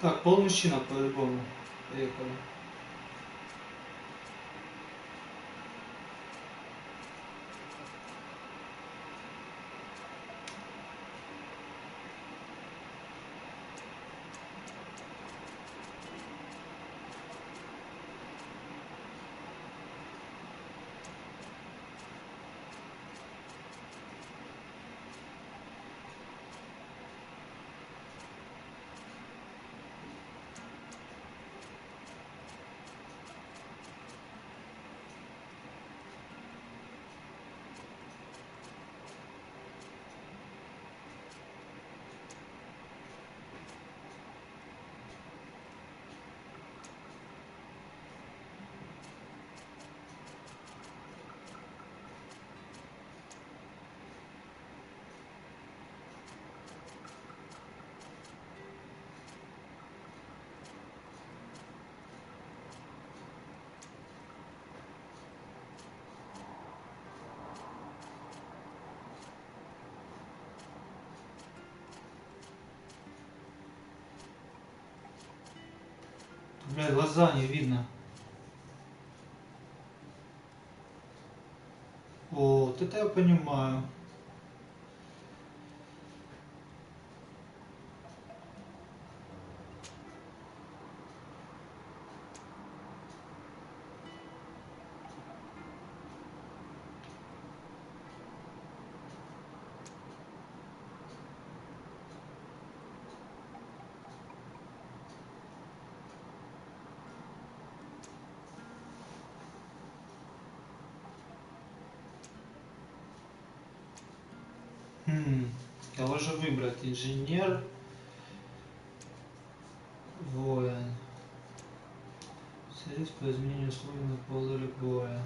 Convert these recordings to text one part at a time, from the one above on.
Так, полмужчина по-любому. Поехали. Бля, глаза не видно. Вот это я понимаю. Кого же выбрать? Инженер, воин. Средств по изменению условий на поле боя.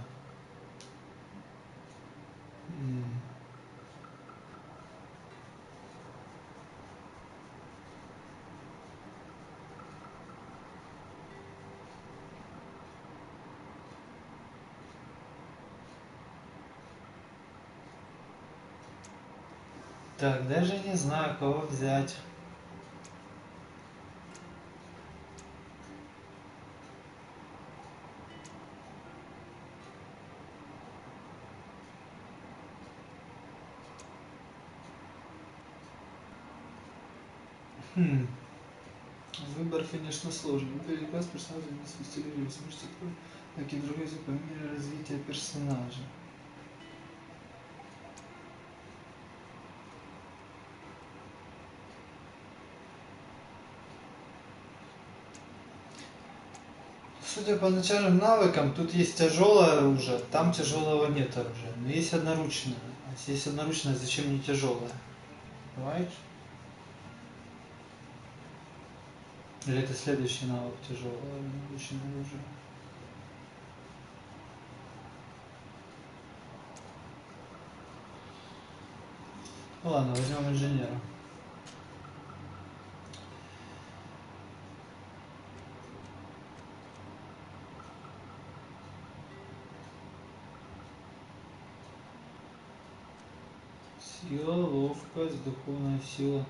Так, даже не знаю, кого взять. Выбор, конечно, сложный. Переказ персонажа не стилирует, вы сможете как и другой язык по мере развития персонажа. Судя по начальным навыкам, тут есть тяжелое оружие, там тяжелого нет оружия. Но есть одноручное. А если есть одноручное, зачем мне тяжелое? Понимаешь? Или это следующий навык тяжелое оружие? Ну ладно, возьмем инженера. Сила, ловкость, духовная сила.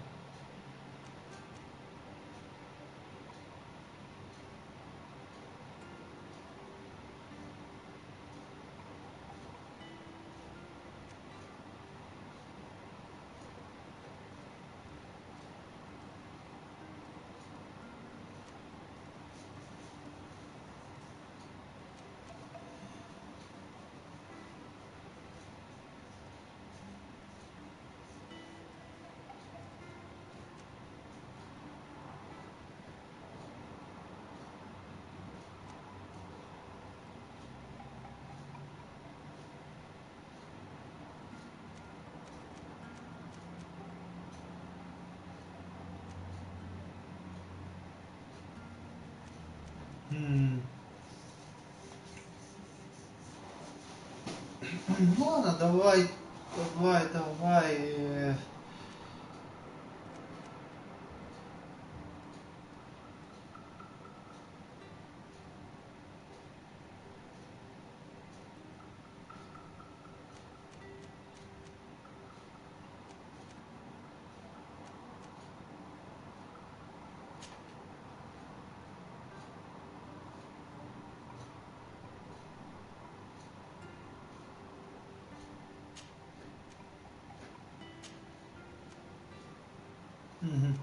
Ну ладно, давай. Мгм.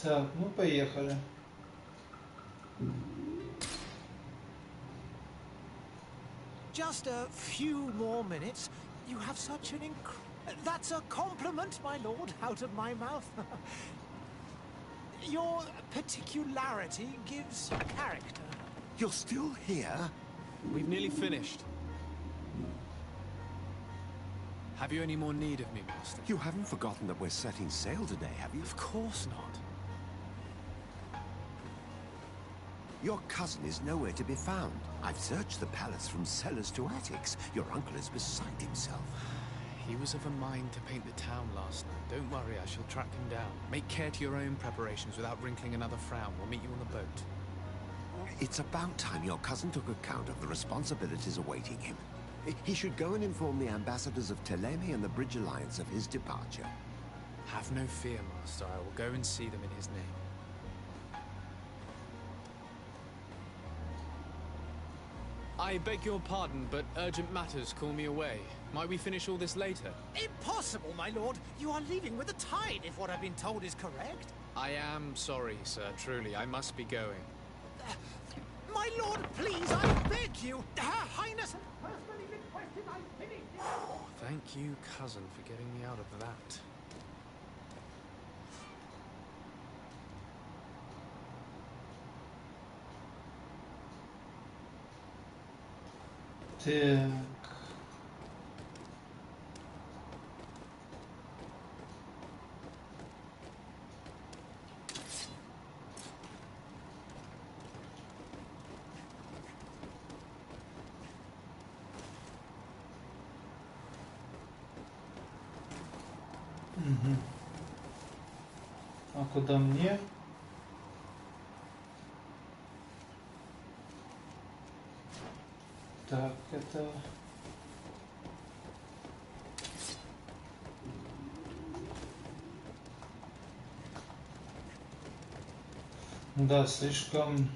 Так, ну поехали. Just a few more minutes. You have such an That's a compliment, my lord, out of my mouth. Your particularity gives character. You're still here? We've nearly finished. Have you any more need of me, Master? You haven't forgotten that we're setting sail today, have you? Of course not. Your cousin is nowhere to be found. I've searched the palace from cellars to attics. Your uncle is beside himself. He was of a mind to paint the town last night. Don't worry, I shall track him down. Make care to your own preparations without wrinkling another frown. We'll meet you on the boat. It's about time your cousin took account of the responsibilities awaiting him. He should go and inform the ambassadors of Telemi and the Bridge Alliance of his departure. Have no fear, Master. I will go and see them in his name. I beg your pardon, but urgent matters call me away. Might we finish all this later? Impossible, my lord. You are leaving with the tide, if what I've been told is correct. I am sorry, sir. Truly, I must be going. My lord, please, I beg you. Her Highness has personally requested I finish this. Thank you, cousin, for getting me out of that. Так. Мгм. А куда мне? Так, это... Да, слишком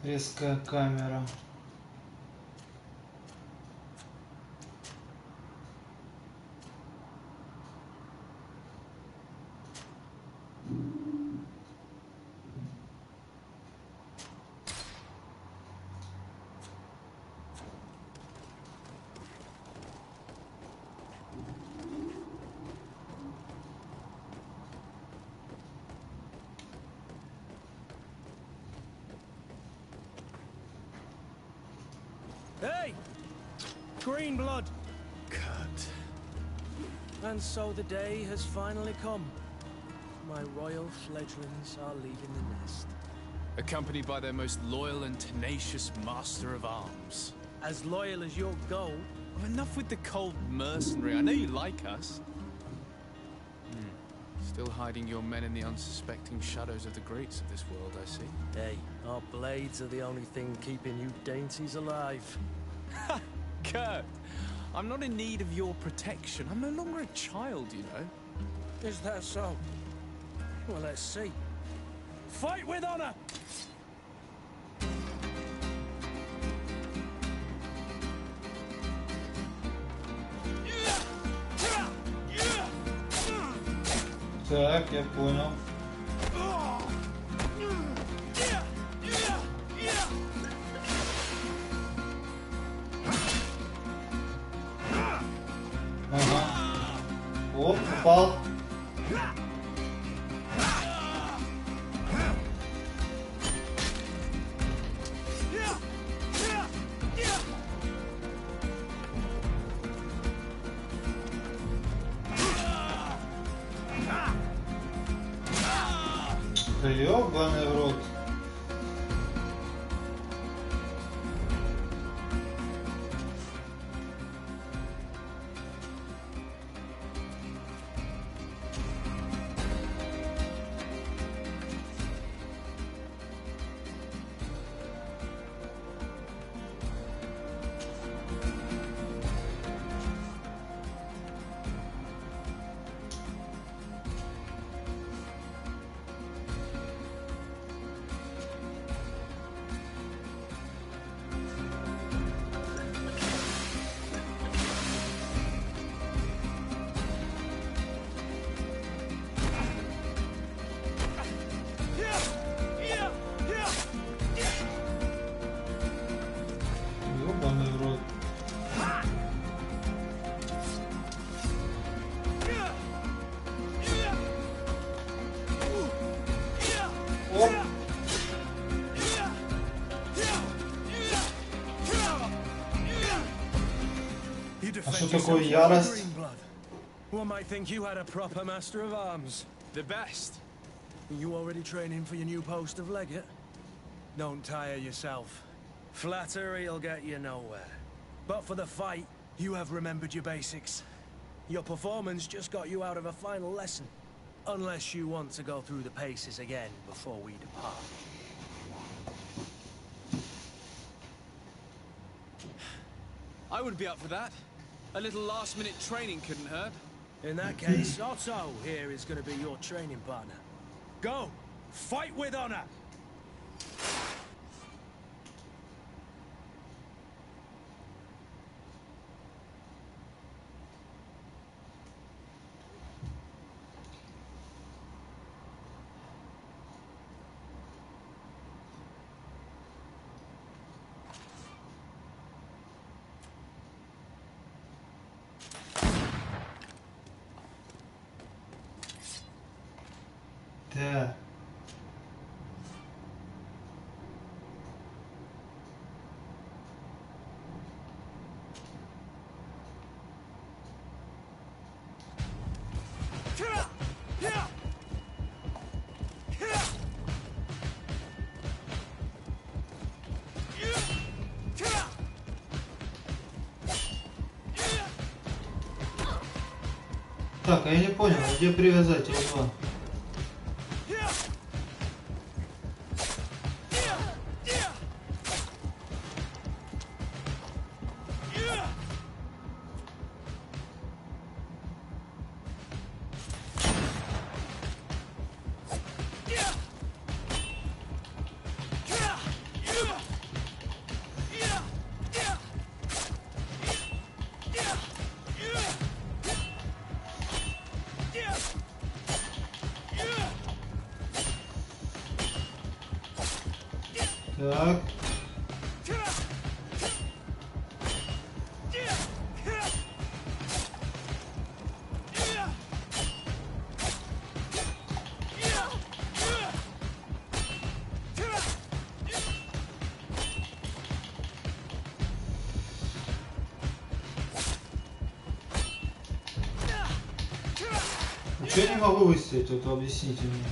резкая камера. Hey! Green blood! Kurt. And so the day has finally come. My royal fledglings are leaving the nest. Accompanied by their most loyal and tenacious master of arms. As loyal as your gold. Well, enough with the cold mercenary. I know you like us. Still hiding your men in the unsuspecting shadows of the greats of this world, I see. Hey, our blades are the only thing keeping you dainties alive. Ha! Kurt! I'm not in need of your protection. I'm no longer a child, you know. Is that so? Well, let's see. Fight with honor! Так, я понял. Ага. О, попал. ёбаный в рот. Ёбаный в рот. Оп. А что такое ярость? One might think you had a proper master of arms. The best. You already training for your new post of legate? Don't tire yourself. Flattery'll get you nowhere. But for the fight, you have remembered your basics. Your performance just got you out of a final lesson. Unless you want to go through the paces again before we depart. I would be up for that. A little last-minute training couldn't hurt. In that case, Otto here is going to be your training partner. Go! Fight with honor! Да. Так, а я не понял, где привязать его? Так. Ничего не могу выставить, вот объясните мне.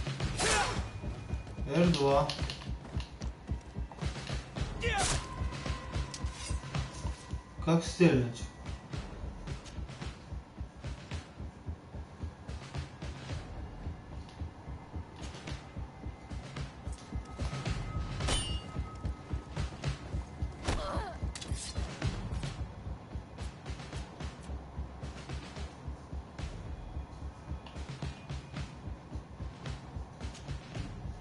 R2. Как стрельнуть?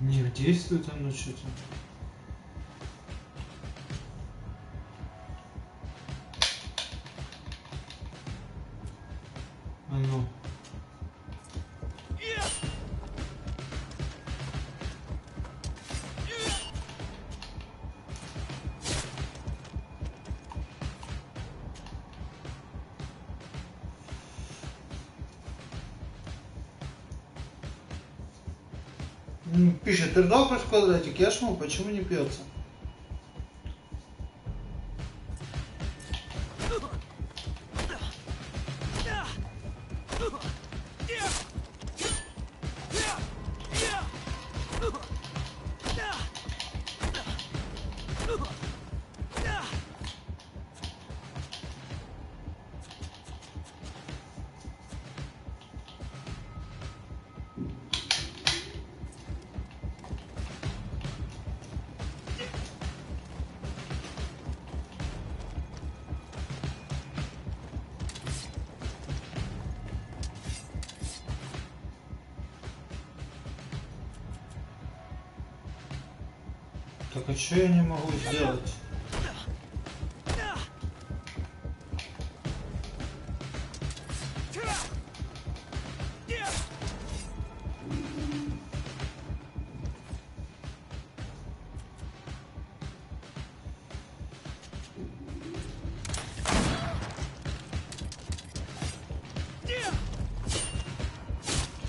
Не действует оно что-то. А ну. Пишет, ты ждал хоть квадратик? Я шму, почему не пьется? Так, а что я не могу сделать?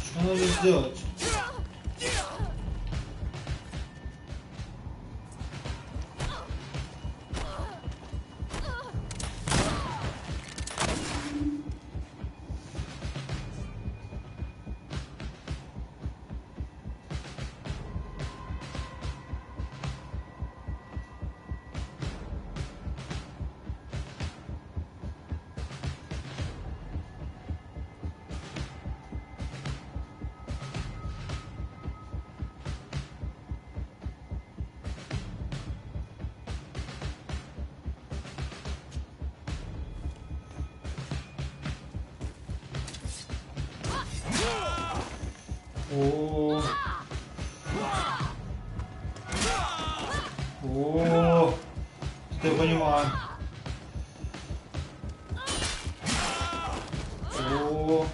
Что надо сделать? О, ты понимаю. О,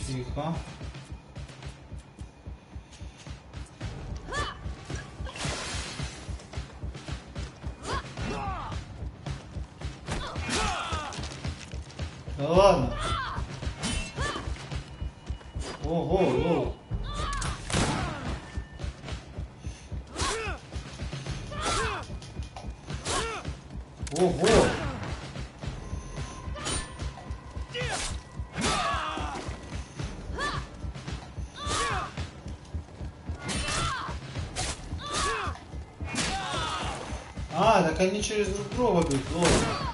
тихо. Да ладно. Ого, ого. Ого. А, так они через друг друга бьют, ладно.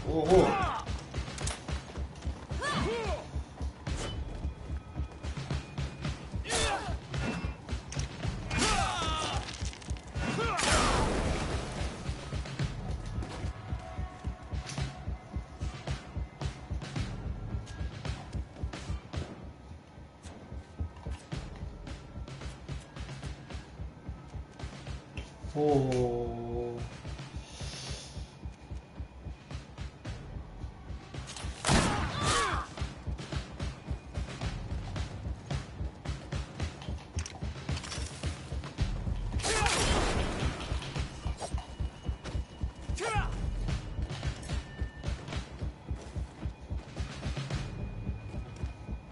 Ого. О.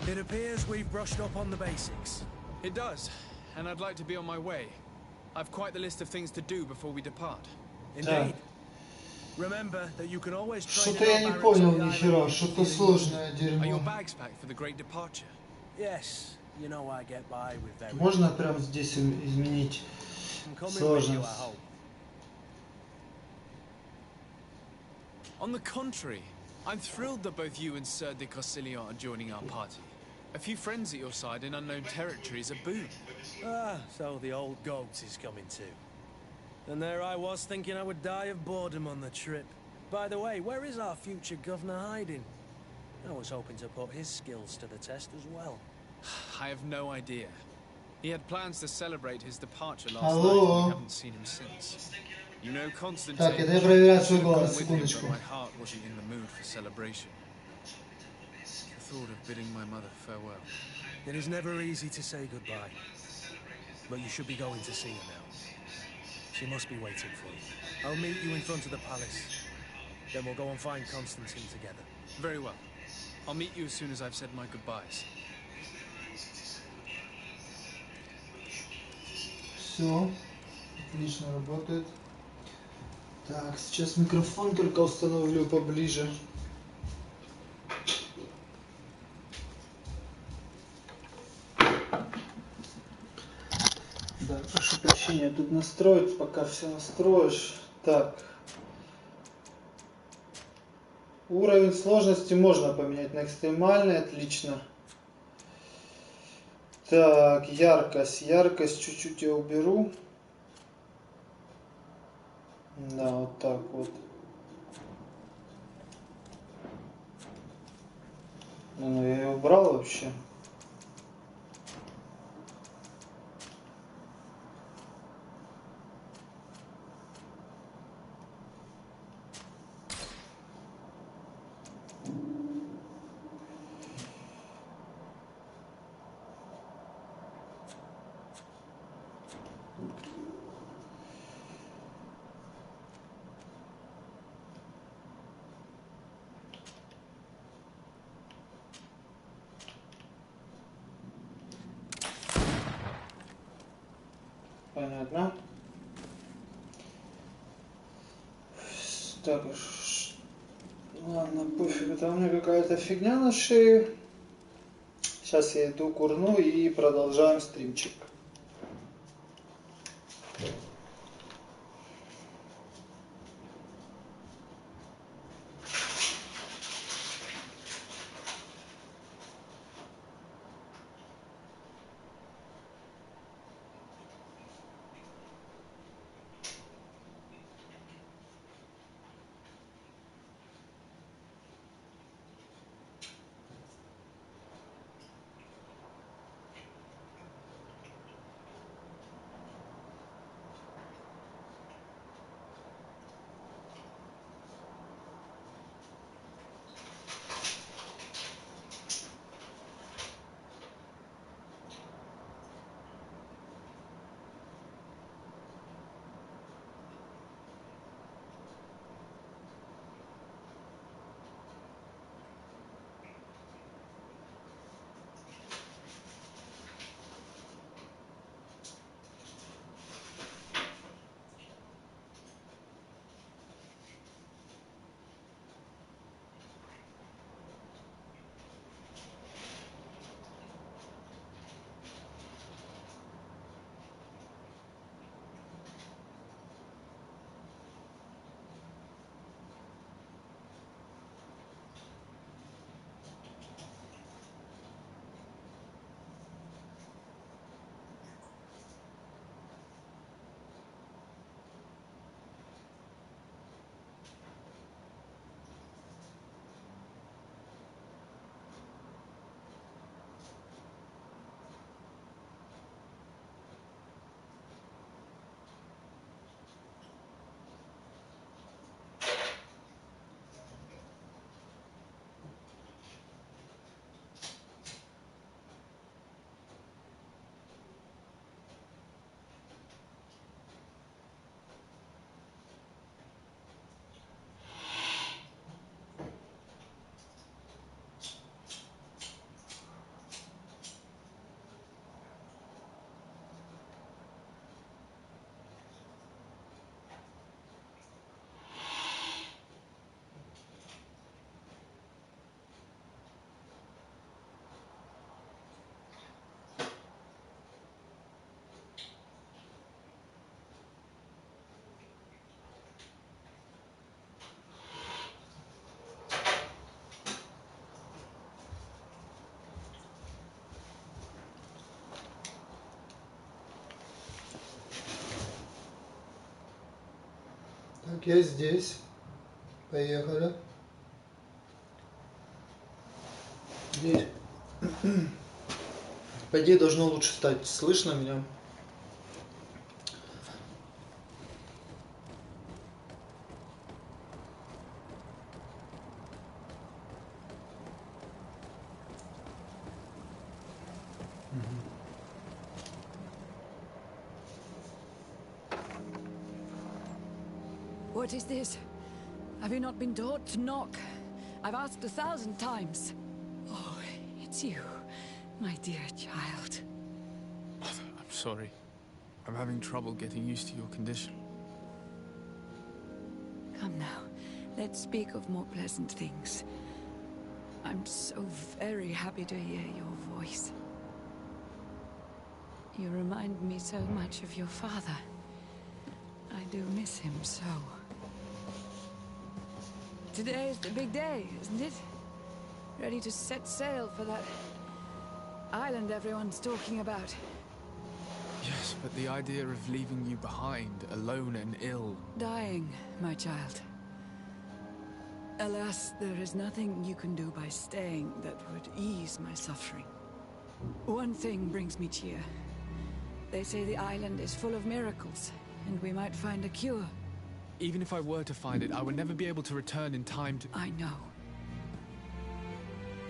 It appears we've brushed up on the basics. It does, and I'd like to be on my way. I've quite the list of things to do before we depart. Indeed. Remember that you can always train Что-то in я our не barracks понял on the ни island хера, if что-то you're feeling сложное Are your дерьмо. bags packed for the great departure? Yes, you know I get by with very Можно прямо здесь изменить I'm coming with you, I сложность? hope. On the contrary, I'm thrilled that both you and Sir de Cossillon are joining our party. A few friends at your side in unknown territory is a boon. Ah, so the old goat is coming too. And there I was thinking I would die of boredom on the trip. By the way, where is our future governor hiding? I was hoping to put his skills to the test as well. I have no idea. He had plans to celebrate his departure last Hello? night, and we haven't seen him since. You know, Constantine, Так, это я проверяю I свой should have голос, gone with him, but секундочку. my heart wasn't in the mood for celebration. The thought of bidding my mother farewell. It is never easy to say goodbye. But you should be going to see her now. She must be waiting for you. I'll meet you in front of the palace. Then we'll go and find Constantine together. Very well. I'll meet you as soon as I've said my goodbyes. Все, отлично работает. Так, сейчас микрофон только установлю поближе. Да, прошу прощения, тут настроить, пока все настроишь. Так. Уровень сложности можно поменять на экстремальный, отлично. Так, яркость. Яркость чуть-чуть я уберу. Да, вот так вот. Ну, я ее убрал вообще. Понятно. Так, ладно, пофиг, там у меня какая-то фигня на шее. Сейчас я иду курну и продолжаем стримчик. Так, я здесь. Поехали. Здесь. По идее должно лучше стать. Слышно меня? What is this? Have you not been taught to knock? I've asked 1,000 times. Oh, it's you, my dear child. I'm sorry. I'm having trouble getting used to your condition. Come now, let's speak of more pleasant things. I'm so very happy to hear your voice. You remind me so much of your father. I do miss him so. Today is the big day, isn't it? Ready to set sail for that island everyone's talking about. Yes, but the idea of leaving you behind, alone and ill... Dying, my child. Alas, there is nothing you can do by staying that would ease my suffering. One thing brings me cheer. They say the island is full of miracles, and we might find a cure. Even if I were to find it, I would never be able to return in time to... I know.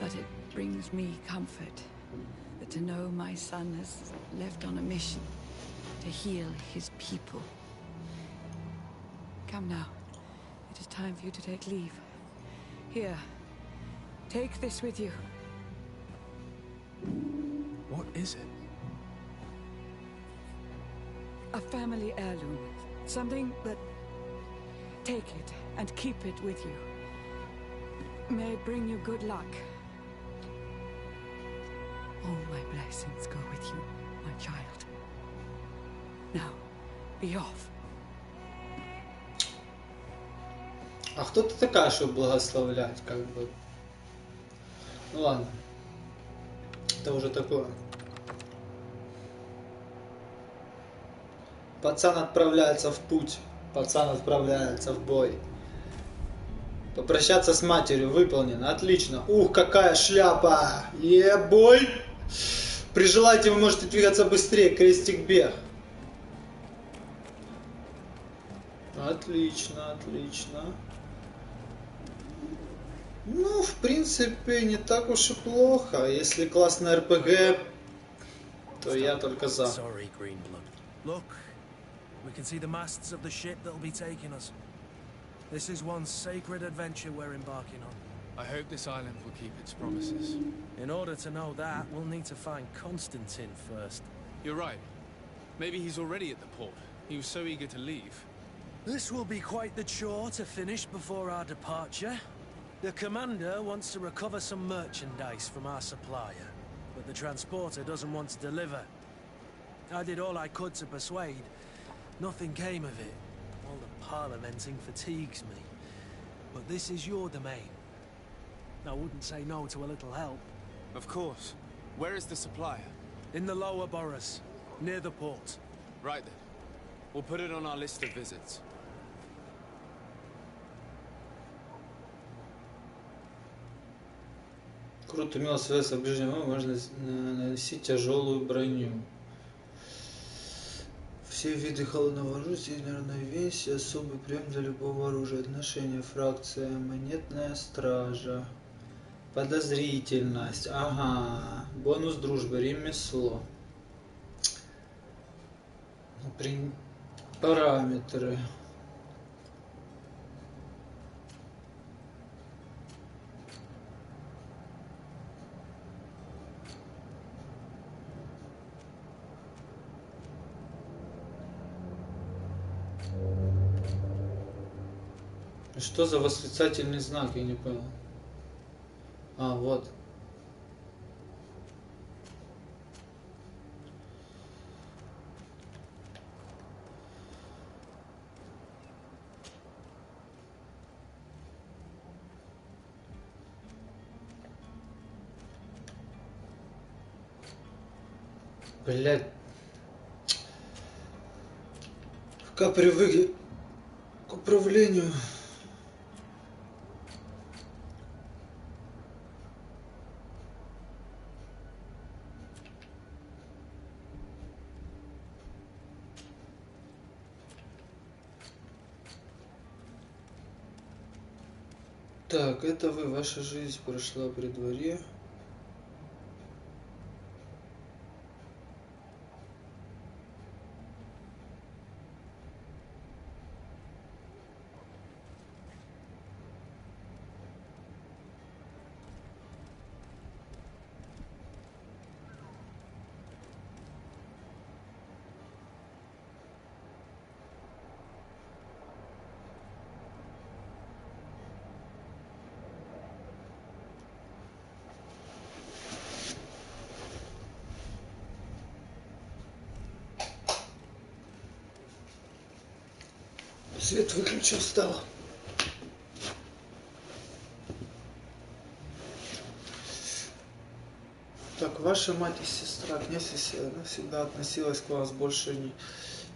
But it brings me comfort that to know my son has left on a mission to heal his people. Come now. It is time for you to take leave. Here. Take this with you. What is it? A family heirloom. Something that... Take it and keep it with you. May it bring you good luck. All my blessings go with you, my child. Now, be off. А кто ты такая, чтобы благословлять, как бы? Ну ладно. Это уже такое. Пацан отправляется в путь. Пацан отправляется в бой. Попрощаться с матерью выполнено. Отлично. Ух, какая шляпа. Е-бой. При желании вы можете двигаться быстрее. Крестик бег. Отлично, отлично. Ну, в принципе, не так уж и плохо. Если классный РПГ, то я только за. Sorry, Greenblood. Look, we can see the masts of the ship that'll be taking us. This is one sacred adventure we're embarking on. I hope this island will keep its promises. In order to know that, we'll need to find Constantine first. You're right. Maybe he's already at the port. He was so eager to leave. This will be quite the chore to finish before our departure. The commander wants to recover some merchandise from our supplier, but the transporter doesn't want to deliver. I did all I could to persuade. Nothing came of it. All the parliamenting fatigues me. But this is your domain. I wouldn't say no to a little help. Of course. Where is the supplier? In the lower boroughs, near the port. Right then. We'll put it on our list of visits. Круто, имел связь с ближним, можно наносить тяжелую броню. Все виды холодного оружия, равновесие, особый прием для любого оружия, отношение, фракция, монетная стража, подозрительность, ага, бонус дружбы, ремесло, параметры. Что за восклицательный знак, я не понял. А, вот. Блядь. Пока привык к управлению. Так, это вы, ваша жизнь прошла при дворе. Свет выключил, стало. Так, ваша мать и сестра, князь она всегда относилась к вам с большей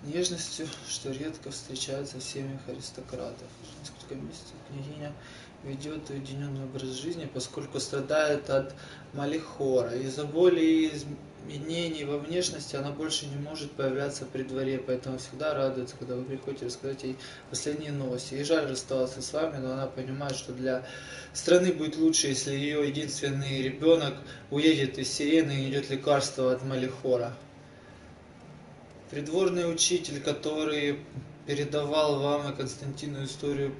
нежностью, что редко встречается в семьях аристократов. Несколько месяцев княгиня ведет уединенный образ жизни, поскольку страдает от малихора. Из-за боли и изменений во внешности она больше не может появляться при дворе, поэтому всегда радуется, когда вы приходите рассказать ей последние новости. Ей жаль расставаться с вами, но она понимает, что для страны будет лучше, если ее единственный ребенок уедет из Сирены и идет лекарство от малихора. Придворный учитель, который передавал вам и Константину историю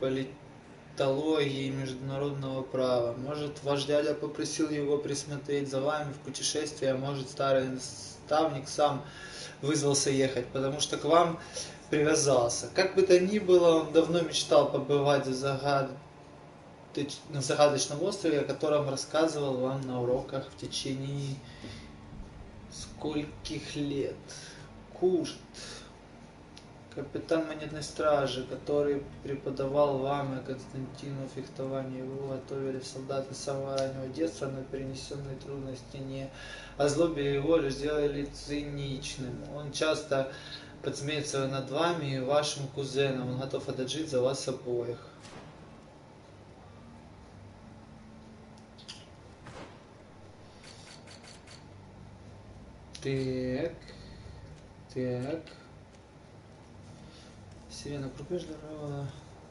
политологии и международного права. Может, ваш дядя попросил его присмотреть за вами в путешествие, а может, старый наставник сам вызвался ехать, потому что к вам привязался. Как бы то ни было, он давно мечтал побывать на загадочном острове, о котором рассказывал вам на уроках в течение скольких лет. Курт, капитан монетной стражи, который преподавал вам и Константину фехтование. Его готовили солдаты с самого раннего детства, но перенесенные трудности не озлобили его, лишь сделали циничным. Он часто подсмеется над вами и вашим кузеном. Он готов отдать жизнь за вас обоих. Так. Сирена крупная здоровая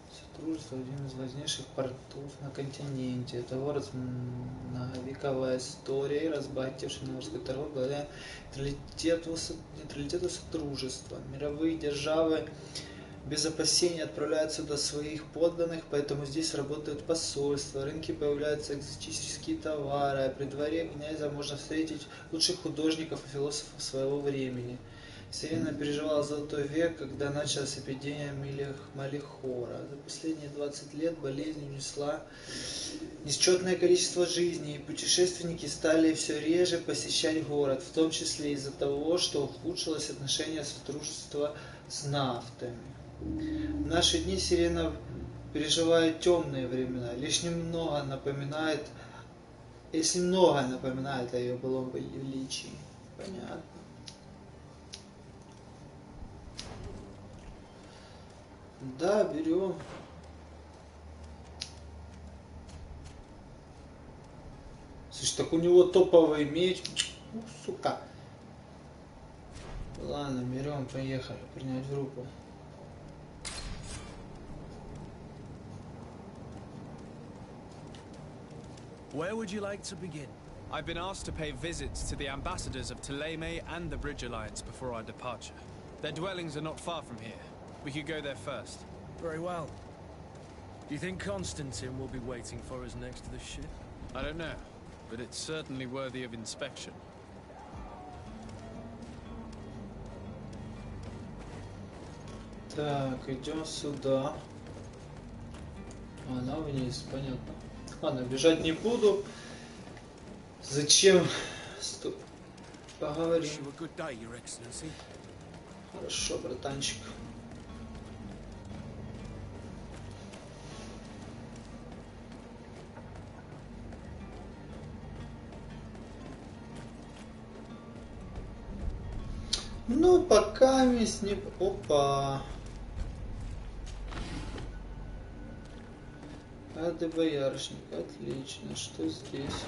сотрудничество, один из важнейших портов на континенте. Это город с многовековой историей, разбогатевший на морской торговле благодаря нейтралитету сотрудничества. Мировые державы без опасений отправляют сюда своих подданных, поэтому здесь работают посольства, рынки появляются экзотические товары, а при дворе князя можно встретить лучших художников и философов своего времени. Сирена переживала золотой век, когда началась эпидемия малихора. За последние 20 лет болезнь унесла несчетное количество жизней, и путешественники стали все реже посещать город, в том числе из-за того, что ухудшилось отношение сотрудничества с нафтами. В наши дни Сирена переживает темные времена, если многое напоминает о ее былом величии. Понятно. Да, берем. Слушай, так у него топовый меч. Сука. Ладно, берем, поехали. Принять в руку. Where would you like to begin? I've been asked to pay visits to the ambassadors of Thélème and the Bridge Alliance before our departure. Their dwellings are not far from here. We could go there first. Very well. Do you think Constantine will be waiting for us next to the ship? I don't know, but it's certainly worthy of inspection. Так, идем сюда. Она вниз, понятно. Ладно, бежать не буду. Зачем? Стоп. Поговорим. Хорошо, братанчик. Ну, пока весь не... Опа. Ады боярышник. Отлично. Что здесь?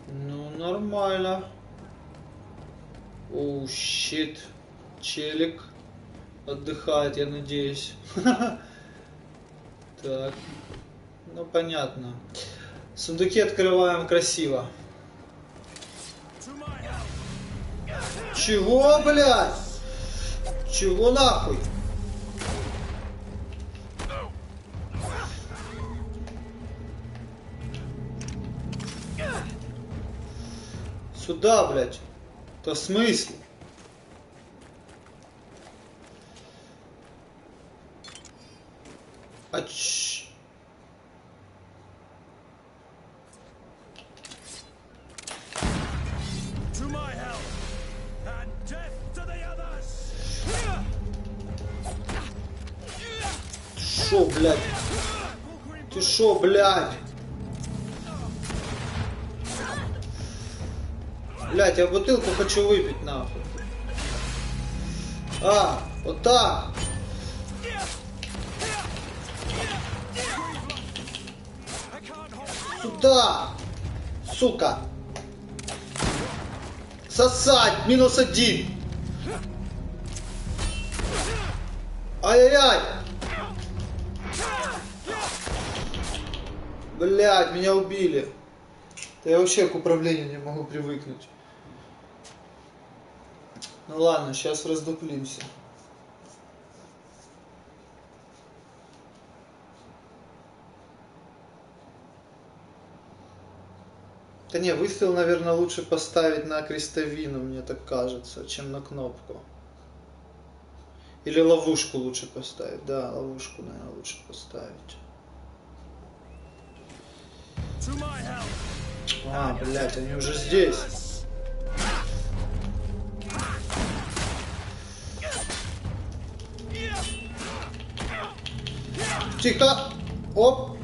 Ну, нормально. Оу, щит. Челик отдыхает, я надеюсь. Так. Ну, понятно. Сундуки открываем красиво. Чего, блядь? Чего нахуй? Сюда, блядь. То в смысле? А ч... Шо, блядь? Ты шо, блядь? Блядь, я бутылку хочу выпить, нахуй. А, вот так. Сюда. Сука. Сосать. -1. Ай-яй-яй. Блядь, меня убили. Да я вообще к управлению не могу привыкнуть. Ну ладно, сейчас раздуплимся. Да не, выстрел, наверное, лучше поставить на крестовину, мне так кажется, чем на кнопку. Или ловушку лучше поставить. Да, ловушку, наверное, лучше поставить. А, блядь, они уже здесь. Тихо! Оп!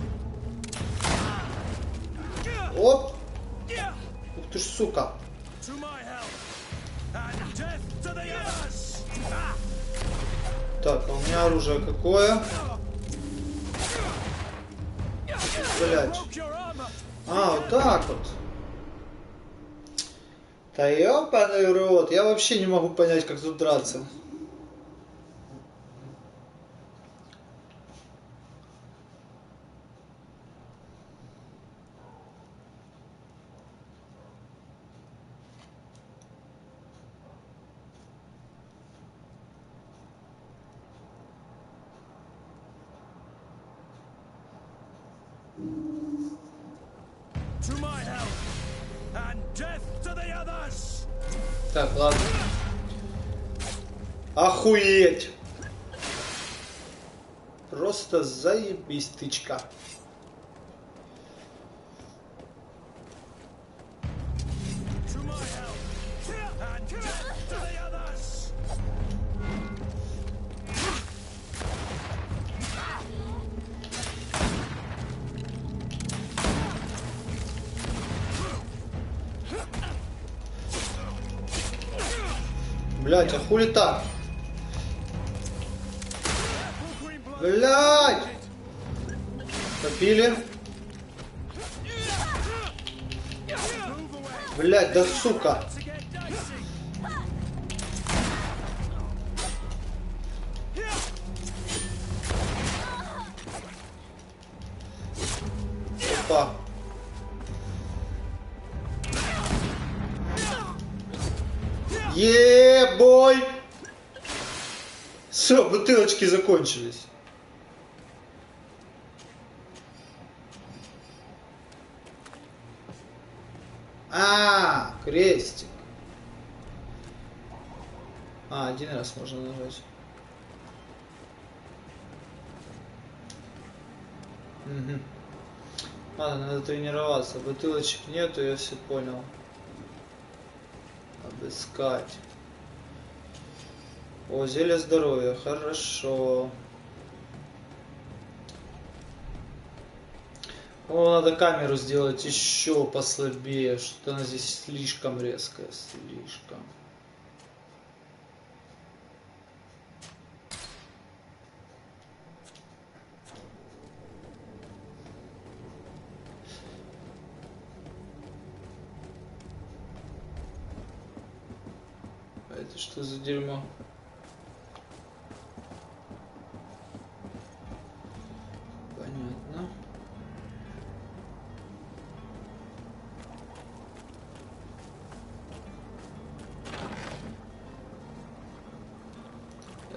Оп! Ух ты ж, сука! Так, а у меня оружие какое? Блять. А, вот так вот. Да ёбаный рот, я вообще не могу понять, как тут драться. Так, ладно. Охуеть! Просто заебись, тычка. Блять, а хули так? Блять! Попили. Блять, да сука! Опа. Е-бой! Все, бутылочки закончились. А, крестик. А, один раз можно нажать. Угу. Ладно, надо тренироваться. Бутылочек нету, я все понял. Обыскать. О, зелье здоровья, хорошо. О, надо камеру сделать еще послабее, что она здесь слишком резкая, слишком. А это что за дерьмо? Понятно.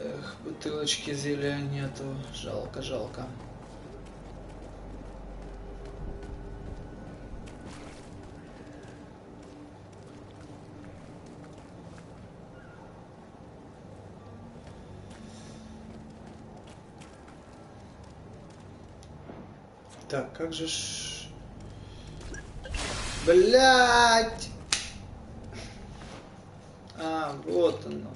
Эх, бутылочки зелья нету. Жалко, жалко. Так, как же ж... Блять! А, вот оно.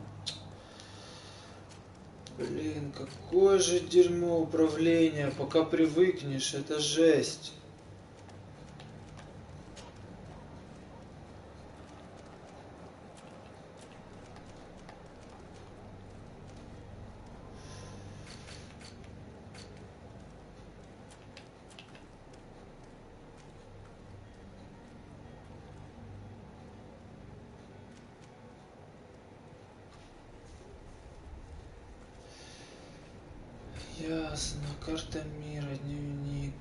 Блин, какое же дерьмо управление. Пока привыкнешь, это жесть. Ясно. Карта мира, дневник.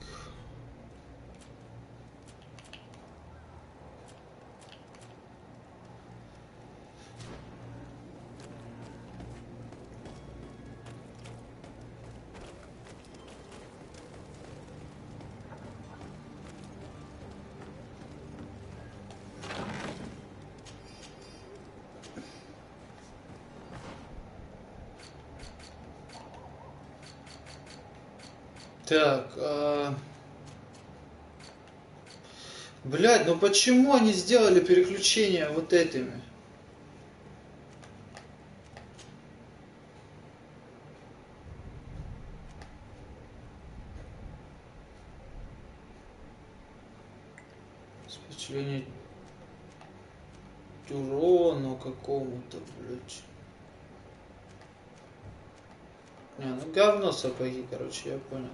Так, блядь, ну почему они сделали переключение вот этими? Впечатление урону какому-то, блядь. Не, ну говно сапоги, короче, я понял.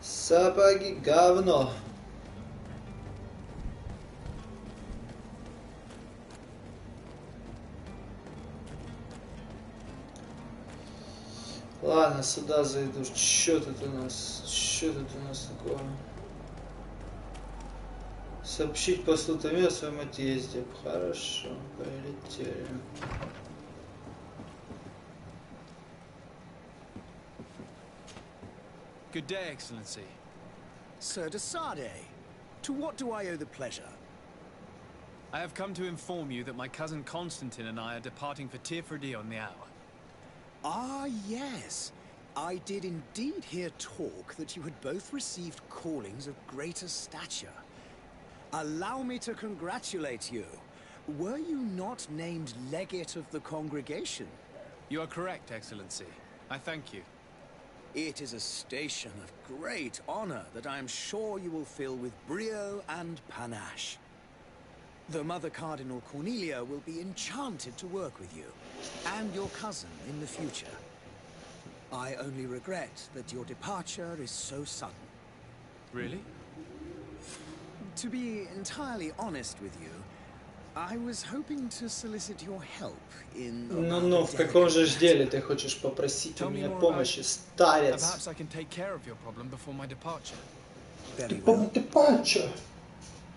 Сапоги говно. Ладно, сюда зайду. Что тут у нас? Что тут у нас такое? Сообщить послу Томе о своем отъезде. Хорошо, полетели. Good day, Excellency. Sir de Sade, to what do I owe the pleasure? I have come to inform you that my cousin Constantine and I are departing for Tirfredi on the hour. Ah, yes. I did indeed hear talk that you had both received callings of greater stature. Allow me to congratulate you. Were you not named legate of the congregation? You are correct, Excellency. I thank you. It is a station of great honor that I am sure you will fill with brio and panache. The Mother Cardinal Cornelia will be enchanted to work with you, and your cousin in the future. I only regret that your departure is so sudden. Really? To be entirely honest with you, I was hoping to solicit your help in... Ну, в каком же деле ты хочешь попросить у меня помощи, старец? Perhaps I can take care of your problem before my departure. Very well. Departure.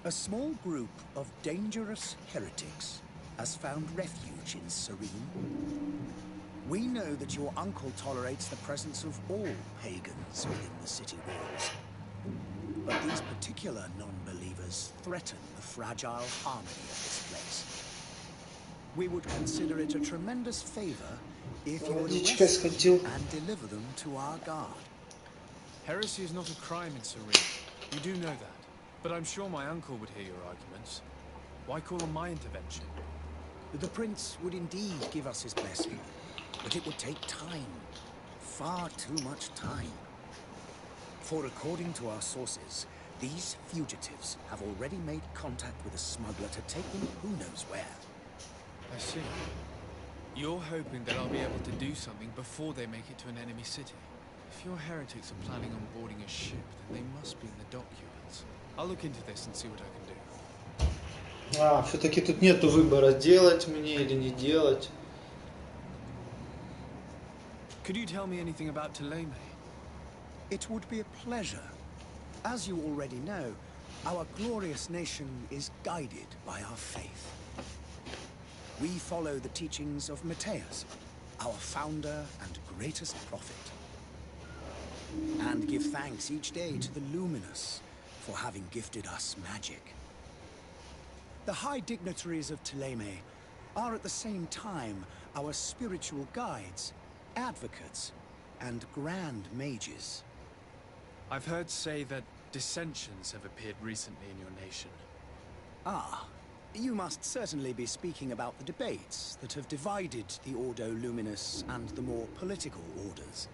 A small group of dangerous heretics has found refuge in Serene. We know that your uncle tolerates the presence of all pagans within the city walls. But these particular non-believers threaten the fragile harmony of this place. We would consider it a tremendous favor if you would arrest them and deliver them to our guard. Heresy is not a crime in Serene. You do know that. But I'm sure my uncle would hear your arguments. Why call on my intervention? The prince would indeed give us his blessing, but it would take time. Far too much time. For according to our sources, these fugitives have already made contact with a smuggler to take them who knows where. I see. You're hoping that I'll be able to do something before they make it to an enemy city. If your heretics are planning on boarding a ship, then they must be in the dockyards. I'll look into this and see what I can do. Все-таки тут нету выбора, делать мне или не делать. Could you tell me anything about Thélème? It would be a pleasure. As you already know, our glorious nation is guided by our faith. We follow the teachings of Matthias, our founder and greatest prophet, and give thanks each day to the Luminous for having gifted us magic. The high dignitaries of Thélème are at the same time our spiritual guides, advocates, and grand mages. I've heard say that dissensions have appeared recently in your nation. Ah, you must certainly be speaking about the debates that have divided the Ordo Luminous and the more political orders.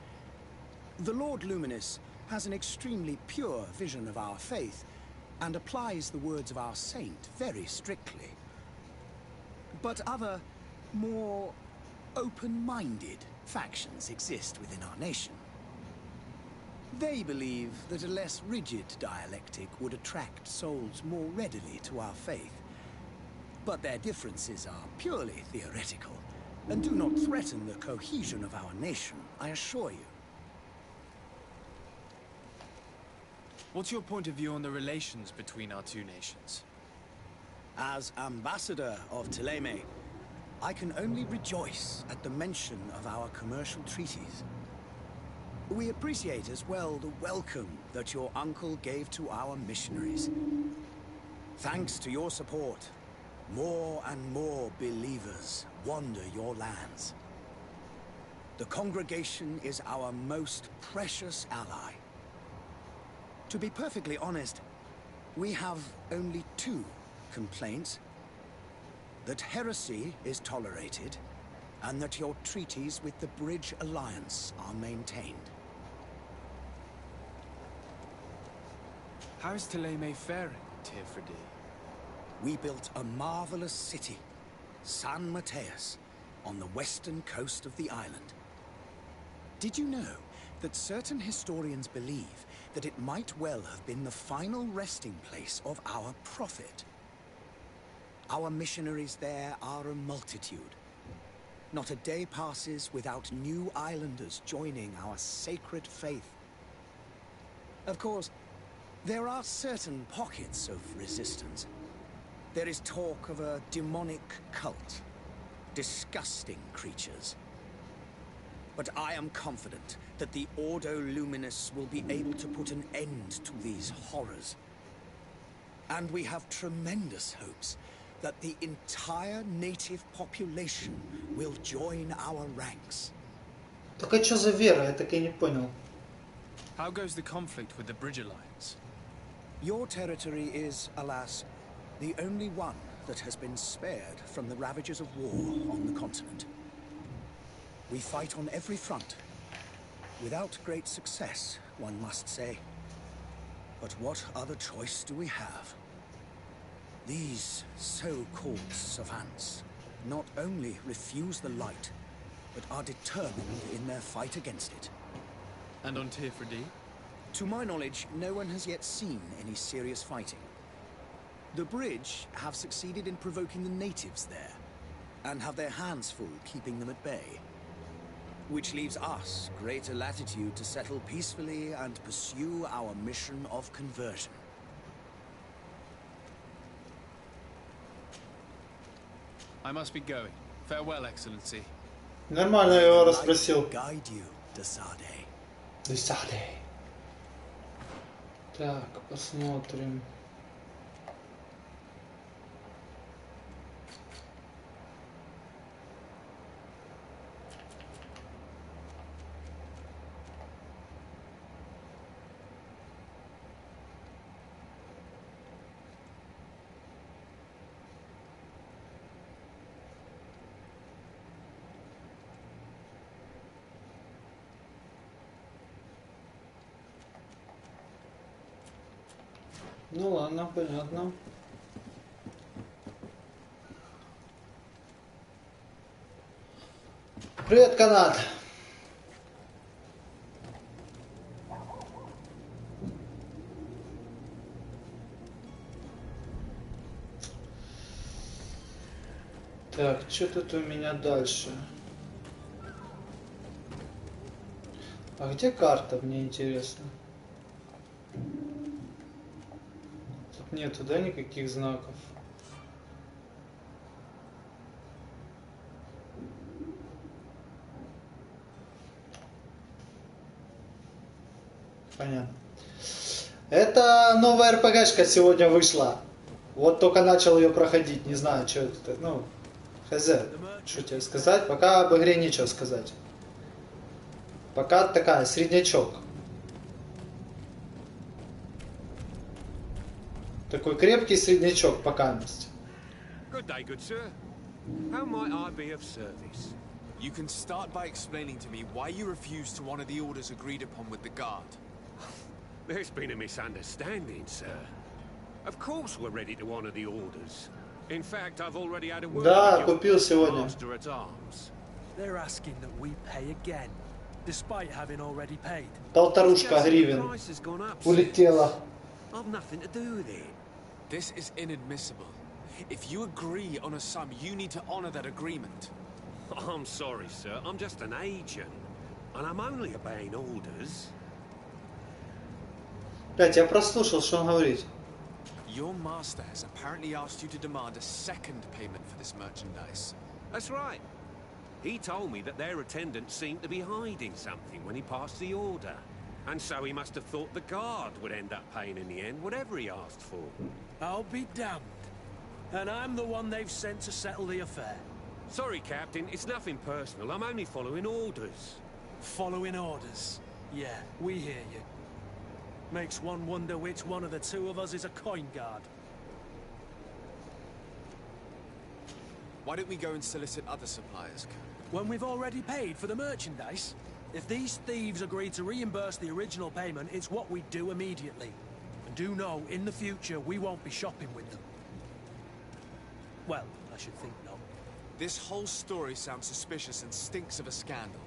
The Lord Luminous has an extremely pure vision of our faith and applies the words of our saint very strictly. But other, more open-minded factions exist within our nation. They believe that a less rigid dialectic would attract souls more readily to our faith. But their differences are purely theoretical and do not threaten the cohesion of our nation, I assure you. What's your point of view on the relations between our two nations? As ambassador of Thélème, I can only rejoice at the mention of our commercial treaties. We appreciate as well the welcome that your uncle gave to our missionaries. Thanks to your support, more and more believers wander your lands. The congregation is our most precious ally. To be perfectly honest, we have only two complaints. That heresy is tolerated, and that your treaties with the Bridge Alliance are maintained. How is Thélème faring, Tirfredi? We built a marvelous city, San Mateus, on the western coast of the island. Did you know that certain historians believe that it might well have been the final resting place of our prophet? Our missionaries there are a multitude. Not a day passes without new islanders joining our sacred faith. Of course, there are certain pockets of resistance. There is talk of a demonic cult. Disgusting creatures. But I am confident that the Ordo Luminous will be able to put an end to these horrors. And we have tremendous hopes that the entire native population will join our ranks. Так а что за вера? Я так и не понял. How goes the conflict with the Bridge Alliance? Your territory is, alas, the only one that has been spared from the ravages of war on the continent. We fight on every front, without great success, one must say. But what other choice do we have? These so-called savants not only refuse the light, but are determined in their fight against it. And on Tirfredi? To my knowledge, no one has yet seen any serious fighting. The Bridge have succeeded in provoking the natives there, and have their hands full keeping them at bay. Which leaves us greater latitude to settle peacefully and pursue our mission of conversion. I must be going. Farewell, Excellency. Нормально я его расспросил. Guide you, Desade. Desade. Так, посмотрим. Ну ладно, понятно. Привет, Канад! Так, что тут у меня дальше? А где карта, мне интересно? Тут нету, да, никаких знаков? Понятно. Это новая РПГшка сегодня вышла. Вот только начал ее проходить, не знаю, что это, ну, хз, что тебе сказать, пока об игре нечего сказать. Пока такая, среднячок. Такой крепкий среднячок пока есть. Good day, good sir. How might I be of service? You can start by explaining to me why you refuse to honor the orders agreed upon with the guard. There's been a misunderstanding, sir. Of course we're ready to honor the orders. In fact, I've already had a word Да, with купил сегодня. master at arms. They're asking that we pay again, despite having already paid. Полторушка гривен. Price has gone up, Улетела. I've nothing to do with it. This is inadmissible. If you agree on a sum, you need to honor that agreement. I'm sorry, sir. I'm just an agent. And I'm only obeying orders. Блять, я прослушал, что он говорит. Your master has apparently asked you to demand a second payment for this merchandise. That's right. He told me that their attendants seemed to be hiding something when he passed the order. And so he must have thought the guard would end up paying in the end, whatever he asked for. I'll be damned. And I'm the one they've sent to settle the affair. Sorry, Captain, it's nothing personal. I'm only following orders. Following orders? Yeah, we hear you. Makes one wonder which one of the two of us is a coin guard. Why don't we go and solicit other suppliers? When we've already paid for the merchandise? If these thieves agree to reimburse the original payment, it's what we do immediately. And do know, in the future, we won't be shopping with them. Well, I should think not. This whole story sounds suspicious and stinks of a scandal.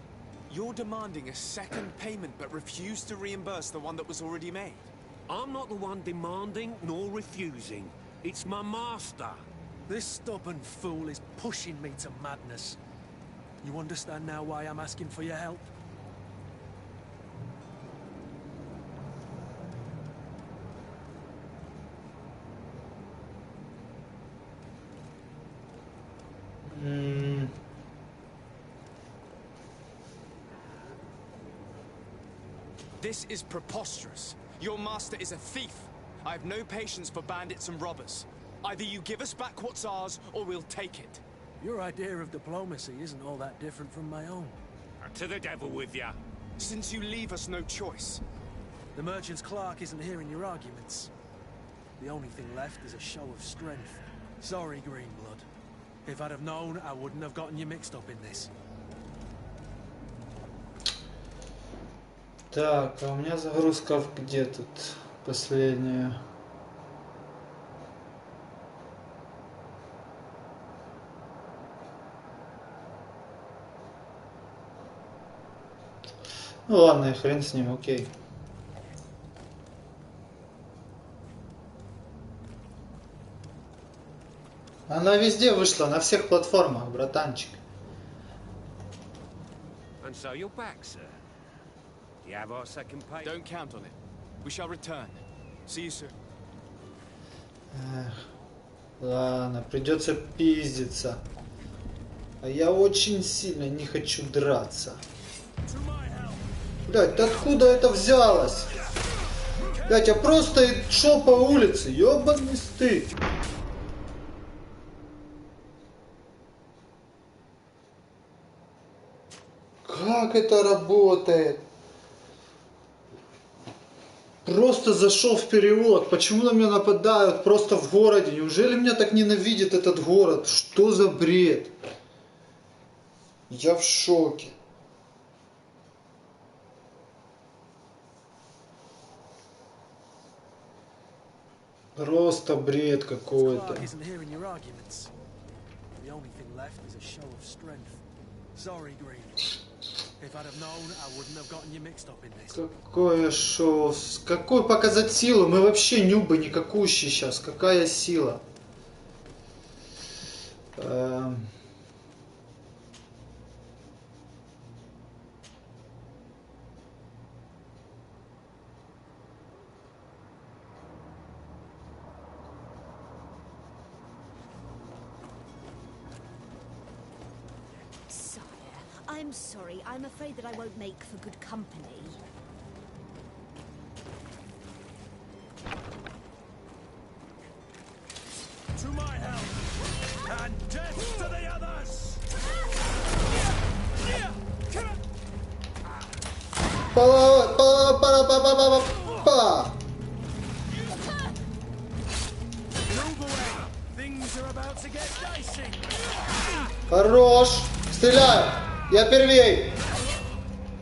You're demanding a second payment but refuse to reimburse the one that was already made. I'm not the one demanding nor refusing. It's my master. This stubborn fool is pushing me to madness. You understand now why I'm asking for your help? This is preposterous. Your master is a thief. I have no patience for bandits and robbers. Either you give us back what's ours, or we'll take it. Your idea of diplomacy isn't all that different from my own. To the devil with ya. Since you leave us no choice. The merchant's clerk isn't hearing your arguments. The only thing left is a show of strength. Sorry, Greenblood. If I'd have known, I wouldn't have gotten you mixed up in this. Так, а у меня загрузка где тут последняя? Ну ладно, и хрен с ним, окей. Она везде вышла, на всех платформах, братанчик. And so you're back, sir. You have our second pay. Don't count on it. We shall return. See you soon. Эх, ладно, придется пиздиться. А я очень сильно не хочу драться. Блять, откуда это взялось? Блять, я просто шел по улице, ёбаный стыд. Как это работает? Просто зашел в переулок. Почему на меня нападают просто в городе? Неужели меня так ненавидит этот город? Что за бред? Я в шоке. Просто бред какой-то. Какое шоу? Какой показать силу? Мы вообще нюбы никакущие сейчас. Какая сила? I'm sorry. I'm afraid that I won't make for good company. To my help! And death to the others! Things are about to get dicey. Хорош! Стреляю! Я первей!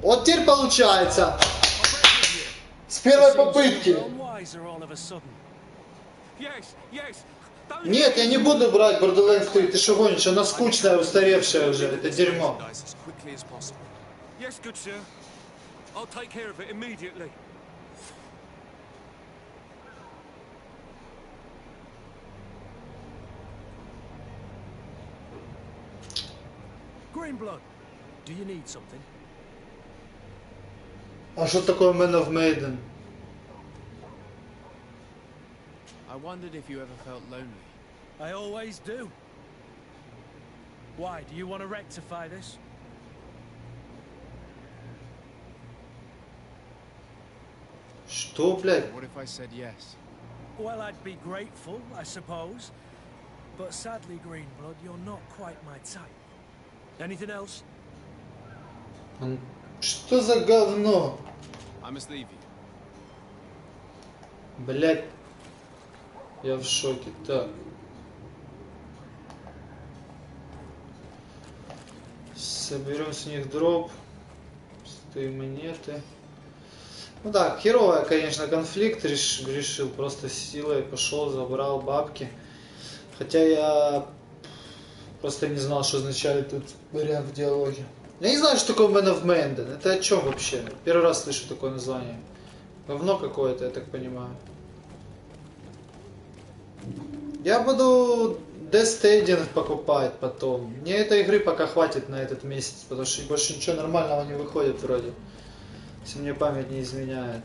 Вот теперь получается! С первой попытки! Нет, я не буду брать Borderlands 3, ты что гонишь? Она скучная, устаревшая уже, это дерьмо. Greenblood, do you need something? А что такое Man of Maiden? I wondered if you ever felt lonely. I always do. Why, do you want to rectify this? Что, блядь? What if I said yes? Well, I'd be grateful, I suppose. But sadly, Greenblood, you're not quite my type. Anything else? Что за говно? I must leave you. Блять. Я в шоке. Так. Соберем с них дроп. Пустые монеты. Ну да, херовая, конечно, конфликт решил. Просто силой пошел, забрал бабки. Хотя я просто не знал, что означает тут вариант в диалоге. Я не знаю, что такое Man of Menden. Это о чем вообще? Первый раз слышу такое название. Говно какое-то, я так понимаю. Я буду Death Stranding покупать потом. Мне этой игры пока хватит на этот месяц, потому что больше ничего нормального не выходит вроде. Если мне память не изменяет.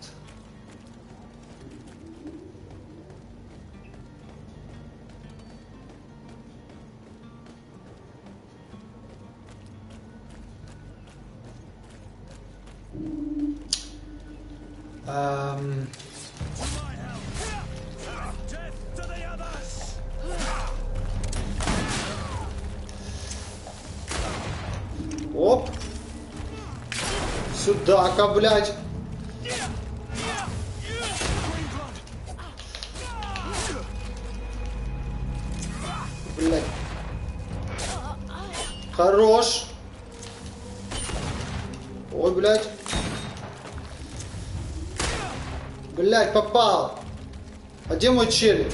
Оп. Сюда-ка, блядь. Блядь. Хорош. Ой, блядь. Блядь, попал. А где мой челик?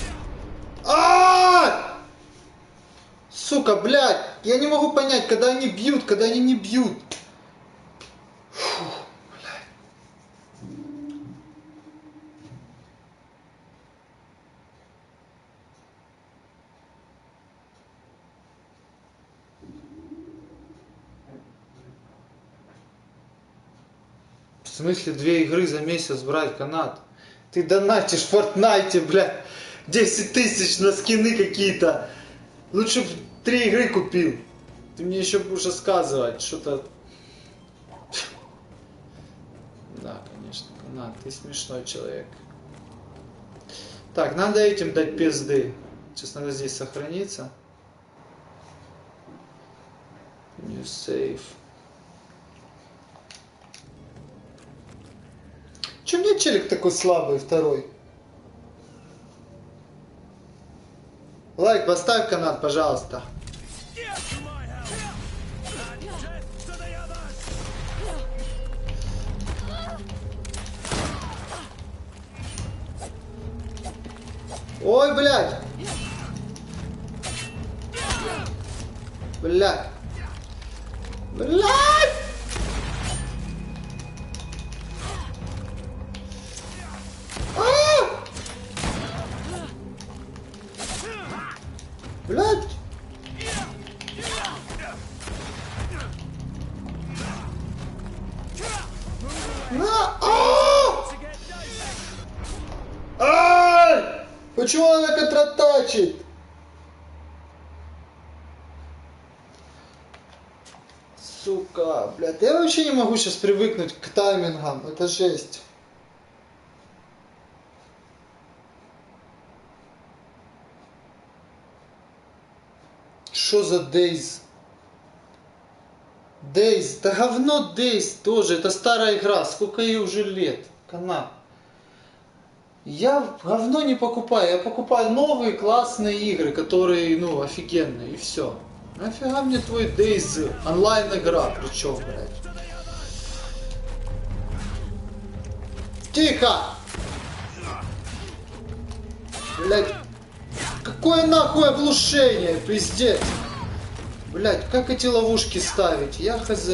Сука, блядь. Я не могу понять, когда они бьют, когда они не бьют. Фу, блядь. В смысле 2 игры за месяц брать, канат? Ты донатишь в Fortnite, блядь, 10 тысяч на скины какие-то. Лучше бы 3 игры купил. Ты мне еще будешь рассказывать что-то. Да, конечно, канат, ты смешной человек. Так, надо этим дать пизды. Сейчас надо здесь сохраниться. New save. Че мне челик такой слабый, второй? Лайк поставь, канат, пожалуйста. Ой, блядь. Блядь. Блядь. Блядь! На! Ай! Почему она контратачит? Сука, блядь, я вообще не могу сейчас привыкнуть к таймингам, это жесть. Что за Days? Days, да говно Days тоже, это старая игра, сколько ей уже лет, канал. Я говно не покупаю, я покупаю новые классные игры, которые, ну, офигенные, и все. Нафига мне твой Days онлайн игра, причем, блядь. Тихо! Блядь. Какое нахуй оглушение, пиздец. Блядь, как эти ловушки ставить? Я хз.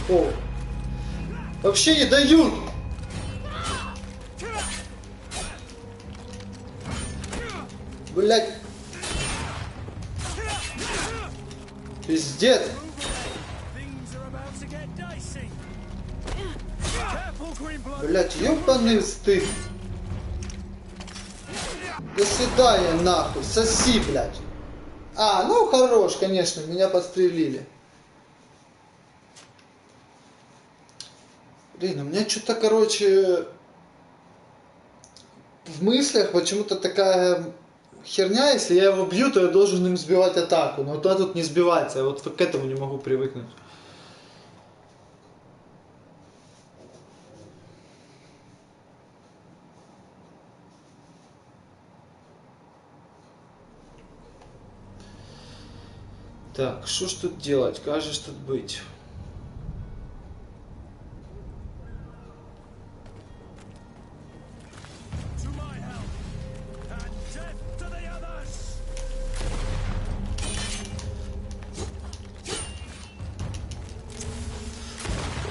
О. Вообще не дают. Блядь. Пиздец. Блядь, ёбаный стыд. До свидания, нахуй. Соси, блядь. А, ну хорош, конечно, меня подстрелили. Блин, у меня что-то, короче, в мыслях почему-то такая херня, если я его бью, то я должен им сбивать атаку. Но то тут не сбивается, я вот к этому не могу привыкнуть. Так, что ж тут делать? Как же ж тут быть?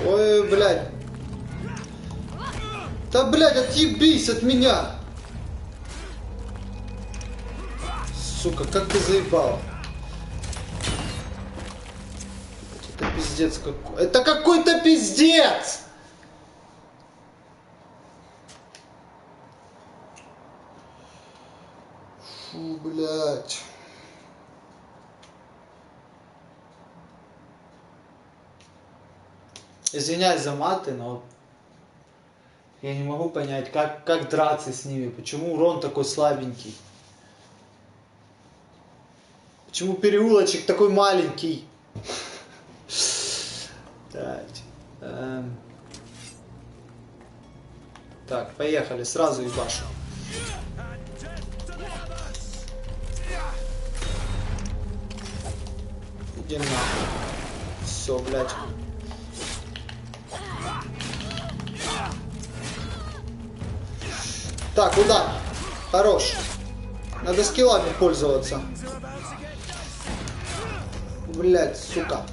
Ой, блядь. Да, блядь, отъебись от меня. Сука, как ты заебал. Это пиздец какой. Это какой-то пиздец! Фу, блядь. Извиняюсь за маты, но я не могу понять, как драться с ними. Почему урон такой слабенький? Почему переулочек такой маленький? Так, поехали, сразу ебашу. Иди нахуй. Все, блядь. Так, удар. Хорош. Надо скиллами пользоваться. Блядь, сука.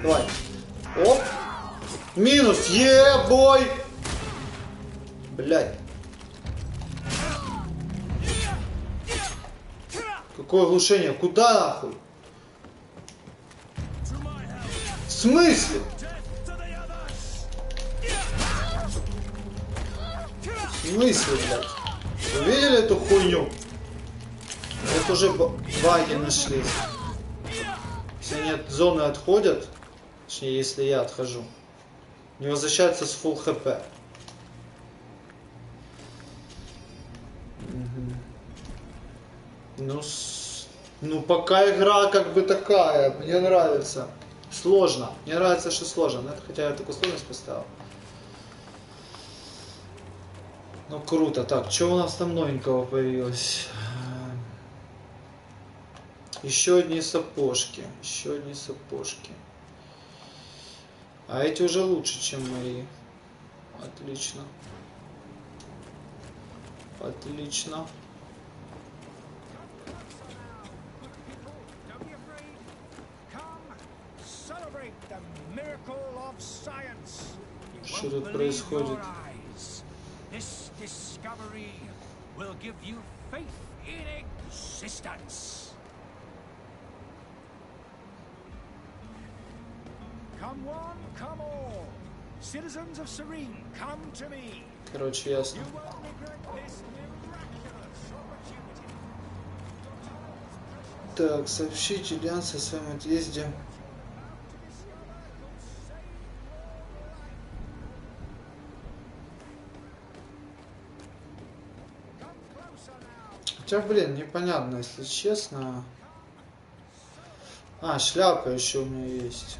Давай. Оп. Минус. Е-бой. Блядь. Какое оглушение? Куда нахуй? В смысле? В смысле, блядь? Вы видели эту хуйню? Вот уже баги нашлись. Если они от зоны отходят, точнее, если я отхожу, не возвращаются с full хп. Ну, пока игра как бы такая, мне нравится. Сложно. Мне нравится, что сложно. Это, хотя я такую сложность поставил. Ну, круто. Так, что у нас там новенького появилось? Еще одни сапожки. Еще одни сапожки. А эти уже лучше, чем мои. Отлично. Отлично. Что тут происходит? This discovery will give you faith in existence. Come one, come all. Citizens of Serene, come to me. Короче, ясно. You won't regret this miraculous opportunity. Так, сообщите Ильянс о своем отъезде. Хотя, блин, непонятно, если честно. А, шляпа еще у меня есть.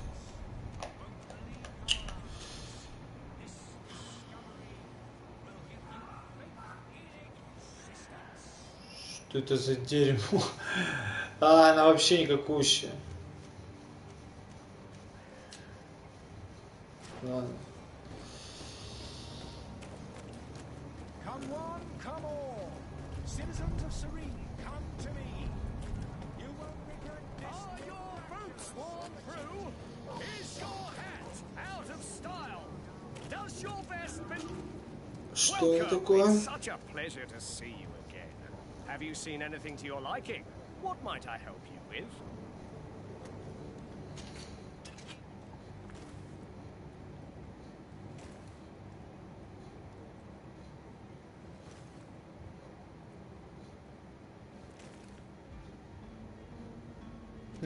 Что это за дерьмо? А, она вообще никакущая. Ладно. Citizens of Serene, come to me. You won't regret this. Are your boots worn through? Is your hat out of style? Does your vest fit? Что это такое? It's such a pleasure to see you again. Have you seen anything to your liking? What might I help you with?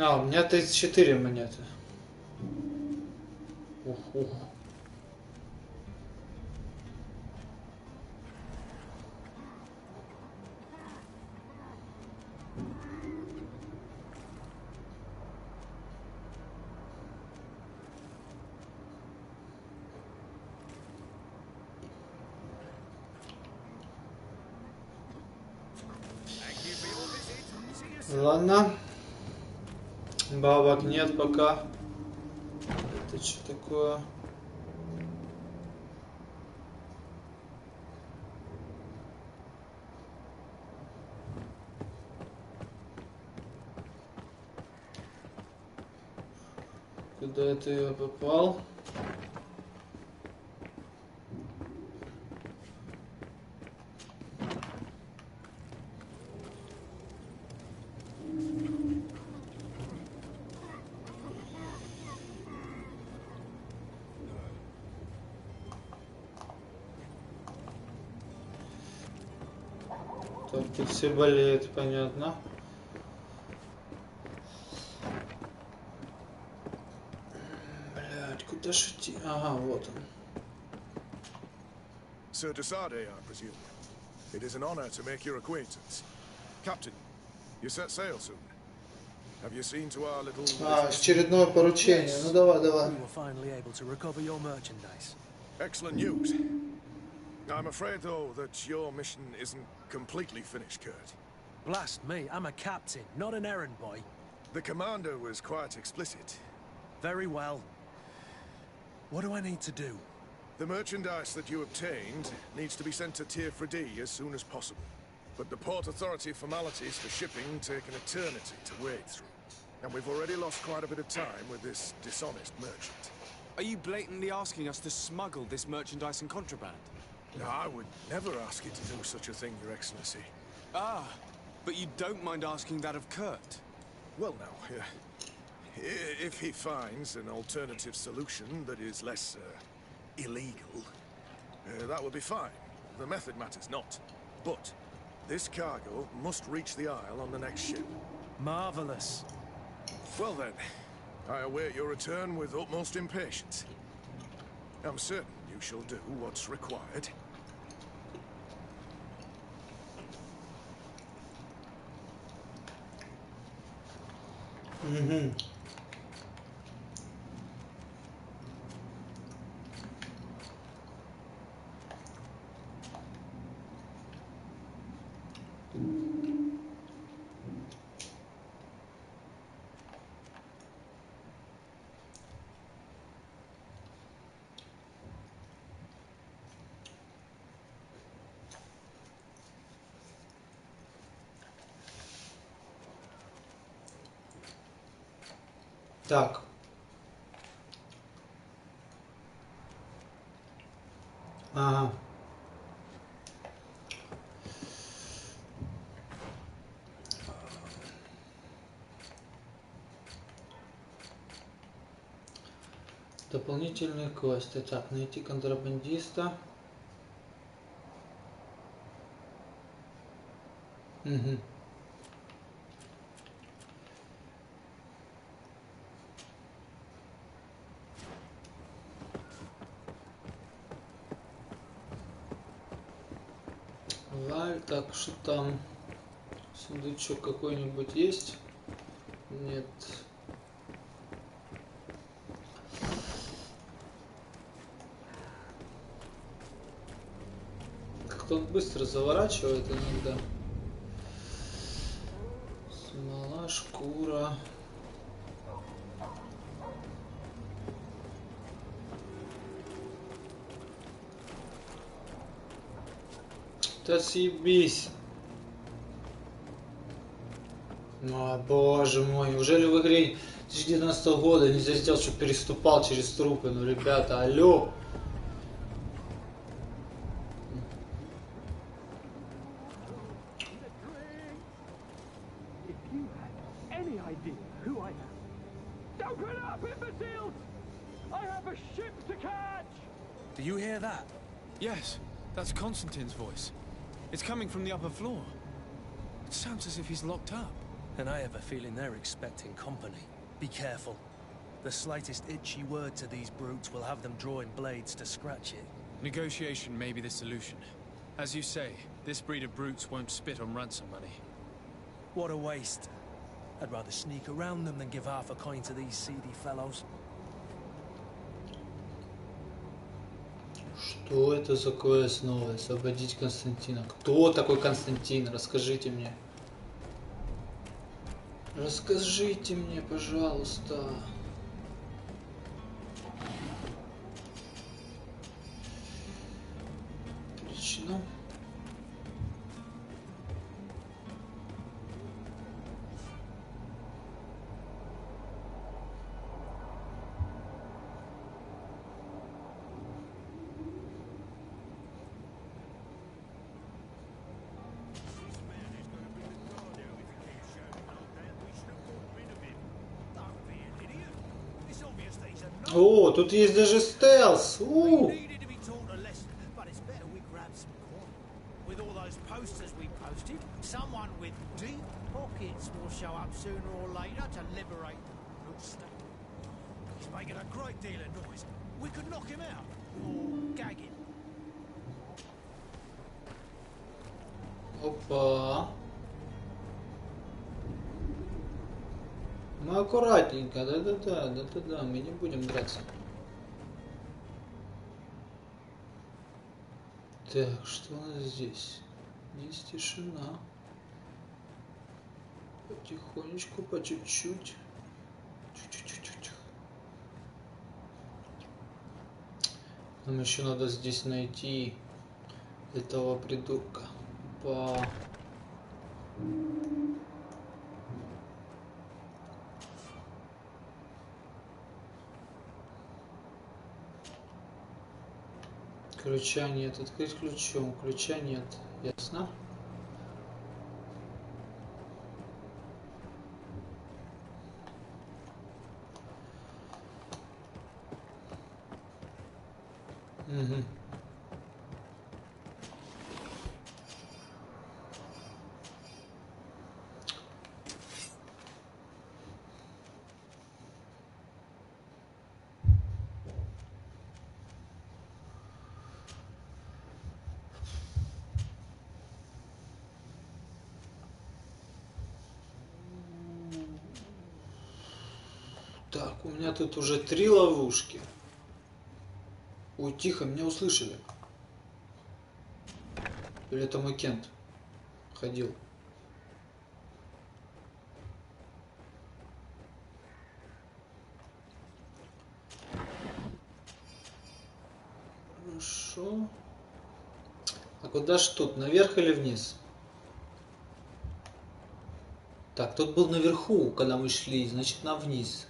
А, у меня 34 монеты. Ух. Ладно. Бабок нет пока. Это что такое? Куда это я попал? Так, тут все болеют, понятно. Блядь, куда ж идти? Ага, вот он. Sir Desade, I presume. It is an honor to make your acquaintance. Captain, you set sail soon. Have you seen to our little... очередное поручение. Ну давай, давай. We were finally able to recover your merchandise. Excellent news. I'm afraid, though, that your mission isn't completely finished, Kurt. Blast me, I'm a captain, not an errand boy. The commander was quite explicit. Very well. What do I need to do? The merchandise that you obtained needs to be sent to Tier 4D as soon as possible. But the Port Authority formalities for shipping take an eternity to wade through. And we've already lost quite a bit of time with this dishonest merchant. Are you blatantly asking us to smuggle this merchandise and contraband? No, I would never ask you to do such a thing, Your Excellency. Ah, but you don't mind asking that of Kurt? Well, now, if he finds an alternative solution that is less illegal, that would be fine. The method matters not. But this cargo must reach the Isle on the next ship. Marvelous. Well then, I await your return with utmost impatience. I'm certain you shall do what's required. Угу. Так. Ага. Дополнительные квесты. Так, найти контрабандиста. Угу. Так, что там? Сундучок какой-нибудь есть? Нет. Как-то он быстро заворачивает иногда. Смола, шкура. Да съебись. О, боже мой, неужели в игре 2019 года нельзя сделать, чтобы переступал через трупы? Ну, ребята, алло. Do you hear that? Yes, that's Constantine's voice. It's coming from the upper floor. It sounds as if he's locked up. And I have a feeling they're expecting company. Be careful. The slightest itchy word to these brutes will have them drawing blades to scratch it. Negotiation may be the solution. As you say, this breed of brutes won't spit on ransom money. What a waste. I'd rather sneak around them than give half a coin to these seedy fellows. Что это за квест новый? Освободить Константина. Кто такой Константин? Расскажите мне. Расскажите мне, пожалуйста. Отлично. О, тут есть даже стелс. Someone with deep pockets will show up sooner or later to liberate the state. He's making a great deal of noise. We could knock him out or gag him. Опа. Мы аккуратненько, да-да-да, мы не будем драться. Так, что у нас здесь? Здесь тишина. Потихонечку, по чуть-чуть. Чуть-чуть. Нам еще надо здесь найти этого придурка. Ключа нет. Открыть ключом. Ключа нет. Ясно? Угу. Так, у меня тут уже 3 ловушки. Ой, тихо, меня услышали. Или это мой Кент ходил? Хорошо. А куда ж тут? Наверх или вниз? Так, тот был наверху, когда мы шли, значит, на вниз.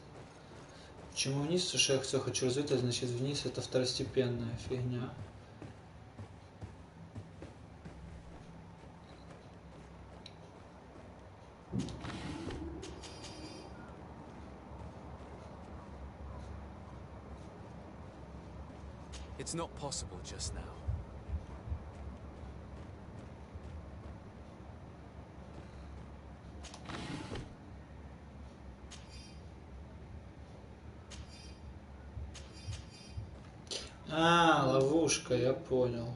Почему вниз? Потому что я все хочу развить, а значит вниз это второстепенная фигня. It's not possible just now. А, ловушка, я понял.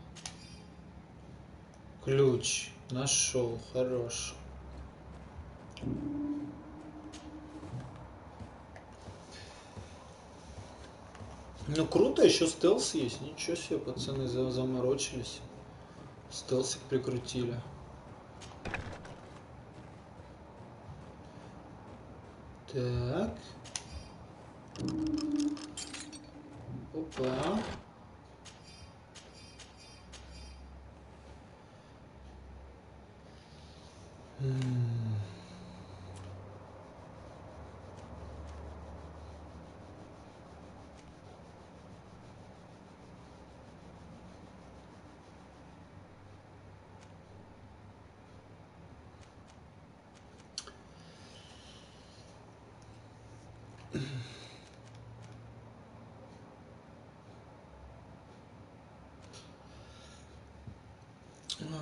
Ключ нашел, хорош. Ну круто, еще стелс есть. Ничего себе, пацаны заморочились. Стелсик прикрутили. Так. Опа.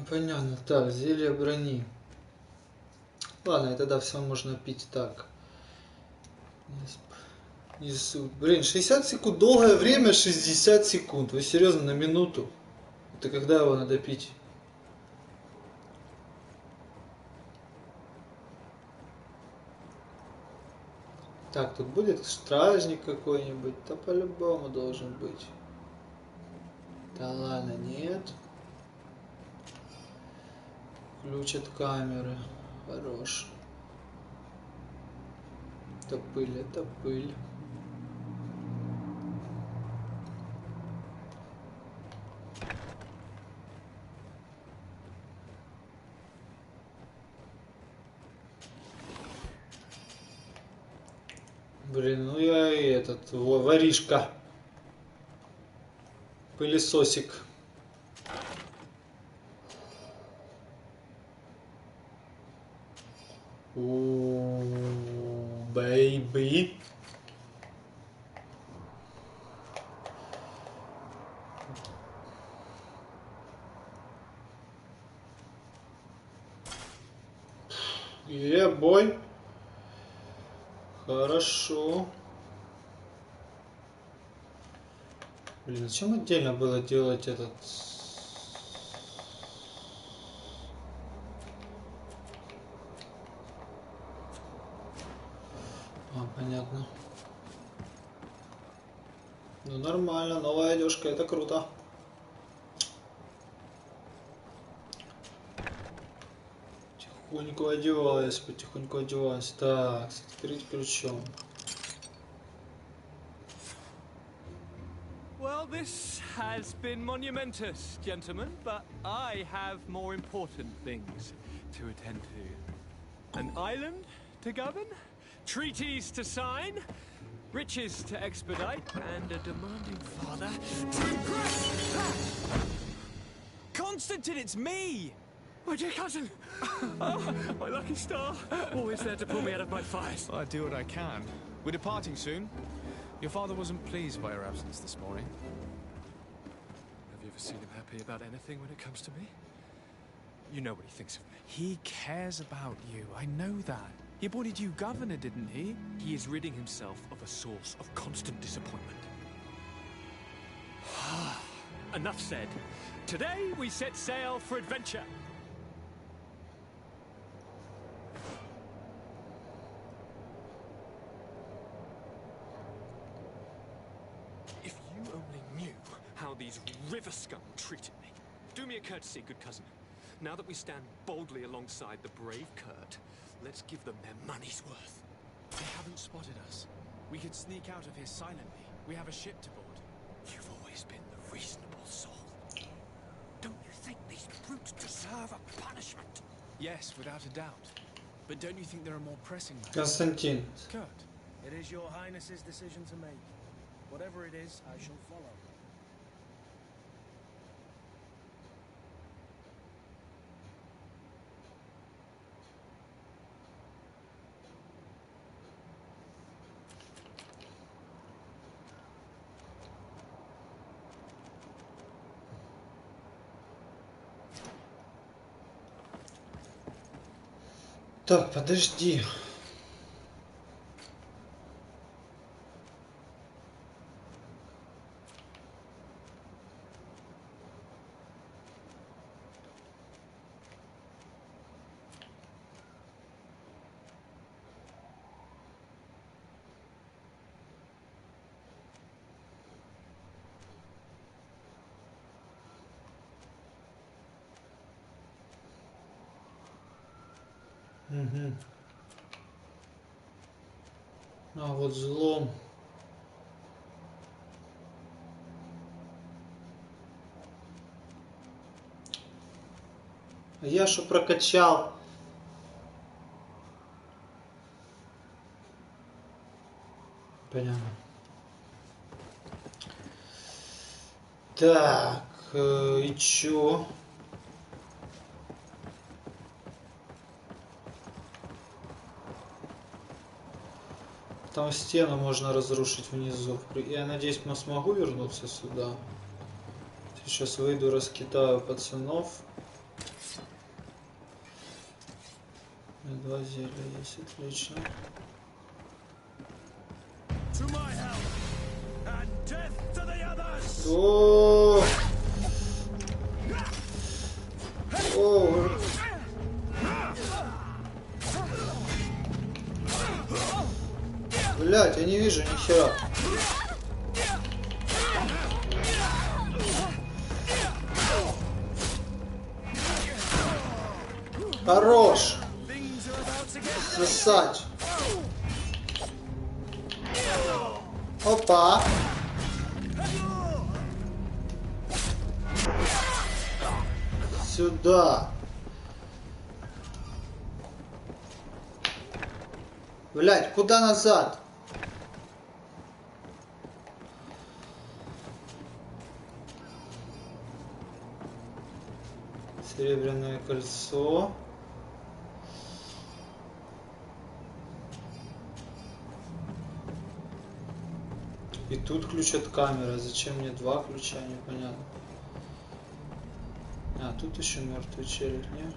Понятно. Так, зелье брони. Ладно, и тогда все можно пить так. Блин, 60 секунд. Долгое время 60 секунд. Вы серьезно, на минуту? Это когда его надо пить? Так, тут будет стражник какой-нибудь. Да по-любому должен быть. Да ладно, нет. Ключ от камеры. Хорош. Это пыль, это пыль. Блин, ну я и этот воришка. Пылесосик. Бэйби. Бой. Хорошо. Блин, зачем отдельно было делать этот... Понятно. Ну нормально, новая одежка, это круто. Потихоньку одеваюсь, потихоньку одеваюсь. Так, открыть ключом. Well, this has been monumentous, gentlemen, but I have more important things to attend to. An island to govern, treaties to sign, riches to expedite, and a demanding father to impress. Constantine, it's me! My dear cousin! Oh, my lucky star! Always there to pull me out of my fires. Well, I do what I can. We're departing soon. Your father wasn't pleased by your absence this morning. Have you ever seen him happy about anything when it comes to me? You know what he thinks of me. He cares about you. I know that. He appointed you governor, didn't he? He is ridding himself of a source of constant disappointment. Enough said. Today we set sail for adventure. If you only knew how these river scum treated me. Do me a courtesy, good cousin. Now that we stand boldly alongside the brave Kurt, let's give them their money's worth. They haven't spotted us. We could sneak out of here silently. We have a ship to board. You've always been the reasonable soul. Don't you think these brutes deserve a punishment? Yes, without a doubt. But don't you think there are more pressing matters? Константин. Kurt. It is your highness's decision to make. Whatever it is, I shall follow. Так, подожди. Угу. А вот взлом. А я что прокачал? Понятно. Так, и чё? Там стену можно разрушить внизу. Я надеюсь, мы смогу вернуться сюда. Сейчас выйду, раскидаю пацанов. 2 зелья есть, отлично. О! О! Блять, я не вижу ни хера. Хорош. Сосать. Опа. Сюда. Блять, куда назад? Серебряное кольцо. И тут ключ от камеры. Зачем мне два ключа, непонятно. А, тут еще мертвый челик, не?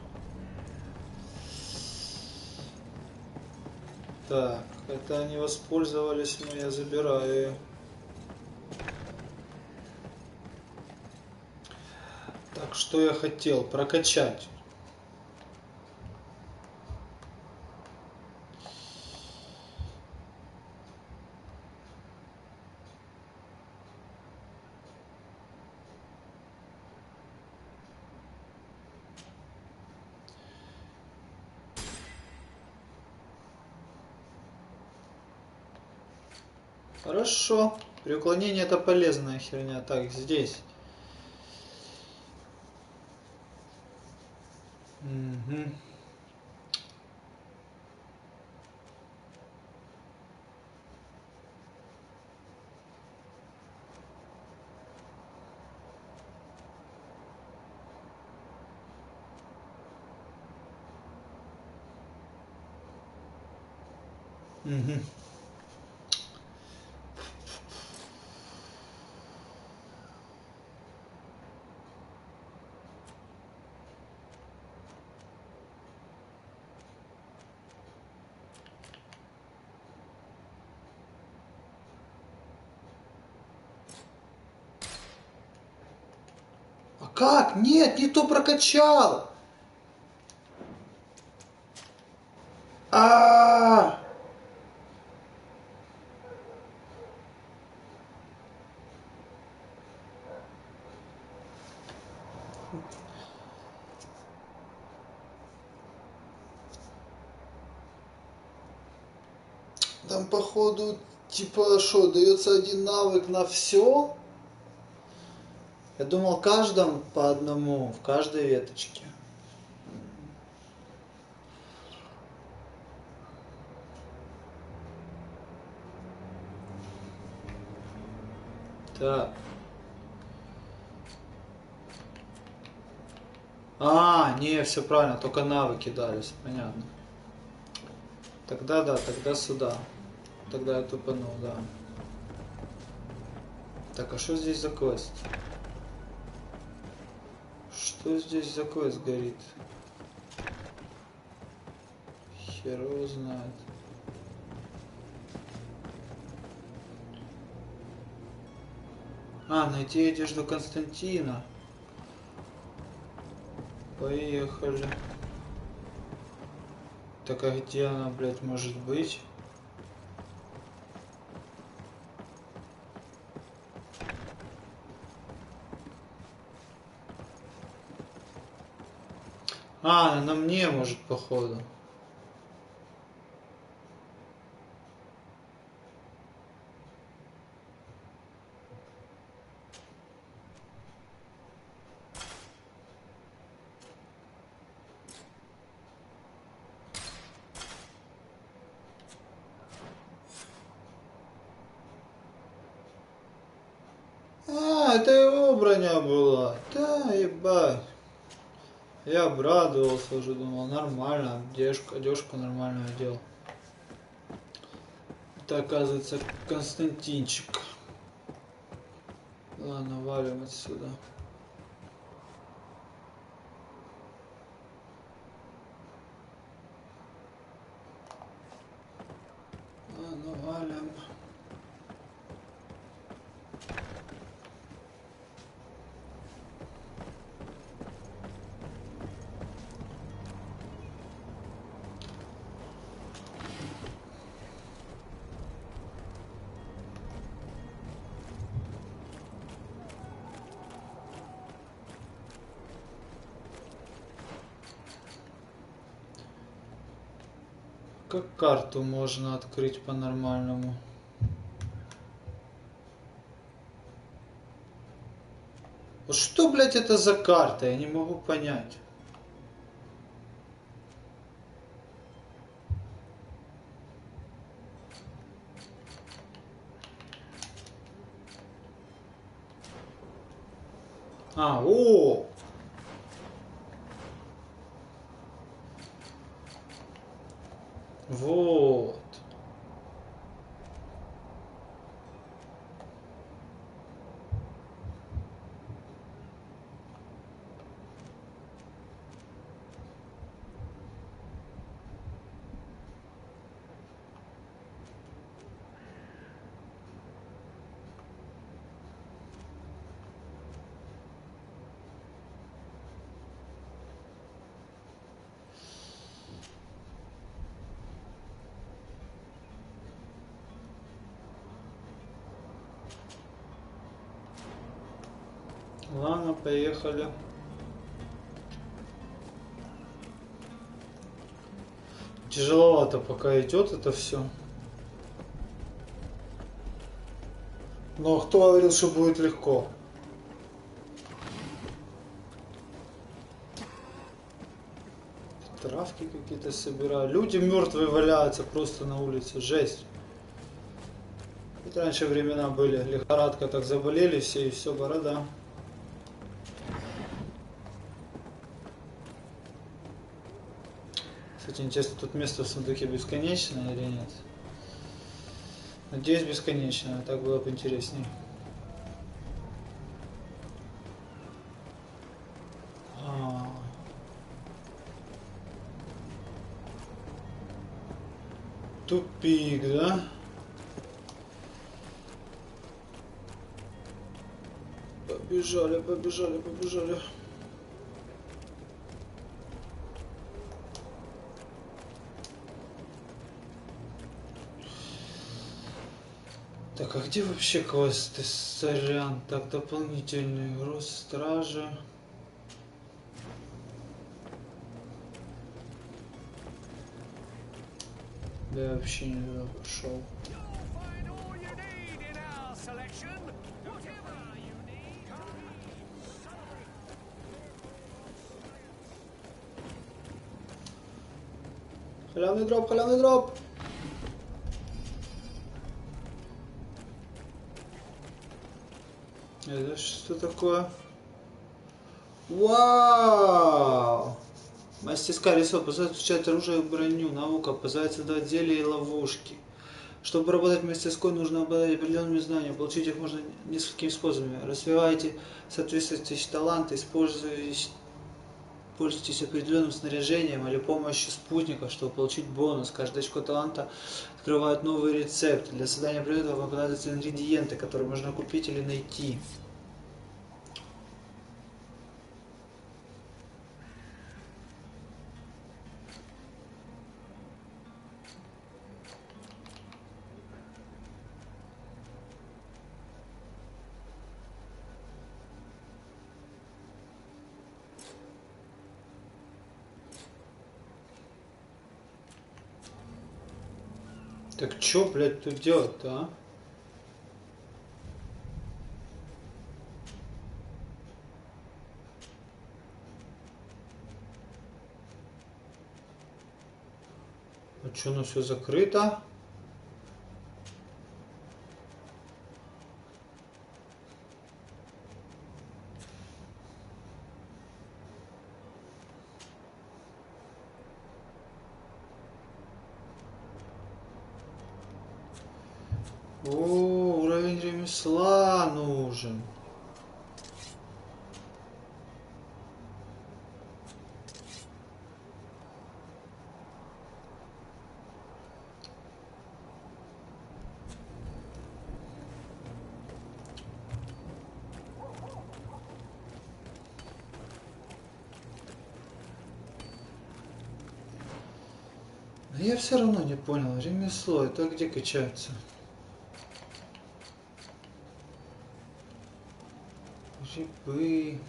Так, это они воспользовались, но я забираю ее. Так, что я хотел? Прокачать. Хорошо. При уклонении это полезная херня. Так, здесь. Угу. Угу. А как? Нет, не то прокачал. А-а-а! Там походу типа что, дается один навык на все? Я думал каждому по одному, в каждой веточке. Так. А, не, все правильно, только навыки дались, понятно. Тогда да, тогда сюда. Тогда я тупанул, да. Так, а что здесь за квест? Что здесь за квест горит? Хер его знает. А, найти одежду Константина. Поехали. Так, а где она, блядь, может быть? А, она на мне, может, походу. А, это его броня была. Да, ебать. Я обрадовался уже, думал, нормально, одежку нормальную одел. Это, оказывается, Константинчик. Ладно, валим отсюда. Ладно, валим. Как карту можно открыть по-нормальному? блядь, это за карта? Я не могу понять. А, о! Вот. Ладно, поехали. Тяжеловато пока идет это все. Но кто говорил, что будет легко? Травки какие-то собираю. Люди мертвые валяются просто на улице. Жесть. Вот раньше времена были. Лихорадка, так заболели все, и все, борода. Кстати, интересно, тут место в сундуке бесконечное или нет? Надеюсь, бесконечное. Так было бы интереснее. Тупик, да? Побежали, побежали, побежали. Так, а где вообще квесты? Сорян. Так, дополнительный груз стражи. Да я вообще не туда пошел. Халявный дроп, халявный дроп! Это что такое? Вау! Мастерская рисовка позволяет изучать оружие и броню, наука, позволяет создавать зелья и ловушки. Чтобы работать в мастерской, нужно обладать определенными знаниями. Получить их можно несколькими способами. Развивайте соответствующие таланты, пользуйтесь определенным снаряжением или помощью спутников, чтобы получить бонус. Каждое очко таланта открывает новые рецепты. Для создания предметов вам понадобятся ингредиенты, которые можно купить или найти. Так чё, блядь, тут делать-то, а? А чё, ну все закрыто? О, уровень ремесла нужен. Но я все равно не понял, ремесло, это где качается? Грибы.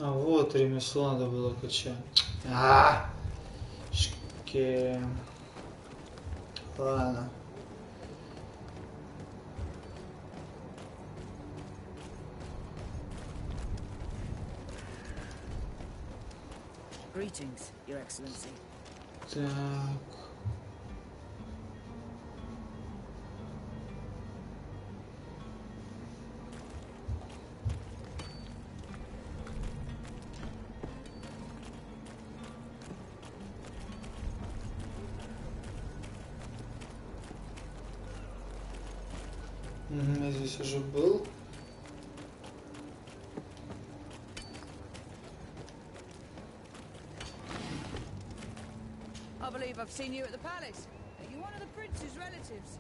А вот ремесло надо было качать. Ладно. Greetings, Your Excellency. Так. Я здесь уже был. I believe I've seen you at the palace. Are you one of the prince's relatives?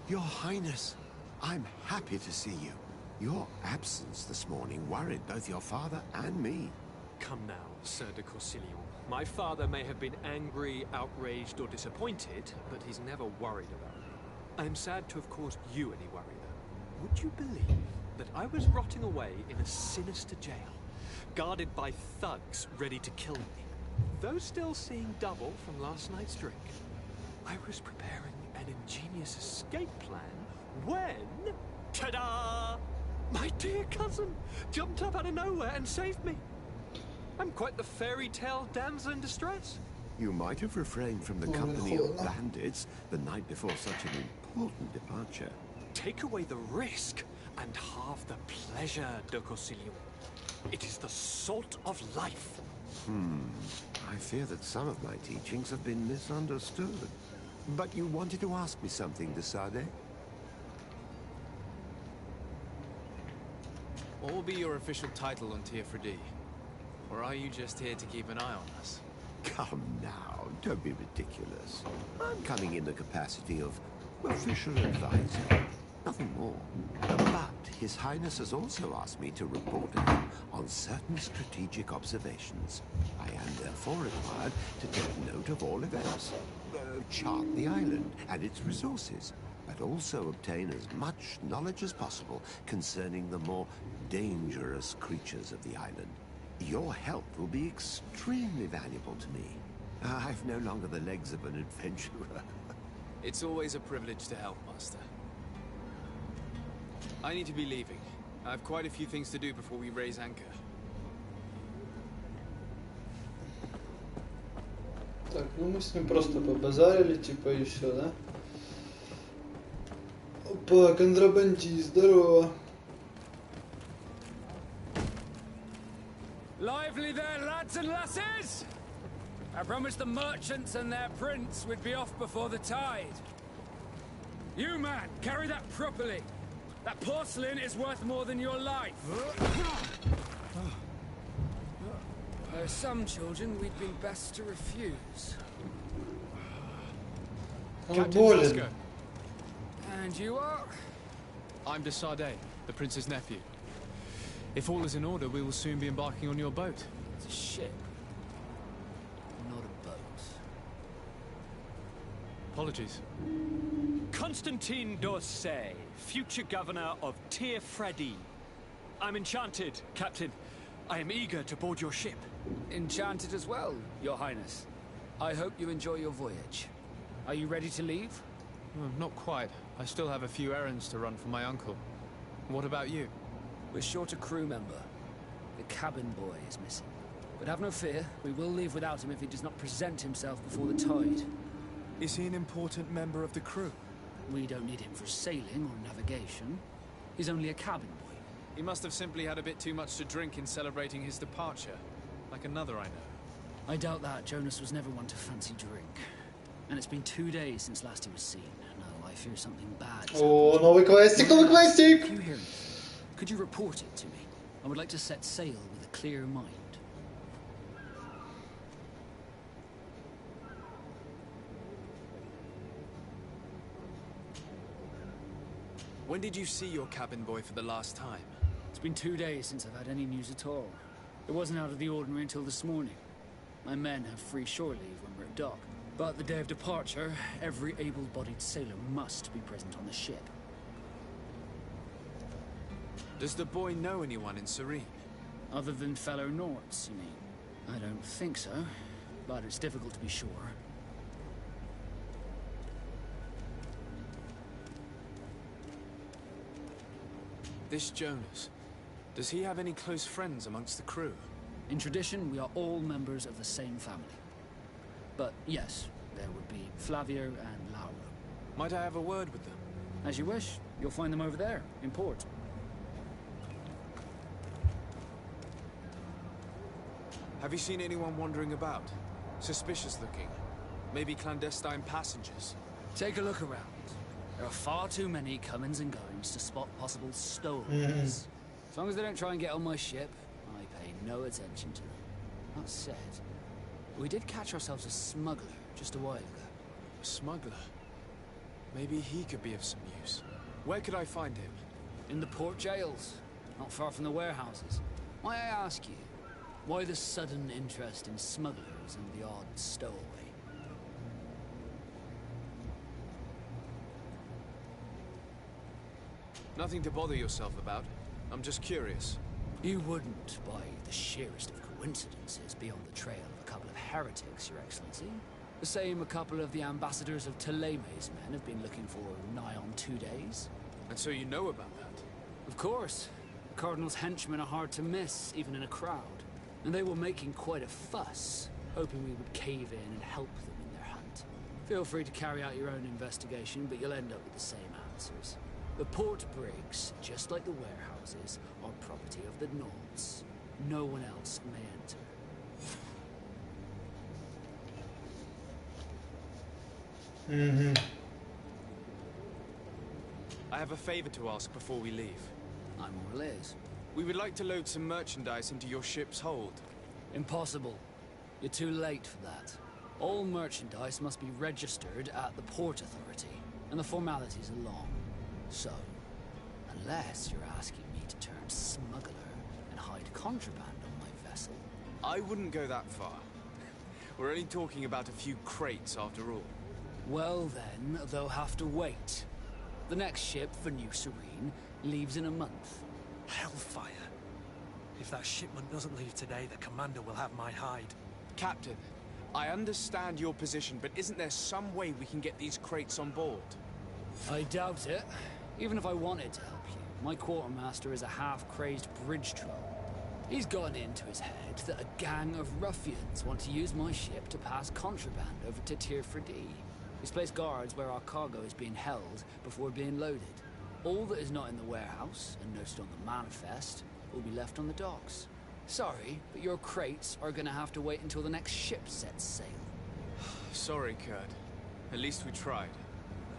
Your Highness, I'm happy to see you. Your absence this morning worried both your father and me. Come now, Sir de Corsilion. My father may have been angry, outraged, or disappointed, but he's never worried about me. I am sad to have caused you any worry, though. Would you believe that I was rotting away in a sinister jail, guarded by thugs ready to kill me? Though still seeing double from last night's drink, I was preparing an ingenious escape plan when... Ta-da! My dear cousin jumped up out of nowhere and saved me. I'm quite the fairy tale damsel in distress. You might have refrained from the company of bandits the night before such an important departure. Take away the risk and halve the pleasure, de Corsilion. It is the salt of life. I fear that some of my teachings have been misunderstood. But you wanted to ask me something, de Sade? What will be your official title on Tier 4D? Or are you just here to keep an eye on us? Come now, don't be ridiculous. I'm coming in the capacity of official advisor, nothing more. But His Highness has also asked me to report to him on certain strategic observations. I am therefore required to take note of all events, chart the island and its resources, but also obtain as much knowledge as possible concerning the more dangerous creatures of the island. Your help will be extremely valuable to me. I've no longer the legs of an adventurer. It's always a privilege to help, Master. I need to be leaving. I have quite a few things to do before we raise anchor. Так, ну мы с ним просто побазарили, типа, и все, да? Опа, контрабандист, здорово. Lively there, lads and lasses! I promised the merchants and their prince we'd be off before the tide. You, man, carry that properly. That porcelain is worth more than your life. There are some children we'd been best to refuse. Captain Bosco. And you are? I'm de Sade, the prince's nephew. If all is in order, we will soon be embarking on your boat. It's a ship, not a boat. Apologies. Constantine d'Orsay, future governor of Tier 4D. I'm enchanted, Captain. I am eager to board your ship. Enchanted as well, Your Highness. I hope you enjoy your voyage. Are you ready to leave? Not quite. I still have a few errands to run for my uncle. What about you? We're short a crew member. The cabin boy is missing. But have no fear, we will leave without him if he does not present himself before the tide. Is he an important member of the crew? We don't need him for sailing or navigation. He's only a cabin boy. He must have simply had a bit too much to drink in celebrating his departure. Like another I know. I doubt that. Jonas was never one to fancy drink. And it's been 2 days since last he was seen. No, I fear something bad. Oh, новый квестик, новый квестик! You hear me? Could you report it to me? I would like to set sail with a clear mind. When did you see your cabin boy for the last time? It's been 2 days since I've had any news at all. It wasn't out of the ordinary until this morning. My men have free shore leave when we're at dock. But the day of departure, every able-bodied sailor must be present on the ship. Does the boy know anyone in Serene? Other than fellow Nords, you mean? I don't think so, but it's difficult to be sure. This Jonas, does he have any close friends amongst the crew? In tradition, we are all members of the same family. But yes, there would be Flavio and Laura. Might I have a word with them? As you wish. You'll find them over there, in port. Have you seen anyone wandering about? Suspicious looking? Maybe clandestine passengers? Take a look around. There are far too many comings and goings to spot possible stowaways. As long as they don't try and get on my ship, I pay no attention to them. That said, we did catch ourselves a smuggler just a while ago. A smuggler? Maybe he could be of some use. Where could I find him? In the port jails, not far from the warehouses. Might I ask you, why the sudden interest in smugglers and the odd stowaway? Nothing to bother yourself about. I'm just curious. You wouldn't, by the sheerest of coincidences, be on the trail of a couple of heretics, Your Excellency. The same a couple of the ambassadors of Ptolemy's men have been looking for nigh on 2 days. And so you know about that? Of course. The Cardinal's henchmen are hard to miss, even in a crowd. And they were making quite a fuss, hoping we would cave in and help them in their hunt. Feel free to carry out your own investigation, but you'll end up with the same answers. The port brigs, just like the warehouses, are property of the Nords. No one else may enter. I have a favor to ask before we leave. I'm all ears. We would like to load some merchandise into your ship's hold. Impossible. You're too late for that. All merchandise must be registered at the Port Authority, and the formalities are long. So, unless you're asking me to turn smuggler and hide contraband on my vessel... I wouldn't go that far. We're only talking about a few crates after all. Well then, they'll have to wait. The next ship for New Serene leaves in a month. Hellfire. If that shipment doesn't leave today, the commander will have my hide. Captain, I understand your position, but isn't there some way we can get these crates on board? I doubt it. Even if I wanted to help you, my quartermaster is a half-crazed bridge troll. He's gotten into his head that a gang of ruffians want to use my ship to pass contraband over to Tirfredi. He's placed guards where our cargo is being held before being loaded. All that is not in the warehouse, and noted on the manifest, will be left on the docks. Sorry, but your crates are gonna have to wait until the next ship sets sail. Sorry, Kurt. At least we tried.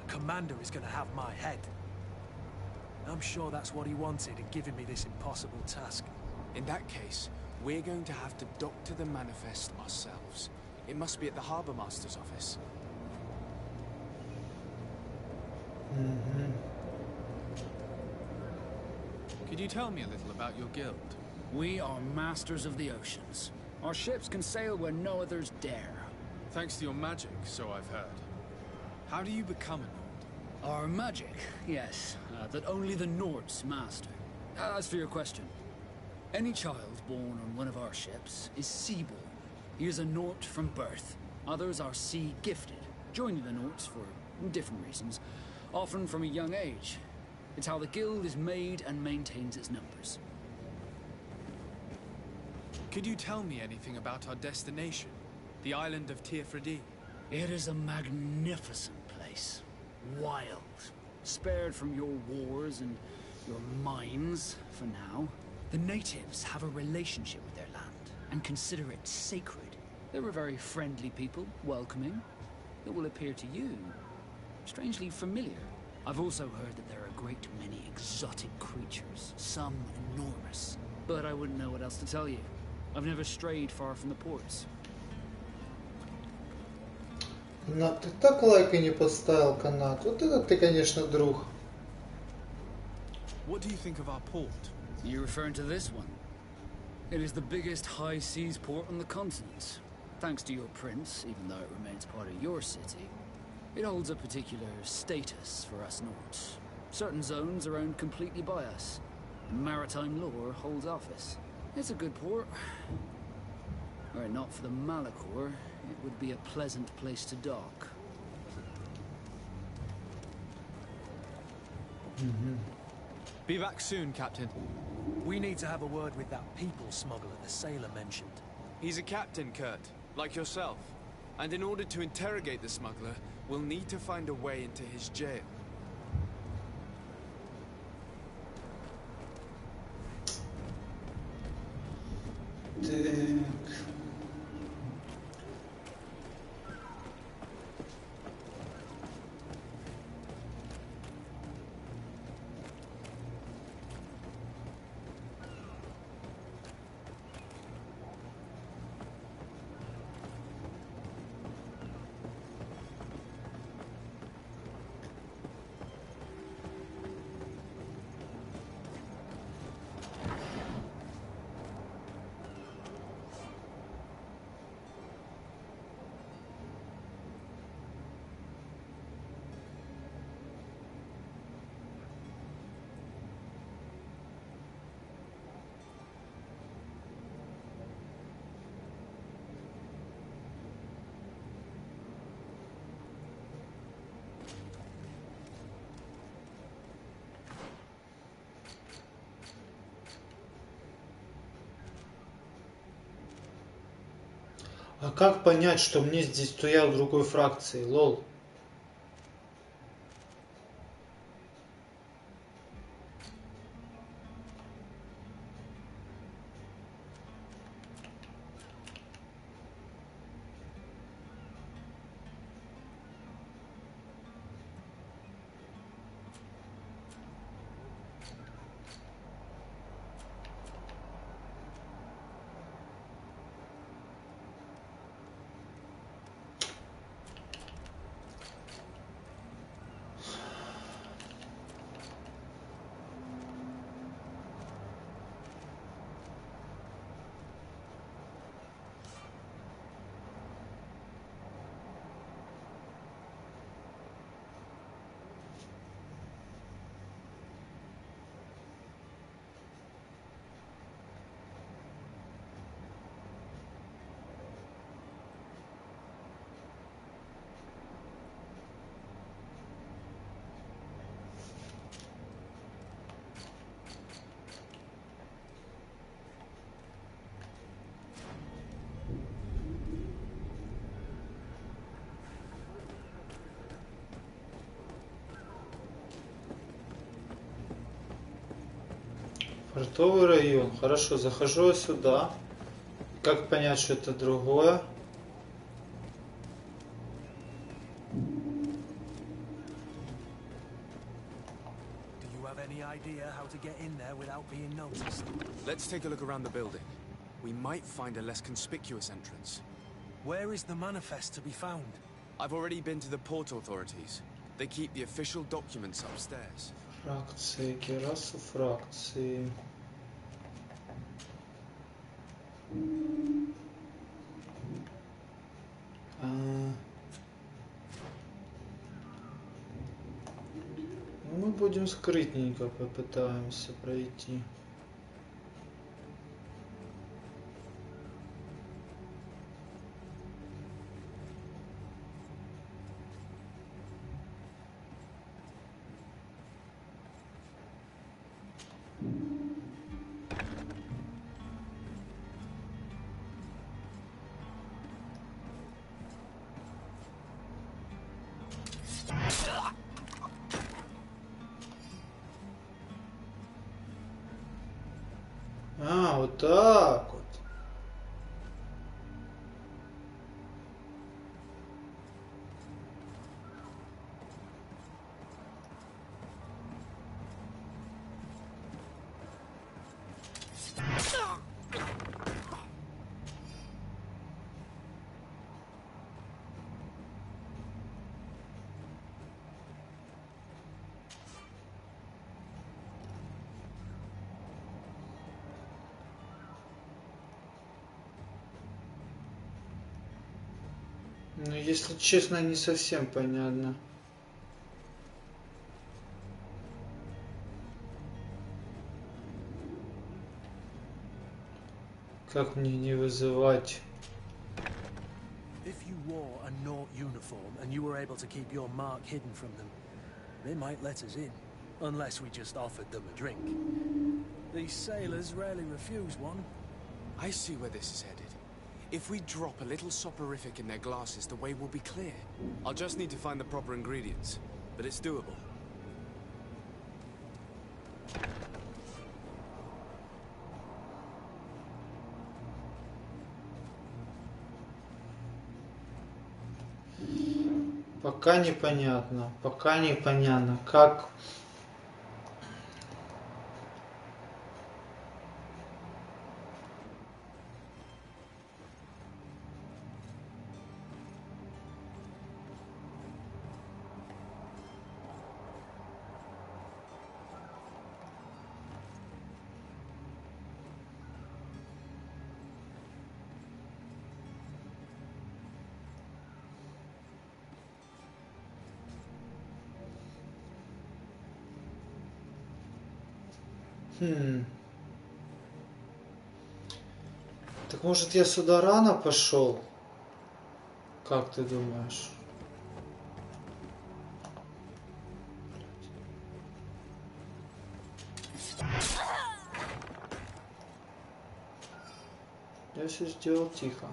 The commander is gonna have my head. I'm sure that's what he wanted in giving me this impossible task. In that case, we're going to have to doctor the manifest ourselves. It must be at the Harbour Master's office. Could you tell me a little about your guild? We are masters of the oceans. Our ships can sail where no others dare. Thanks to your magic, so I've heard. How do you become a Nord? Our magic, yes, that only the Nords master. As for your question, any child born on one of our ships is sea-born. He is a Nord from birth. Others are sea-gifted, joining the Nords for different reasons, often from a young age. It's how the guild is made and maintains its numbers. Could you tell me anything about our destination? The island of Tirfredi? It is a magnificent place. Wild. Spared from your wars and your mines, for now. The natives have a relationship with their land, and consider it sacred. They're a very friendly people, welcoming. It will appear to you strangely familiar. I've also heard that there are a great many exotic creatures, some enormous. But I wouldn't know what else to tell you. I've never strayed far from the ports. Но ты так лайка не поставил, канат. Вот это ты, конечно, друг. What do you think of our port? You're referring to this one? It is the biggest high seas port on the continent. Thanks to your prince, even though it remains part of your city, it holds a particular status for us Nords. Certain zones are owned completely by us. Maritime law holds office. It's a good port. Were it not for the Malachor, it would be a pleasant place to dock. Be back soon, Captain. We need to have a word with that people smuggler the sailor mentioned. He's a captain, Kurt, like yourself. And in order to interrogate the smuggler, we'll need to find a way into his jail. А как понять, что мне здесь, что я в другой фракции, лол? Портовый район. Хорошо, захожу я сюда. Как понять, что это другое? Do you have any idea how to get in there without being noticed? Let's take a look around the building. We might find a less conspicuous entrance. Where is the manifest to be found? I've already been to the port authorities. They keep the official documents upstairs. Фракции, керасу фракции. Мы будем скрытненько попытаемся пройти. А, вот так вот. Ну, если честно, не совсем понятно. Как мне не вызывать? If you wore a Naught uniform and you were able to keep your mark hidden from them, they might let us in, unless we just offered them a drink. These sailors rarely refuse one. I see where this is headed. If we drop a little soporific in their glasses, the way will be clear. I'll just need to find the proper ingredients, but it's doable. Пока непонятно, как... Так может я сюда рано пошел? Как ты думаешь? Я все сделал тихо.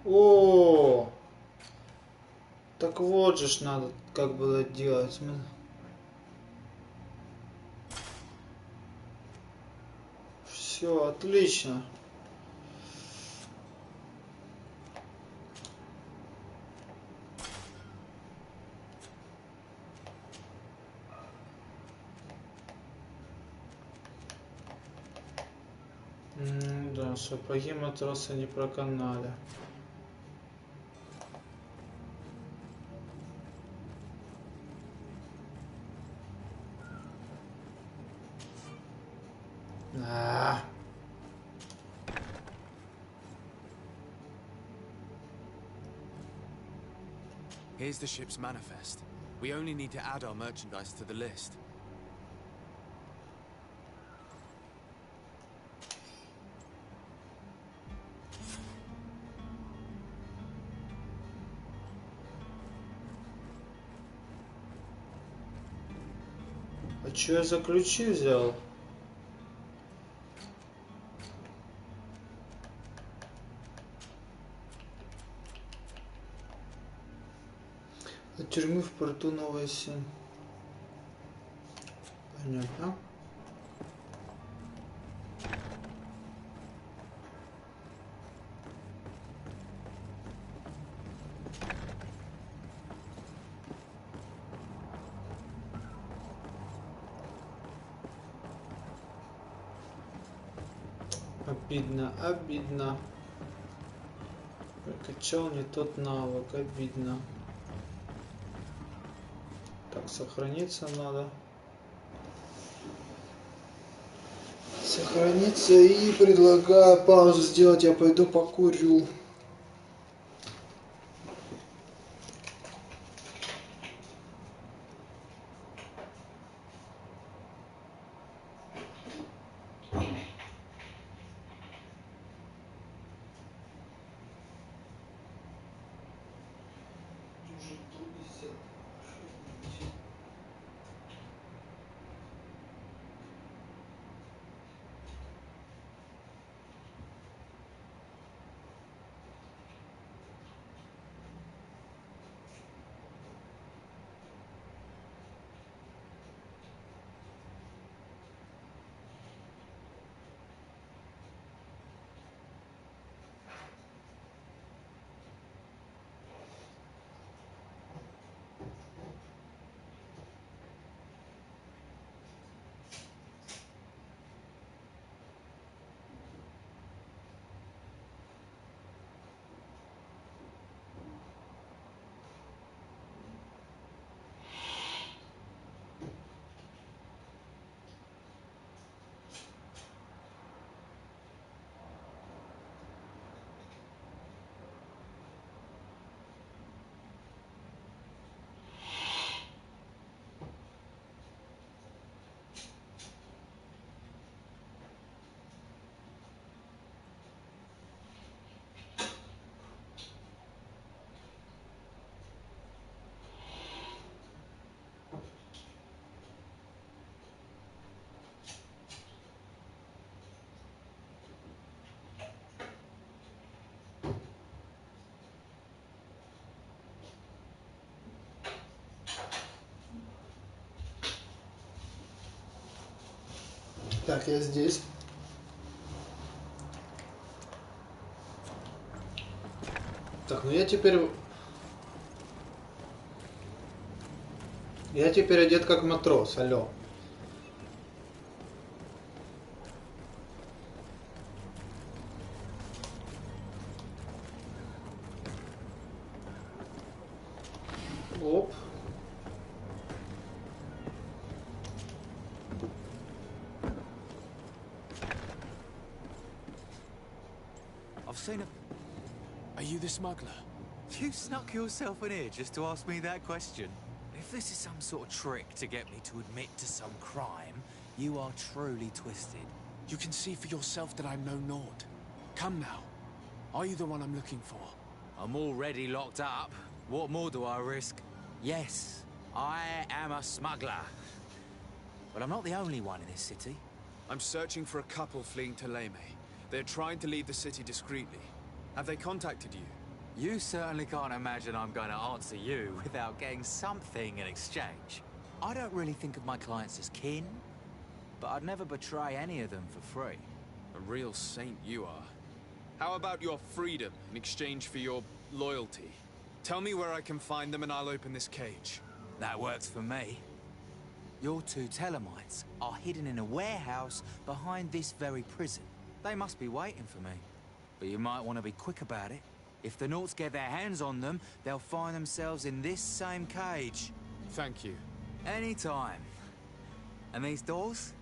О, так вот же ж надо как было делать. Все, отлично. Да, сапоги матроса не проканали. Here's the ship's manifest. We only need to add our merchandise to the list. А чё я за ключи взял? От тюрьмы в порту Новая Сень. Понятно. Обидно, обидно. Прокачал не тот навык, обидно. Так, сохраниться надо. Сохраниться и предлагаю паузу сделать. Я пойду покурю. Так, я здесь. Так, ну я теперь одет как матрос, алло. Оп. I've seen a... Are you the smuggler? You snuck yourself in here just to ask me that question? If this is some sort of trick to get me to admit to some crime, you are truly twisted. You can see for yourself that I'm no Nord. Come now. Are you the one I'm looking for? I'm already locked up. What more do I risk? Yes, I am a smuggler. But I'm not the only one in this city. I'm searching for a couple fleeing to Leme. They're trying to leave the city discreetly. Have they contacted you? You certainly can't imagine I'm going to answer you without getting something in exchange. I don't really think of my clients as kin, but I'd never betray any of them for free. A real saint you are. How about your freedom in exchange for your loyalty? Tell me where I can find them and I'll open this cage. That works for me. Your two Telemites are hidden in a warehouse behind this very prison. They must be waiting for me. But you might want to be quick about it. If the Nauts get their hands on them, they'll find themselves in this same cage. Thank you. Anytime. And these doors?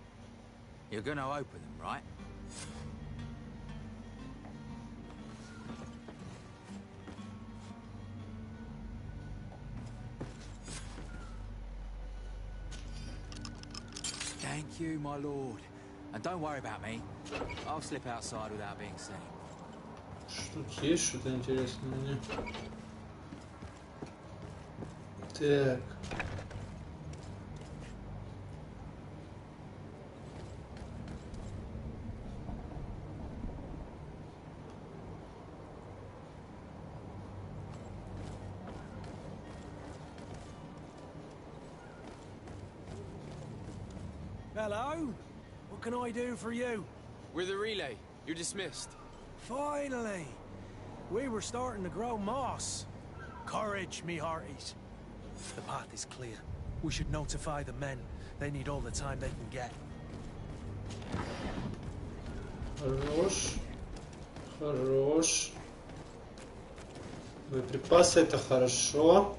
You're gonna open them, right? Thank you, my lord. And don't worry about me. I'll slip outside without being seen. Тут есть что-то интересное мне. Так. Hello? What can I do for you? We're the relay. You're dismissed. Finally! We were starting to grow moss. Courage, me hearties. The path is clear. We should notify the men. They need all the time they can get. Хорош. Хорош. Боеприпасы — это хорошо.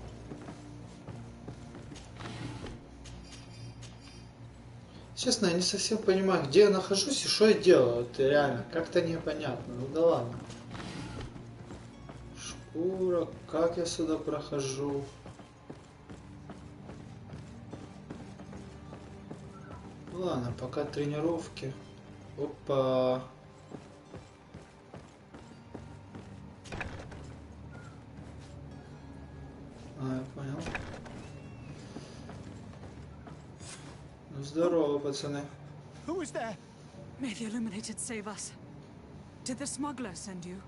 Честно, я не совсем понимаю, где я нахожусь и что я делаю. Это реально как-то непонятно. Ну да ладно. Шкура, как я сюда прохожу? Ну ладно, пока тренировки. Опа. Я понял. Ну здорово, пацаны. Who is there? May the Illuminated save us. Did the smuggler send you?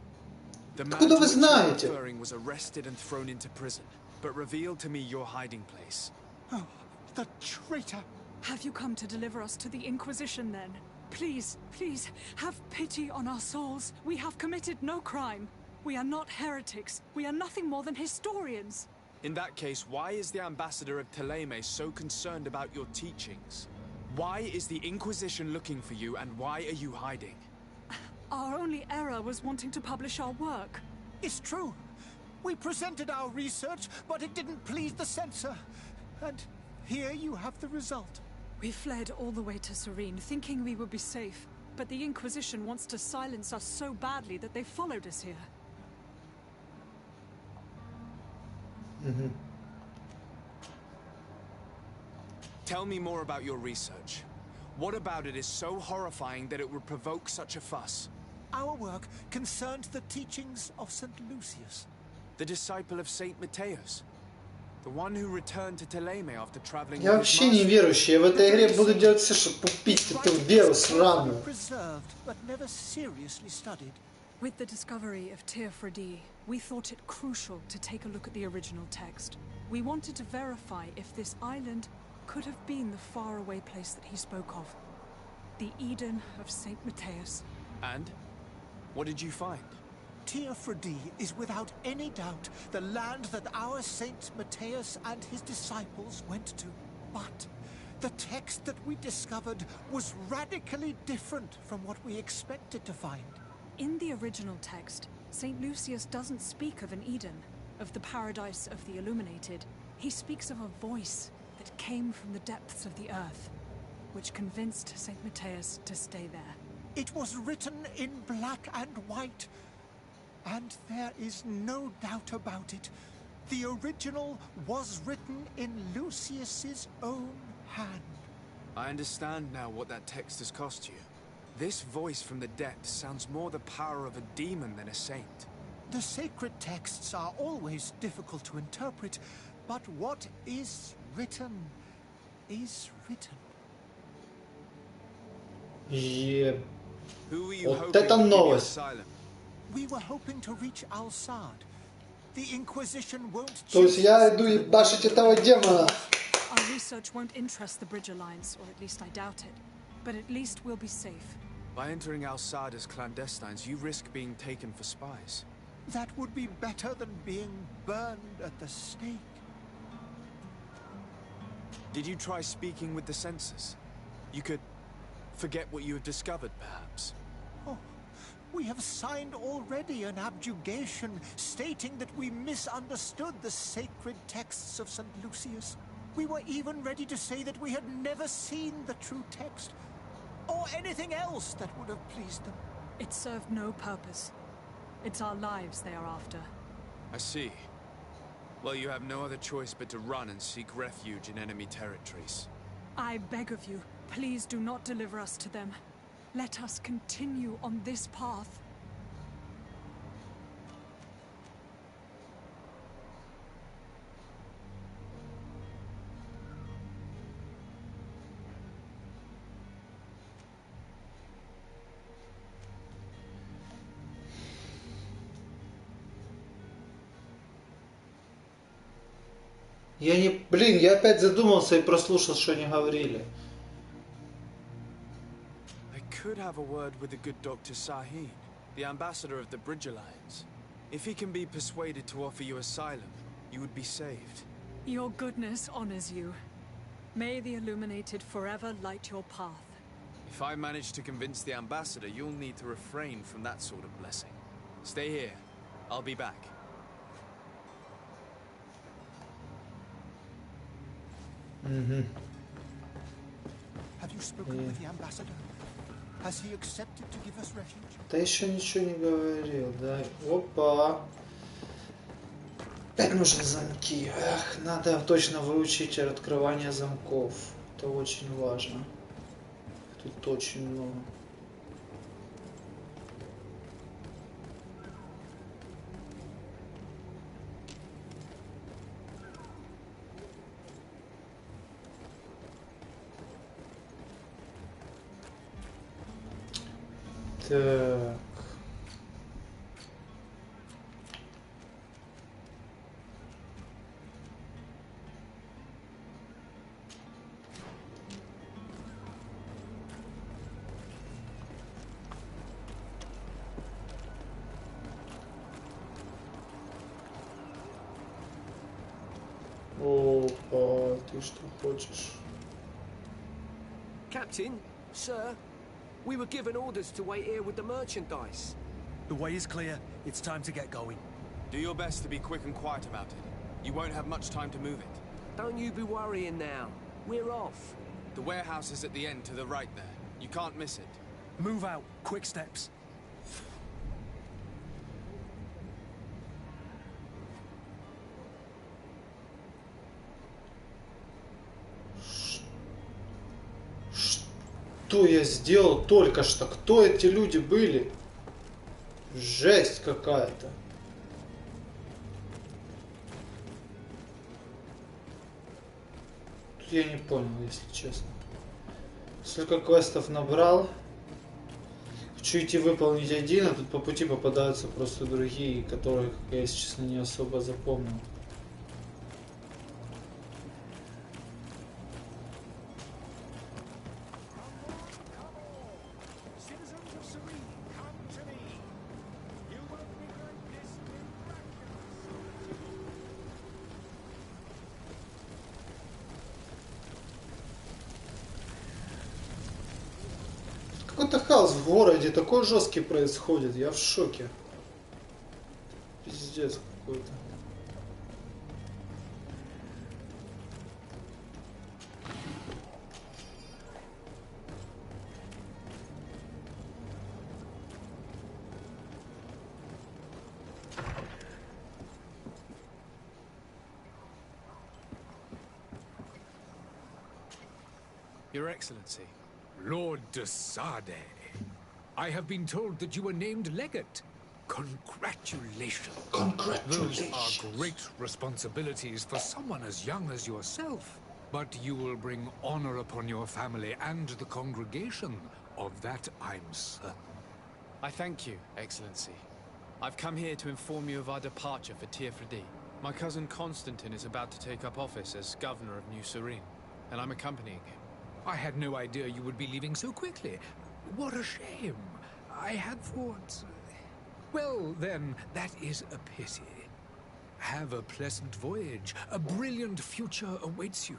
The man Откуда вы to which you're знаете? referring was arrested and thrown into prison, but revealed to me your hiding place. Oh, the traitor! Have you come to deliver us to the Inquisition then? Please, please, have pity on our souls. We have committed no crime. We are not heretics. We are nothing more than historians. In that case, why is the ambassador of Teleme so concerned about your teachings? Why is the Inquisition looking for you, and why are you hiding? Our only error was wanting to publish our work. It's true. We presented our research, but it didn't please the censor. And here you have the result. We fled all the way to Serene, thinking we would be safe. But the Inquisition wants to silence us so badly that they followed us here. Tell me more about your research. What about it is so horrifying that it would provoke such a fuss? Our work concerned the teachings of St. Lucius. The disciple of Saint Mateus? The one who returned to Teleme after traveling Я with his вообще не master? верующий. Я в этой игре буду делать все, чтобы купить эту веру сраную. Preserved, but never seriously studied. With the discovery of Teofredi, we thought it crucial to take a look at the original text. We wanted to verify if this island could have been the faraway place that he spoke of. The Eden of St. Matthias. And? What did you find? Teofredi is without any doubt the land that our Saint Matthias and his disciples went to. But the text that we discovered was radically different from what we expected to find. In the original text, St. Lucius doesn't speak of an Eden, of the paradise of the illuminated. He speaks of a voice that came from the depths of the earth, which convinced St. Matthias to stay there. It was written in black and white, and there is no doubt about it. The original was written in Lucius's own hand. I understand now what that text has cost you. This voice from the depths sounds more the power of a demon than a saint. The sacred texts are always difficult to interpret, but what is written is written. Who were you Вот hoping это to give you новость. asylum? We were hoping to reach Al-Sad. The Inquisition won't То есть choose я us иду to ебашить этого демона. Our research won't interest the Bridge Alliance, or at least I doubt it. But at least we'll be safe. By entering Al-Sad as clandestines, you risk being taken for spies. That would be better than being burned at the stake. Did you try speaking with the censors? You could forget what you have discovered, perhaps. Oh, we have signed already an abjugation stating that we misunderstood the sacred texts of St. Lucius. We were even ready to say that we had never seen the true text, or anything else that would have pleased them. It served no purpose. It's our lives they are after. I see. Well, you have no other choice but to run and seek refuge in enemy territories. I beg of you, please do not deliver us to them. Let us continue on this path. Я не... Блин, я опять задумался и прослушал, что они говорили. I could have a word with the good Dr. Sahid, the ambassador of the Bridge Alliance. If he can be persuaded to offer you asylum, you would be saved. Your goodness honors you. May the illuminated forever light your path. If I manage to convince the ambassador, you'll need to refrain from that sort of blessing. Stay here. I'll be back. Have you spoken with the ambassador? Has he accepted to give us refuge? Да еще ничего не говорил, да. Опа. Опять нужны замки. Эх, надо точно выучить открывание замков. Это очень важно. Тут очень много. Так. Опа, ты что хочешь? Captain, sir, we were given orders to wait here with the merchandise. The way is clear. It's time to get going. Do your best to be quick and quiet about it. You won't have much time to move it. Don't you be worrying now. We're off. The warehouse is at the end to the right there. You can't miss it. Move out. Quick steps. Что я сделал только что? Кто эти люди были? Жесть какая-то. Тут я не понял, если честно. Сколько квестов набрал. Хочу идти выполнить один, а тут по пути попадаются просто другие, которых я, если честно, не особо запомнил. какой-то хаос в городе, такой жесткий происходит, я в шоке. Пиздец какой-то. Your Excellency. Lord de Sade, I have been told that you were named legate. Congratulations. Congratulations. Those are great responsibilities for someone as young as yourself. But you will bring honor upon your family and the congregation. Of that I'm certain. I thank you, Excellency. I've come here to inform you of our departure for Tirfredi. My cousin Constantine is about to take up office as governor of New Serene, and I'm accompanying him. I had no idea you would be leaving so quickly. What a shame. I had thought... Well, then, that is a pity. Have a pleasant voyage. A brilliant future awaits you.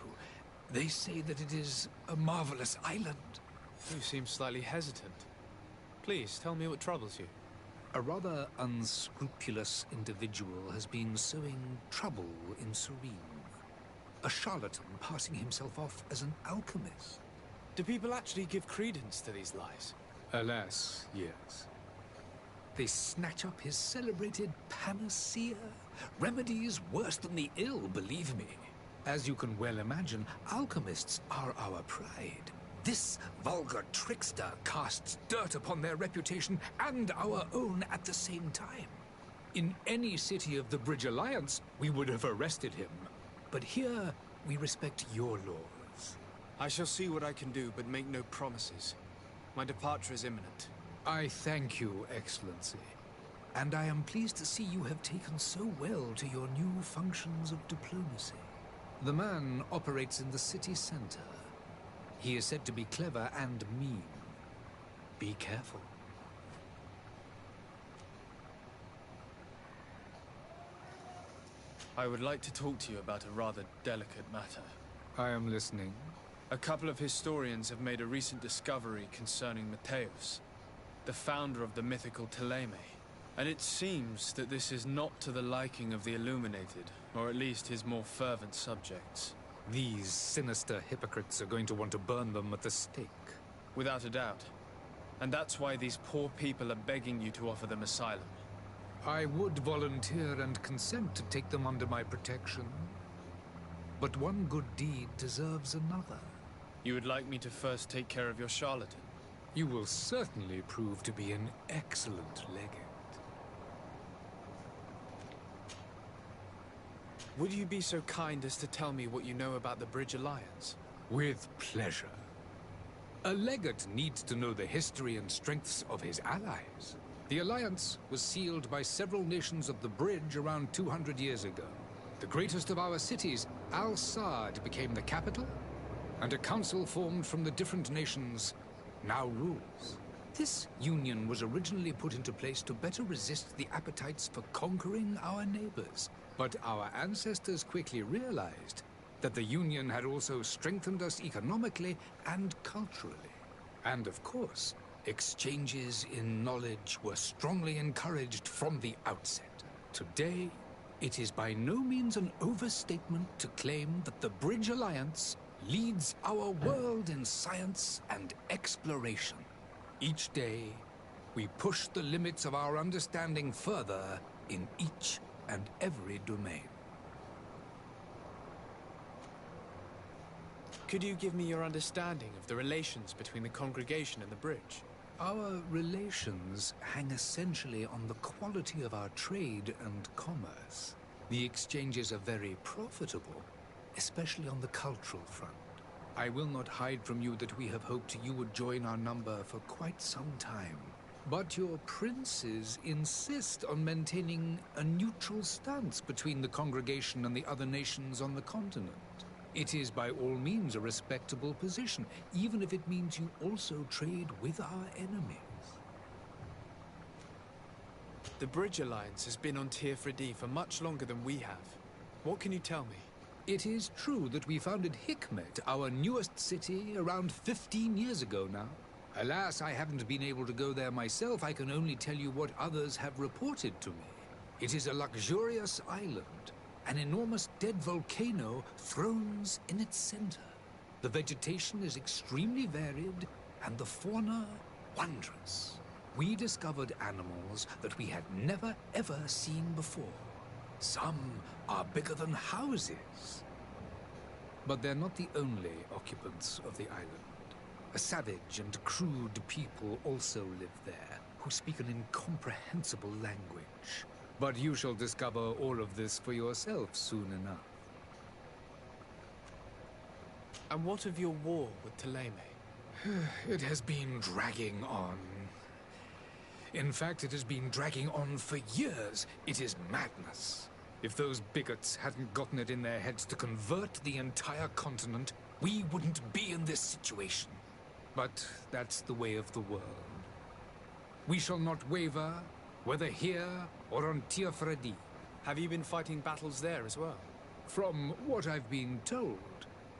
They say that it is a marvelous island. You seem slightly hesitant. Please, tell me what troubles you. A rather unscrupulous individual has been sowing trouble in Serene. A charlatan passing himself off as an alchemist. Do people actually give credence to these lies? Alas, yes. They snatch up his celebrated panacea. Remedies worse than the ill, believe me. As you can well imagine, alchemists are our pride. This vulgar trickster casts dirt upon their reputation and our own at the same time. In any city of the Bridge Alliance, we would have arrested him. But here, we respect your laws. I shall see what I can do, but make no promises. My departure is imminent. I thank you, Excellency. And I am pleased to see you have taken so well to your new functions of diplomacy. The man operates in the city center. He is said to be clever and mean. Be careful. I would like to talk to you about a rather delicate matter. I am listening. A couple of historians have made a recent discovery concerning Mateus, the founder of the mythical Teleme. And it seems that this is not to the liking of the Illuminated, or at least his more fervent subjects. These sinister hypocrites are going to want to burn them at the stake. Without a doubt. And that's why these poor people are begging you to offer them asylum. I would volunteer and consent to take them under my protection. But one good deed deserves another. You would like me to first take care of your charlatan? You will certainly prove to be an excellent legate. Would you be so kind as to tell me what you know about the Bridge Alliance? With pleasure. A legate needs to know the history and strengths of his allies. The alliance was sealed by several nations of the Bridge around 200 years ago. The greatest of our cities, Al-Sad, became the capital, and a council formed from the different nations now rules. This union was originally put into place to better resist the appetites for conquering our neighbors. But our ancestors quickly realized that the union had also strengthened us economically and culturally. And of course, exchanges in knowledge were strongly encouraged from the outset. Today, it is by no means an overstatement to claim that the Bridge Alliance leads our world in science and exploration. Each day, we push the limits of our understanding further in each and every domain. Could you give me your understanding of the relations between the congregation and the bridge? Our relations hang essentially on the quality of our trade and commerce. The exchanges are very profitable, especially on the cultural front. I will not hide from you that we have hoped you would join our number for quite some time. But your princes insist on maintaining a neutral stance between the congregation and the other nations on the continent. It is by all means a respectable position, even if it means you also trade with our enemies. The Bridge Alliance has been on Tirfredi for much longer than we have. What can you tell me? It is true that we founded Hikmet, our newest city, around 15 years ago now. Alas, I haven't been able to go there myself. I can only tell you what others have reported to me. It is a luxurious island. An enormous dead volcano thrones in its center. The vegetation is extremely varied, and the fauna wondrous. We discovered animals that we had never ever seen before. Some are bigger than houses. But they're not the only occupants of the island. A savage and crude people also live there, who speak an incomprehensible language. But you shall discover all of this for yourself soon enough. And what of your war with Thélème? It has been dragging on. In fact, it has been dragging on for years. It is madness. If those bigots hadn't gotten it in their heads to convert the entire continent, we wouldn't be in this situation. But that's the way of the world. We shall not waver, whether here or on Tiafredi. Have you been fighting battles there as well? From what I've been told,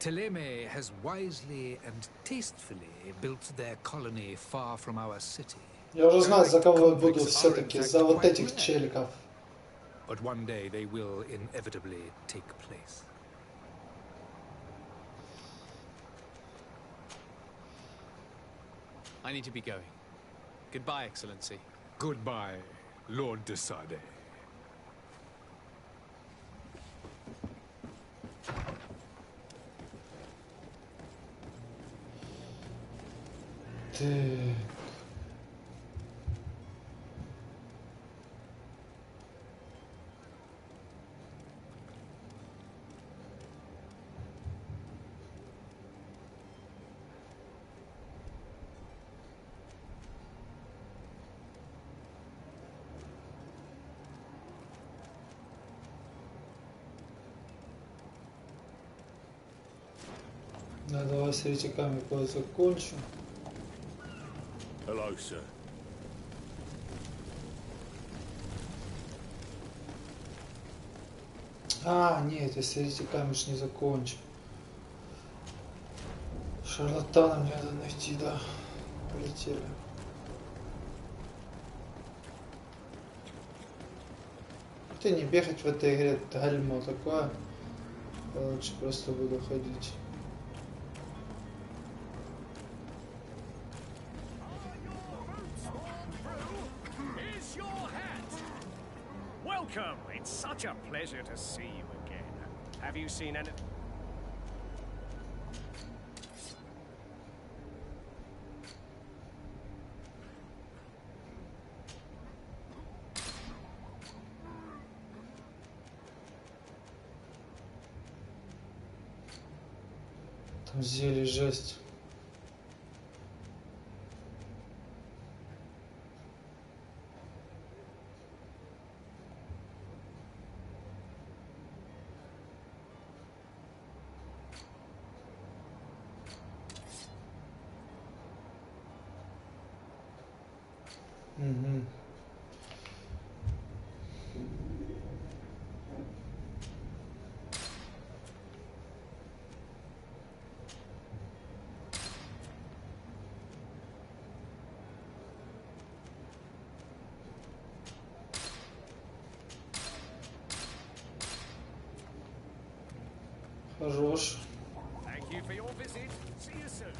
Thélème has wisely and tastefully built their colony far from our city. Я уже знаю, за кого я буду все-таки, за вот этих челиков. But one day they will inevitably take place. I need to be going. Goodbye, Excellency. Goodbye, Lord de Sade. Да, давай с еретиками закончу. Hello, sir. А, нет, я с еретиками ж не закончу. Шарлатана мне надо найти, да. Полетели. Ты не бегать в этой игре, это гальмо такое. Я лучше просто буду ходить. Welcome! It's such a pleasure to see you again. Have you seen any... Там зелье жесть. Угу. Хорош. Thank you for your visit. See you soon.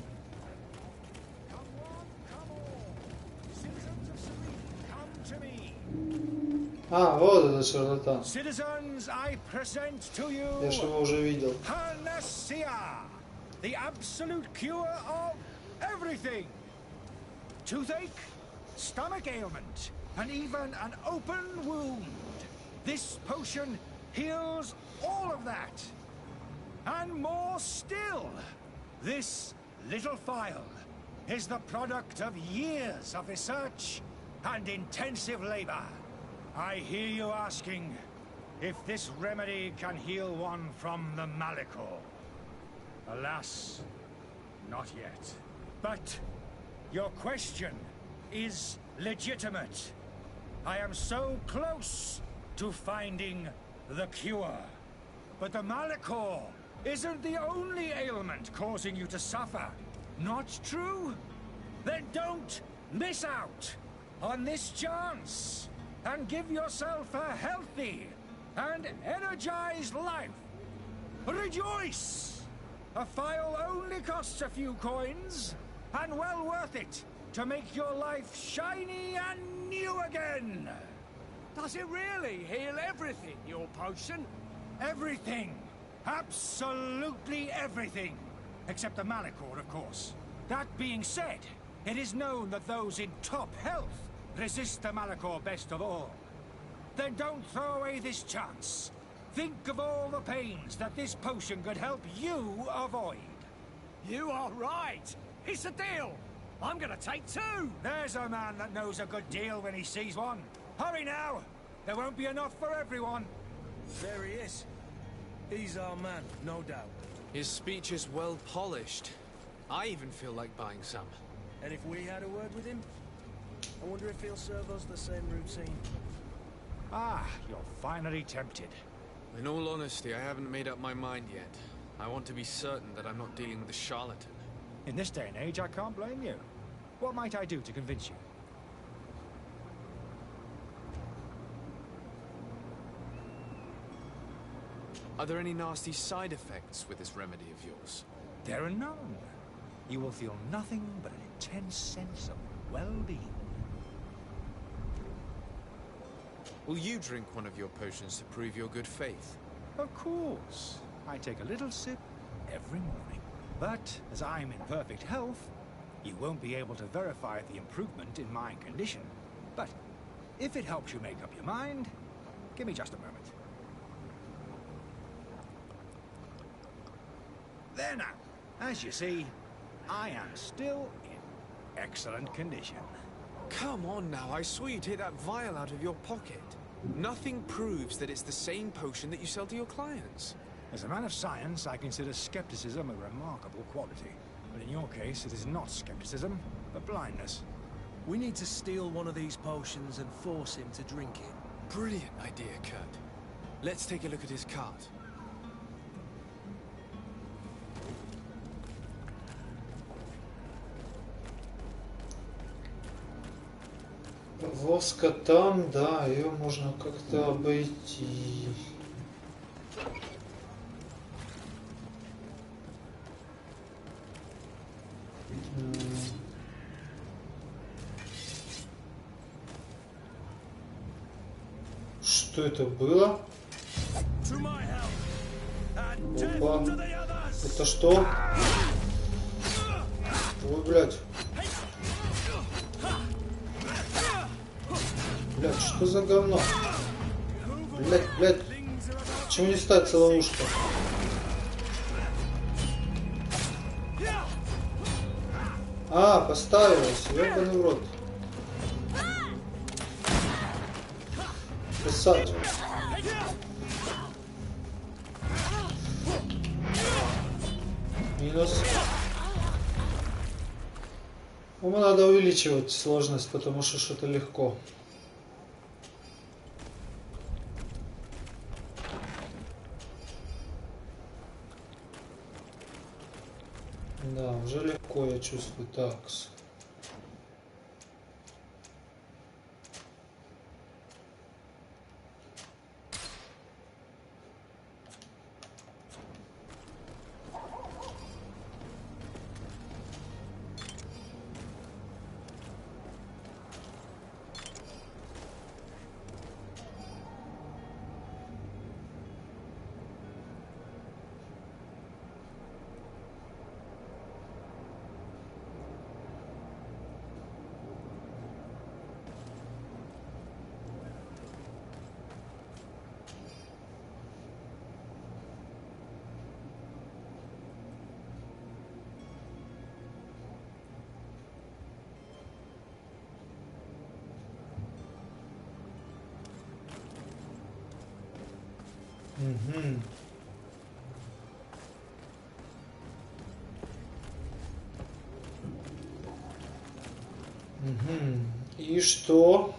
А, вот этот шарлатан. Citizens, I present to you Я же его уже видел. Panacea, the absolute cure of everything. Toothache, stomach ailment, and even an open wound. This potion heals all of that. And more still, this little phial is the product of years of research and intensive labor. I hear you asking if this remedy can heal one from the Malachor. Alas, not yet. But your question is legitimate. I am so close to finding the cure. But the Malachor isn't the only ailment causing you to suffer. Not true? Then don't miss out on this chance and give yourself a healthy and energized life. Rejoice! A file only costs a few coins, and well worth it to make your life shiny and new again. Does it really heal everything, your potion? Everything. Absolutely everything. Except the Malachor, of course. That being said, it is known that those in top health resist the Malachor best of all. Then don't throw away this chance. Think of all the pains that this potion could help you avoid. You are right. It's a deal. I'm gonna take 2. There's a man that knows a good deal when he sees one. Hurry now. There won't be enough for everyone. There he is. He's our man, no doubt. His speech is well polished. I even feel like buying some. And if we had a word with him, I wonder if he'll serve us the same routine. Ah, you're finally tempted. In all honesty, I haven't made up my mind yet. I want to be certain that I'm not dealing with a charlatan. In this day and age, I can't blame you. What might I do to convince you? Are there any nasty side effects with this remedy of yours? There are none. You will feel nothing but an intense sense of well-being. Will you drink one of your potions to prove your good faith? Of course. I take a little sip every morning. But as I'm in perfect health, you won't be able to verify the improvement in my condition. But if it helps you make up your mind, give me just a moment. There now. As you see, I am still in excellent condition. Come on now, I swear you take that vial out of your pocket. Nothing proves that it's the same potion that you sell to your clients. As a man of science, I consider skepticism a remarkable quality. But in your case, it is not skepticism, but blindness. We need to steal one of these potions and force him to drink it. Brilliant idea, Kurt. Let's take a look at his cart. Воска там, да, ее можно как-то обойти. Что это было? Опа. Это что? Ой, блядь. Блядь, что за говно? Блядь. Почему не ставится ловушка? А, поставилась. Ёбаный в рот. Писать. Минус. Ему надо увеличивать сложность, потому что что-то легко. Да, уже легко я чувствую. Такс. И что?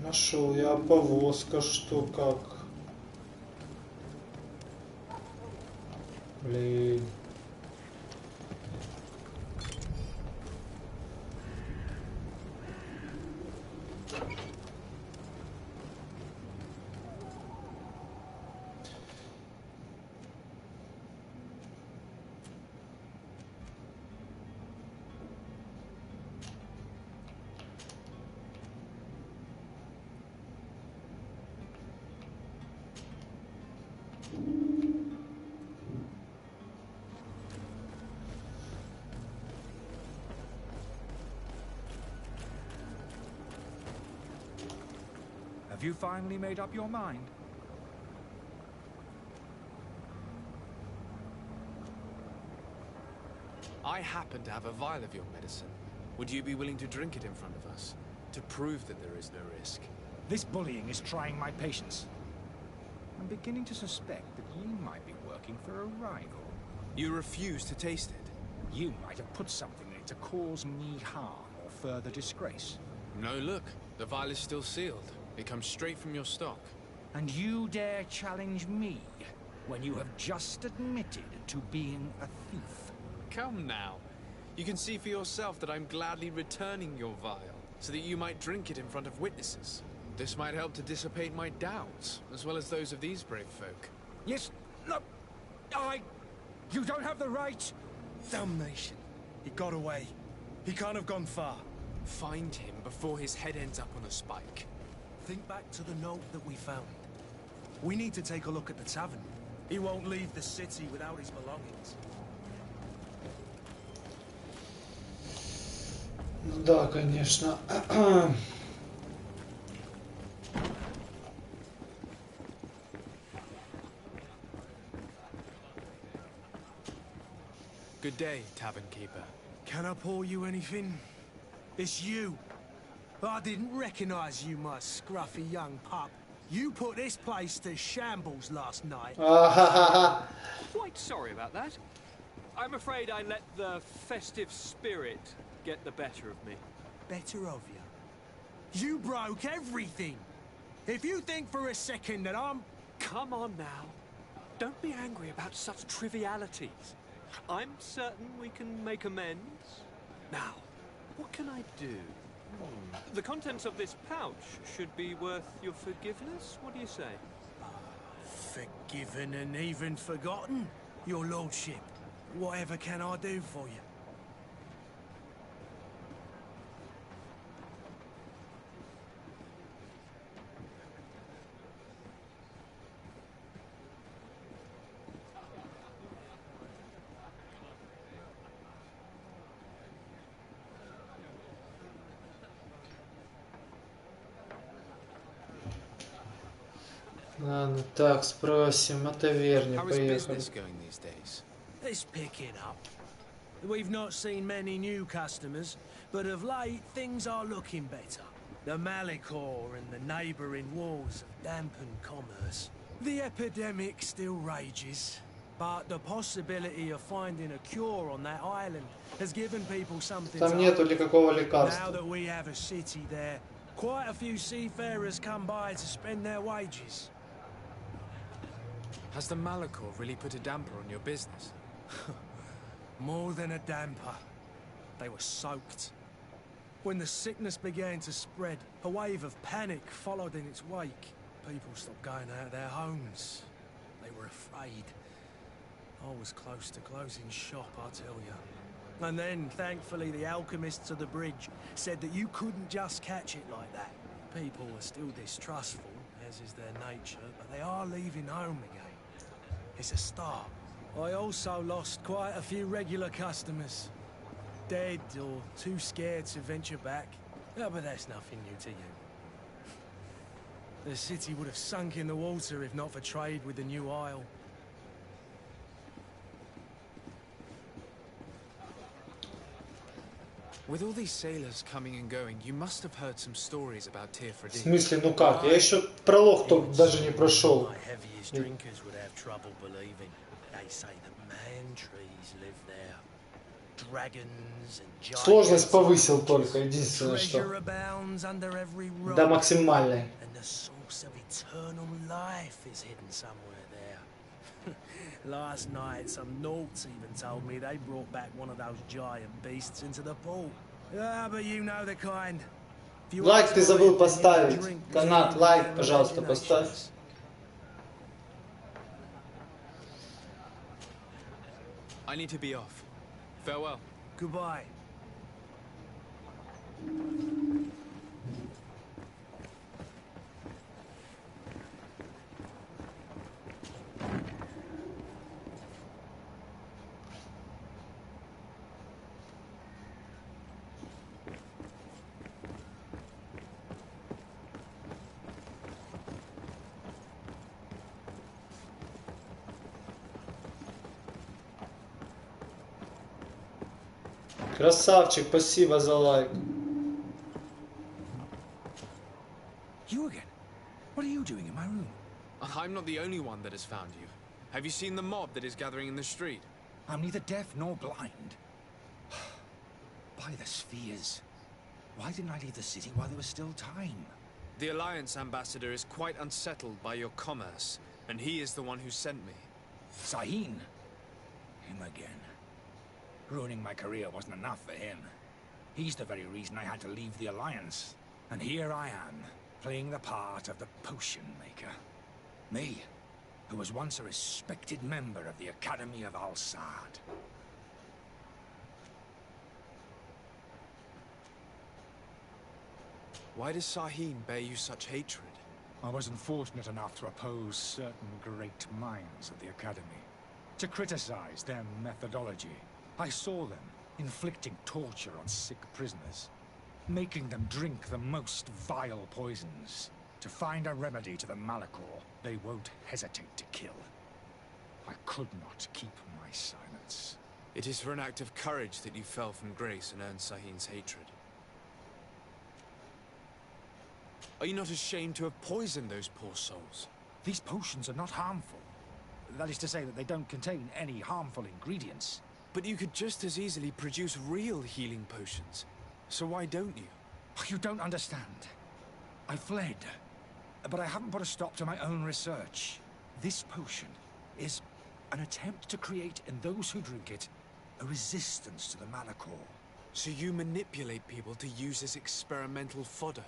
Нашел я повозка, что как. Блин. Have you finally made up your mind? I happen to have a vial of your medicine. Would you be willing to drink it in front of us? To prove that there is no risk? This bullying is trying my patience. I'm beginning to suspect that you might be working for a rival. You refuse to taste it? You might have put something in it to cause me harm or further disgrace. No, look. The vial is still sealed. It comes straight from your stock. And you dare challenge me when you have just admitted to being a thief? Come now. You can see for yourself that I'm gladly returning your vial, so that you might drink it in front of witnesses. This might help to dissipate my doubts, as well as those of these brave folk. Yes, no, you don't have the right. Damnation. He got away. He can't have gone far. Find him before his head ends up on a spike. Think back to the note that we found. We need to take a look at the tavern. He won't leave the city without his belongings. Ну да, конечно. Good day, tavern keeper. Can I pour you anything? It's you. I didn't recognize you, my scruffy young pup. You put this place to shambles last night. Quite sorry about that. I'm afraid I let the festive spirit get the better of me. Better of you? You broke everything. If you think for a second that I'm... Come on now. Don't be angry about such trivialities. I'm certain we can make amends. Now, what can I do? The contents of this pouch should be worth your forgiveness. What do you say? Forgiven and even forgotten, your lordship. Whatever can I do for you? Ладно, так, спросим о таверне, поехали. It's picking up. We've not seen many new customers, but of late things are looking better. The Malicor and the neighbouring wars have dampened commerce. The epidemic still rages, but the possibility of finding a cure on that island has given people something Там to нету hope. никакого Now лекарства. that we have a city there, quite a few seafarers come by to spend their wages. Has the Malicor really put a damper on your business? More than a damper. They were soaked. When the sickness began to spread, a wave of panic followed in its wake. People stopped going out of their homes. They were afraid. I was close to closing shop, I tell you. And then, thankfully, the alchemists of the bridge said that you couldn't just catch it like that. People are still distrustful, as is their nature, but they are leaving home again. It's a start. I also lost quite a few regular customers. Dead or too scared to venture back. Yeah, but that's nothing new to you. The city would have sunk in the water if not for trade with the new isle. With all these sailors coming and going, you must have heard some stories about Tearfredi. В смысле, ну как? Я еще пролог только даже не прошел. My heaviest drinkers would have trouble believing. They say that man trees live there. Dragons and giants. Сложность повысил только, единственное что. Treasure abounds under every rock. До максимальной. And the source of eternal life is hidden somewhere there. Last night, some Nauts even told me they brought back one of those giant beasts into the pool. Ah, but you know the kind. Лайк ты забыл поставить. Канат, лайк, пожалуйста, поставь. I need to be off. Farewell. Goodbye. Красавчик, спасибо за лайк. You again? What are you doing in my room? I'm not the only one that has found you. Have you seen the mob that is gathering in the street? I'm neither deaf nor blind. By the spheres. Why didn't I leave the city while there was still time? The Alliance ambassador is quite unsettled by your commerce, and he is the one who sent me. Sahin? Him again. Ruining my career wasn't enough for him. He's the very reason I had to leave the Alliance. And here I am, playing the part of the potion maker. Me, who was once a respected member of the Academy of Al-Sad. Why does Sahin bear you such hatred? I wasn't fortunate enough to oppose certain great minds of the Academy. To criticize their methodology. I saw them inflicting torture on sick prisoners, making them drink the most vile poisons. To find a remedy to the Malachor, they won't hesitate to kill. I could not keep my silence. It is for an act of courage that you fell from grace and earned Sahin's hatred. Are you not ashamed to have poisoned those poor souls? These potions are not harmful. That is to say that they don't contain any harmful ingredients. But you could just as easily produce real healing potions. So why don't you? You don't understand. I fled, but I haven't put a stop to my own research. This potion is an attempt to create in those who drink it a resistance to the Malachor. So you manipulate people to use as experimental fodder?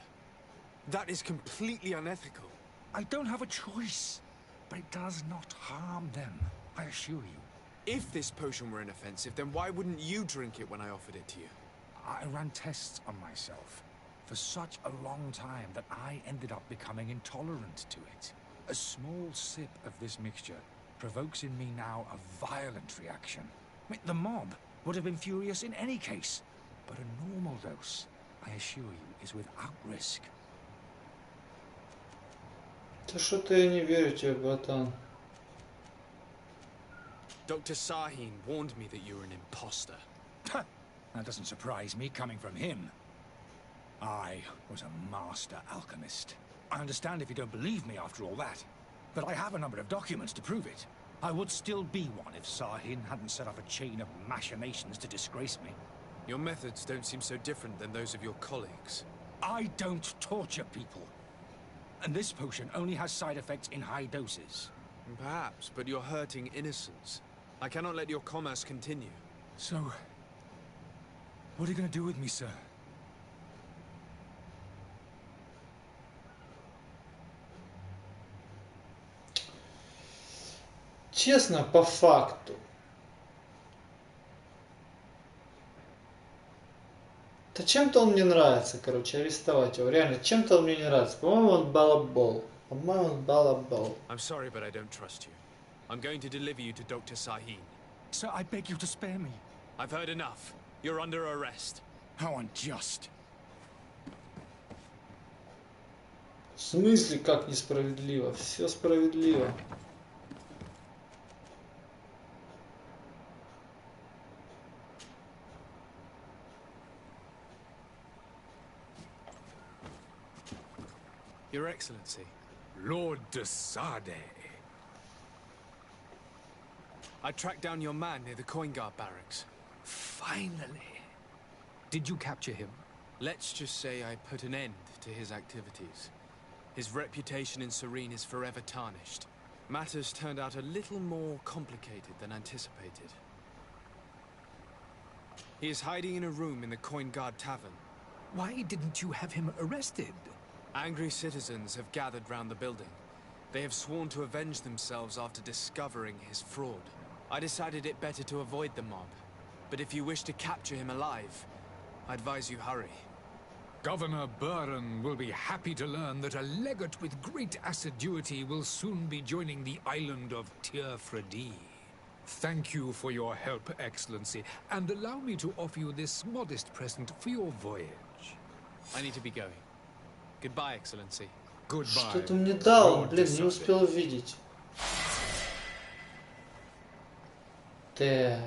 That is completely unethical. I don't have a choice, but it does not harm them, I assure you. If this potion were inoffensive, then why wouldn't you drink it when I offered it to you? I ran tests on myself for such a long time that I ended up becoming intolerant to it. A small sip of this mixture provokes in me now a violent reaction. I mean, the mob would have been furious in any case, but a normal dose, I assure you, is without risk. Да что-то я не верю тебе, братан. Dr. Sahin warned me that you were an imposter. That doesn't surprise me, coming from him. I was a master alchemist. I understand if you don't believe me after all that, but I have a number of documents to prove it. I would still be one if Sahin hadn't set up a chain of machinations to disgrace me. Your methods don't seem so different than those of your colleagues. I don't torture people. And this potion only has side effects in high doses. Perhaps, but you're hurting innocents. I cannot let your commerce continue. So, what are you going to do with me, sir? Честно, по факту. Да чем-то он мне нравится, короче, арестовать его. Реально, чем-то он мне не нравится. По-моему, он балабол. По-моему, он балабол. I'm sorry, but I don't trust you. I'm going to deliver you to Dr. Sahin. Sir, I beg you to spare me. I've heard enough. You're under arrest. How unjust. В смысле, как несправедливо? Все справедливо. Your Excellency. Lord de Sade. I tracked down your man near the Coin Guard barracks. Finally. Did you capture him? Let's just say I put an end to his activities. His reputation in Serene is forever tarnished. Matters turned out a little more complicated than anticipated. He is hiding in a room in the Coin Guard Tavern. Why didn't you have him arrested? Angry citizens have gathered round the building. They have sworn to avenge themselves after discovering his fraud. I decided it better to avoid the mob. But if you wish to capture him alive, I advise you hurry. Governor Buren will be happy to learn that a legate with great assiduity will soon be joining the island of Tir-Fredi. Thank you for your help, Excellency, and allow me to offer you this modest present for your voyage. I need to be going. Goodbye, Excellency. Goodbye. Что ты мне дал? Блин, не успел увидеть. Так.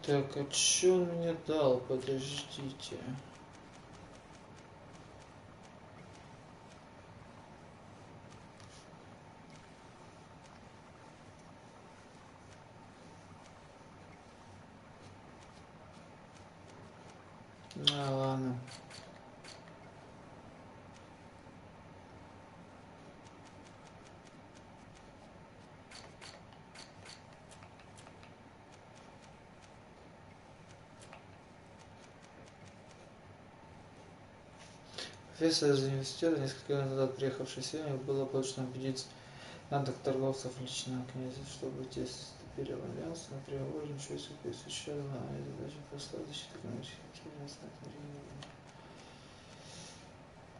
Так, а чё он мне дал? Подождите. А, ладно. Профессор из университета, несколько лет назад приехавший в семью, было получено убедить надо торговцев лично князя, чтобы те вступили в альянс, например, ничего если посвящали на задачу посла защиты экономических интересов на регионе.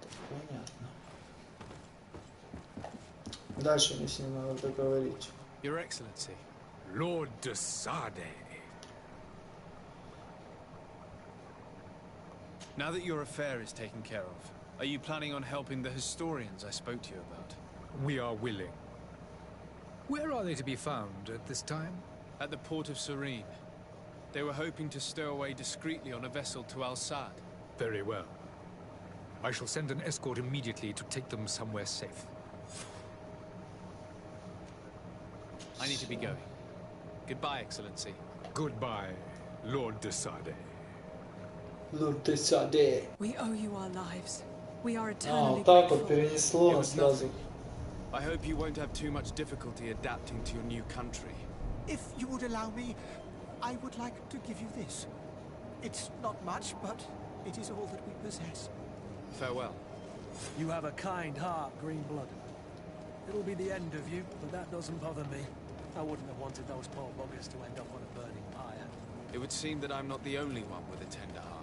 Так, понятно. Дальше мне с ним надо договорить. Your Excellency. Lord de Sade. Now that your affair is taken care of, are you planning on helping the historians I spoke to you about? We are willing. Where are they to be found at this time? At the port of Serene. They were hoping to stow away discreetly on a vessel to Al-Sad. Very well. I shall send an escort immediately to take them somewhere safe. I need to be going. Goodbye, Excellency. Goodbye, Lord de Sade. Lord de Sade. We owe you our lives. We are А, eternally вот так grateful. вот перенесло нас сразу. I hope you won't have too much difficulty adapting to your new country. If you would allow me, I would like to give you this. It's not much, but it is all that we possess. Farewell. You have a kind heart, Greenblood. It'll be the end of you, but that doesn't bother me. I wouldn't have wanted those poor buggers to end up on a burning pyre. It would seem that I'm not the only one with a tender heart.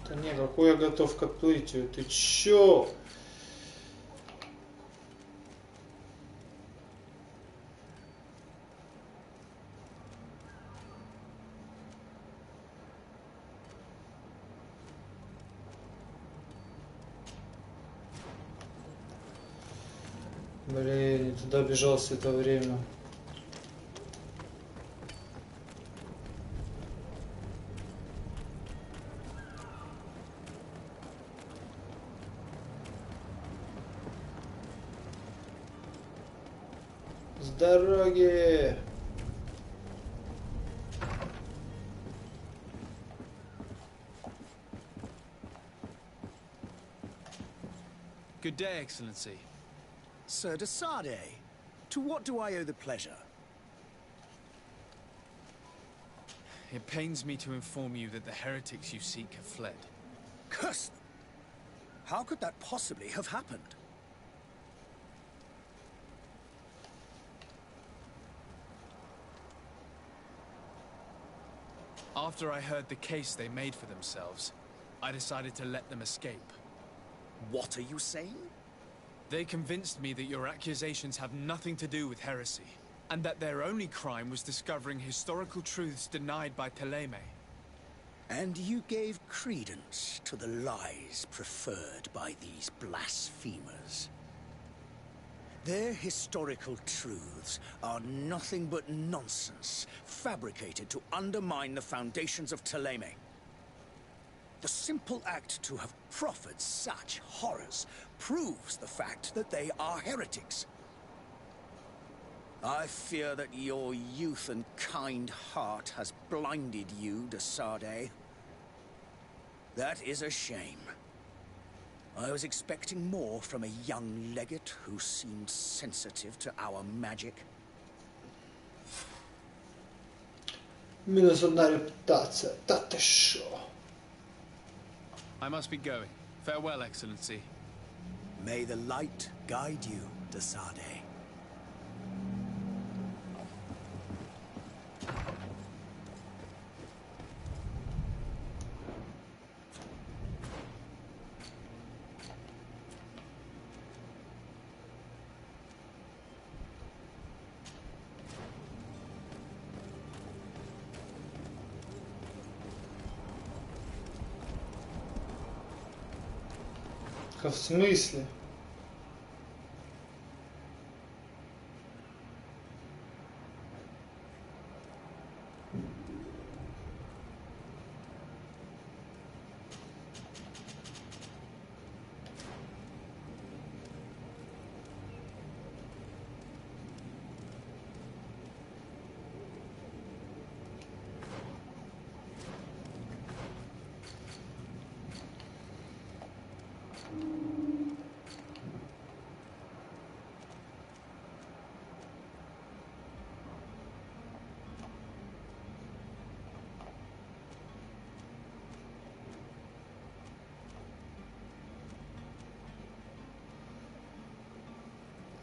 Да не, какой я готов к отплытию? Ты чё? Блин, я туда бежал все это время. дороги! Good day, Excellency. Sir de Sardet, to what do I owe the pleasure? It pains me to inform you that the heretics you seek have fled. Curse them! How could that possibly have happened? After I heard the case they made for themselves, I decided to let them escape. What are you saying? They convinced me that your accusations have nothing to do with heresy, and that their only crime was discovering historical truths denied by Ptolemy. And you gave credence to the lies preferred by these blasphemers. Their historical truths are nothing but nonsense, fabricated to undermine the foundations of Ptolemy. The simple act to have proffered such horrors proves the fact that they are heretics. I fear that your youth and kind heart has blinded you, de Sardet. That is a shame. I was expecting more from a young legate who seemed sensitive to our magic. Minus одна репутация. Да ты шо? I must be going. Farewell, Excellency. May the light guide you, de Sardet. В смысле?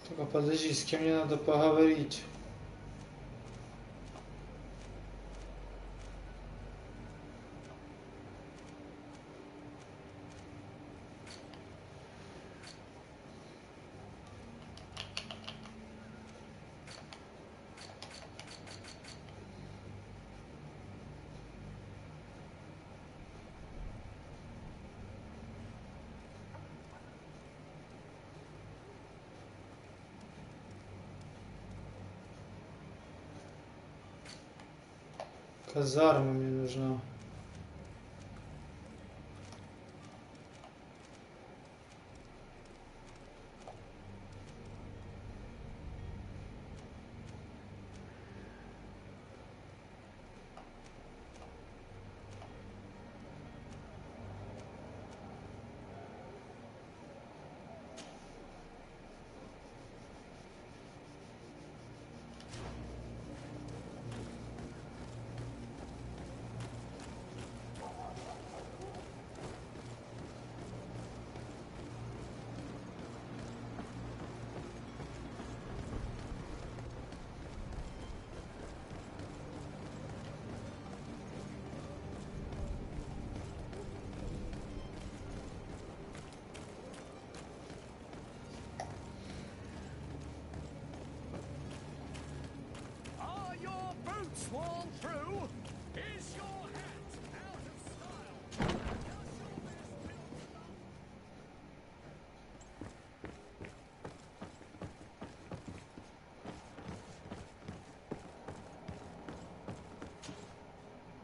Только подожди, с кем мне надо поговорить? Казарма мне нужна. Sworn through, is your hat out of style?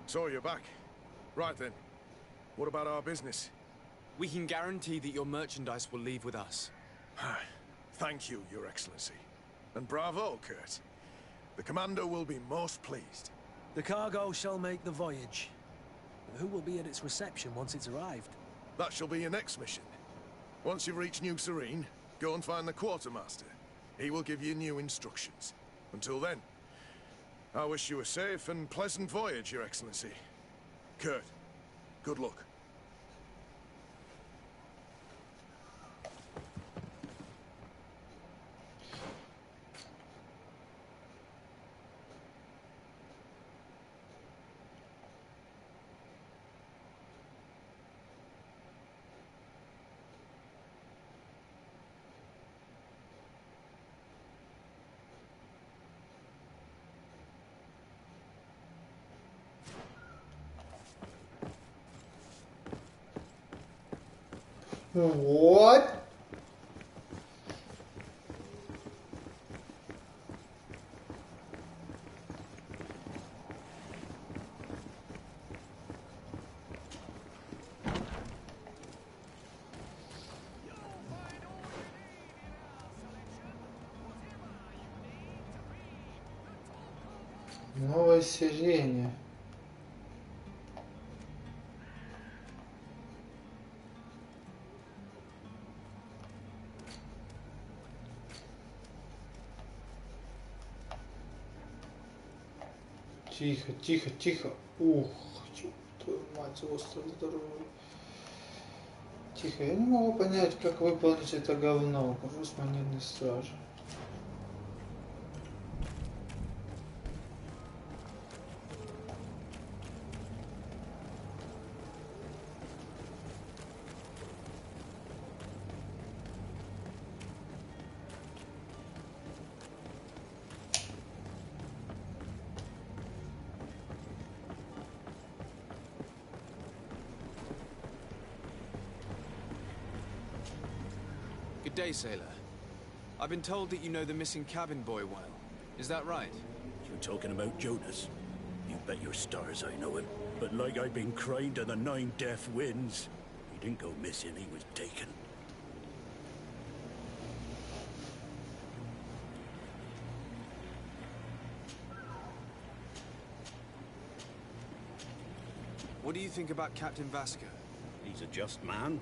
So you're back. Right then. What about our business? We can guarantee that your merchandise will leave with us. Thank you, Your Excellency. And bravo, Kurt. The commander will be most pleased. The cargo shall make the voyage. Who will be at its reception once it's arrived? That shall be your next mission. Once you've reached New Serene, go and find the quartermaster. He will give you new instructions. Until then, I wish you a safe and pleasant voyage, Your Excellency. Kurt, good luck. What? Новая сирень. Тихо, тихо, тихо. Ух, твою мать, остров здоровый. Тихо, я не могу понять, как выполнить это говно. Груз монетной стражи. Good day, sailor. I've been told that you know the missing cabin boy well. Is that right? You're talking about Jonas? You bet your stars I know him. But like I've been crying to the 9 deaf winds, he didn't go missing, he was taken. What do you think about Captain Vasco? He's a just man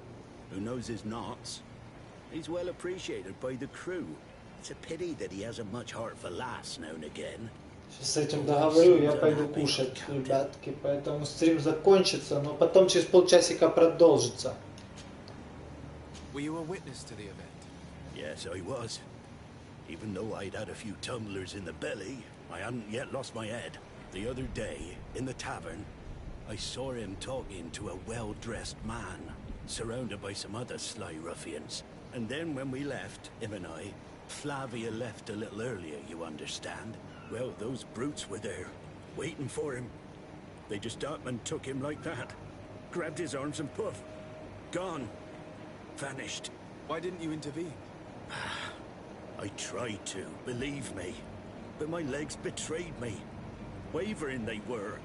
who knows his knots. He's well appreciated by the crew. It's a pity that he hasn't much heart for laughs now and again. Сейчас с этим договорю, я пойду кушать, ребятки, поэтому стрим закончится, но потом через полчасика продолжится. Were you a witness to the event? Yes, I was. Even though I'd had a few tumblers in the belly, I hadn't yet lost my head. The other day, in the tavern, I saw him talking to a well-dressed man, surrounded by some other sly ruffians. And then when we left, him and I, Flavia left a little earlier, you understand. Well, those brutes were there, waiting for him. They just up and took him like that. Grabbed his arms and poof. Gone. Vanished. Why didn't you intervene? I tried to, believe me. But my legs betrayed me. Wavering they were.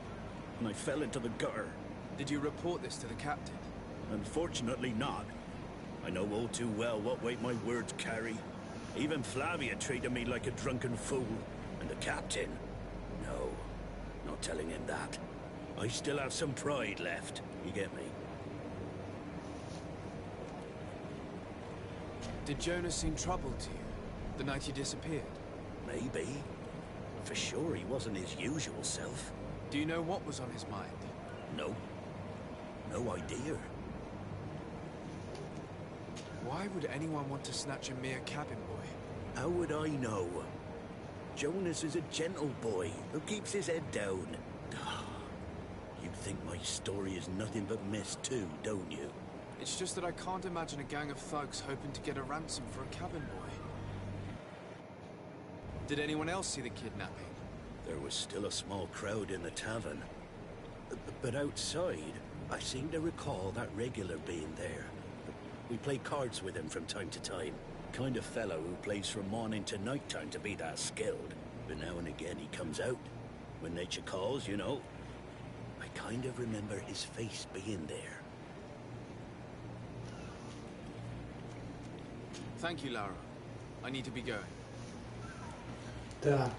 And I fell into the gutter. Did you report this to the captain? Unfortunately not. I know all too well what weight my words carry. Even Flavia treated me like a drunken fool. And the captain? No, not telling him that. I still have some pride left. You get me? Did Jonas seem troubled to you the night he disappeared? Maybe. For sure he wasn't his usual self. Do you know what was on his mind? No. No idea. Why would anyone want to snatch a mere cabin boy? How would I know? Jonas is a gentle boy who keeps his head down. You think my story is nothing but mist too, don't you? It's just that I can't imagine a gang of thugs hoping to get a ransom for a cabin boy. Did anyone else see the kidnapping? There was still a small crowd in the tavern. But outside, I seem to recall that regular being there. We play cards with him from time to time. Kind of fellow who plays from morning to night time to be that skilled. But now and again he comes out. When nature calls, you know. I kind of remember his face being there. Thank you, Lara. I need to be going. Так.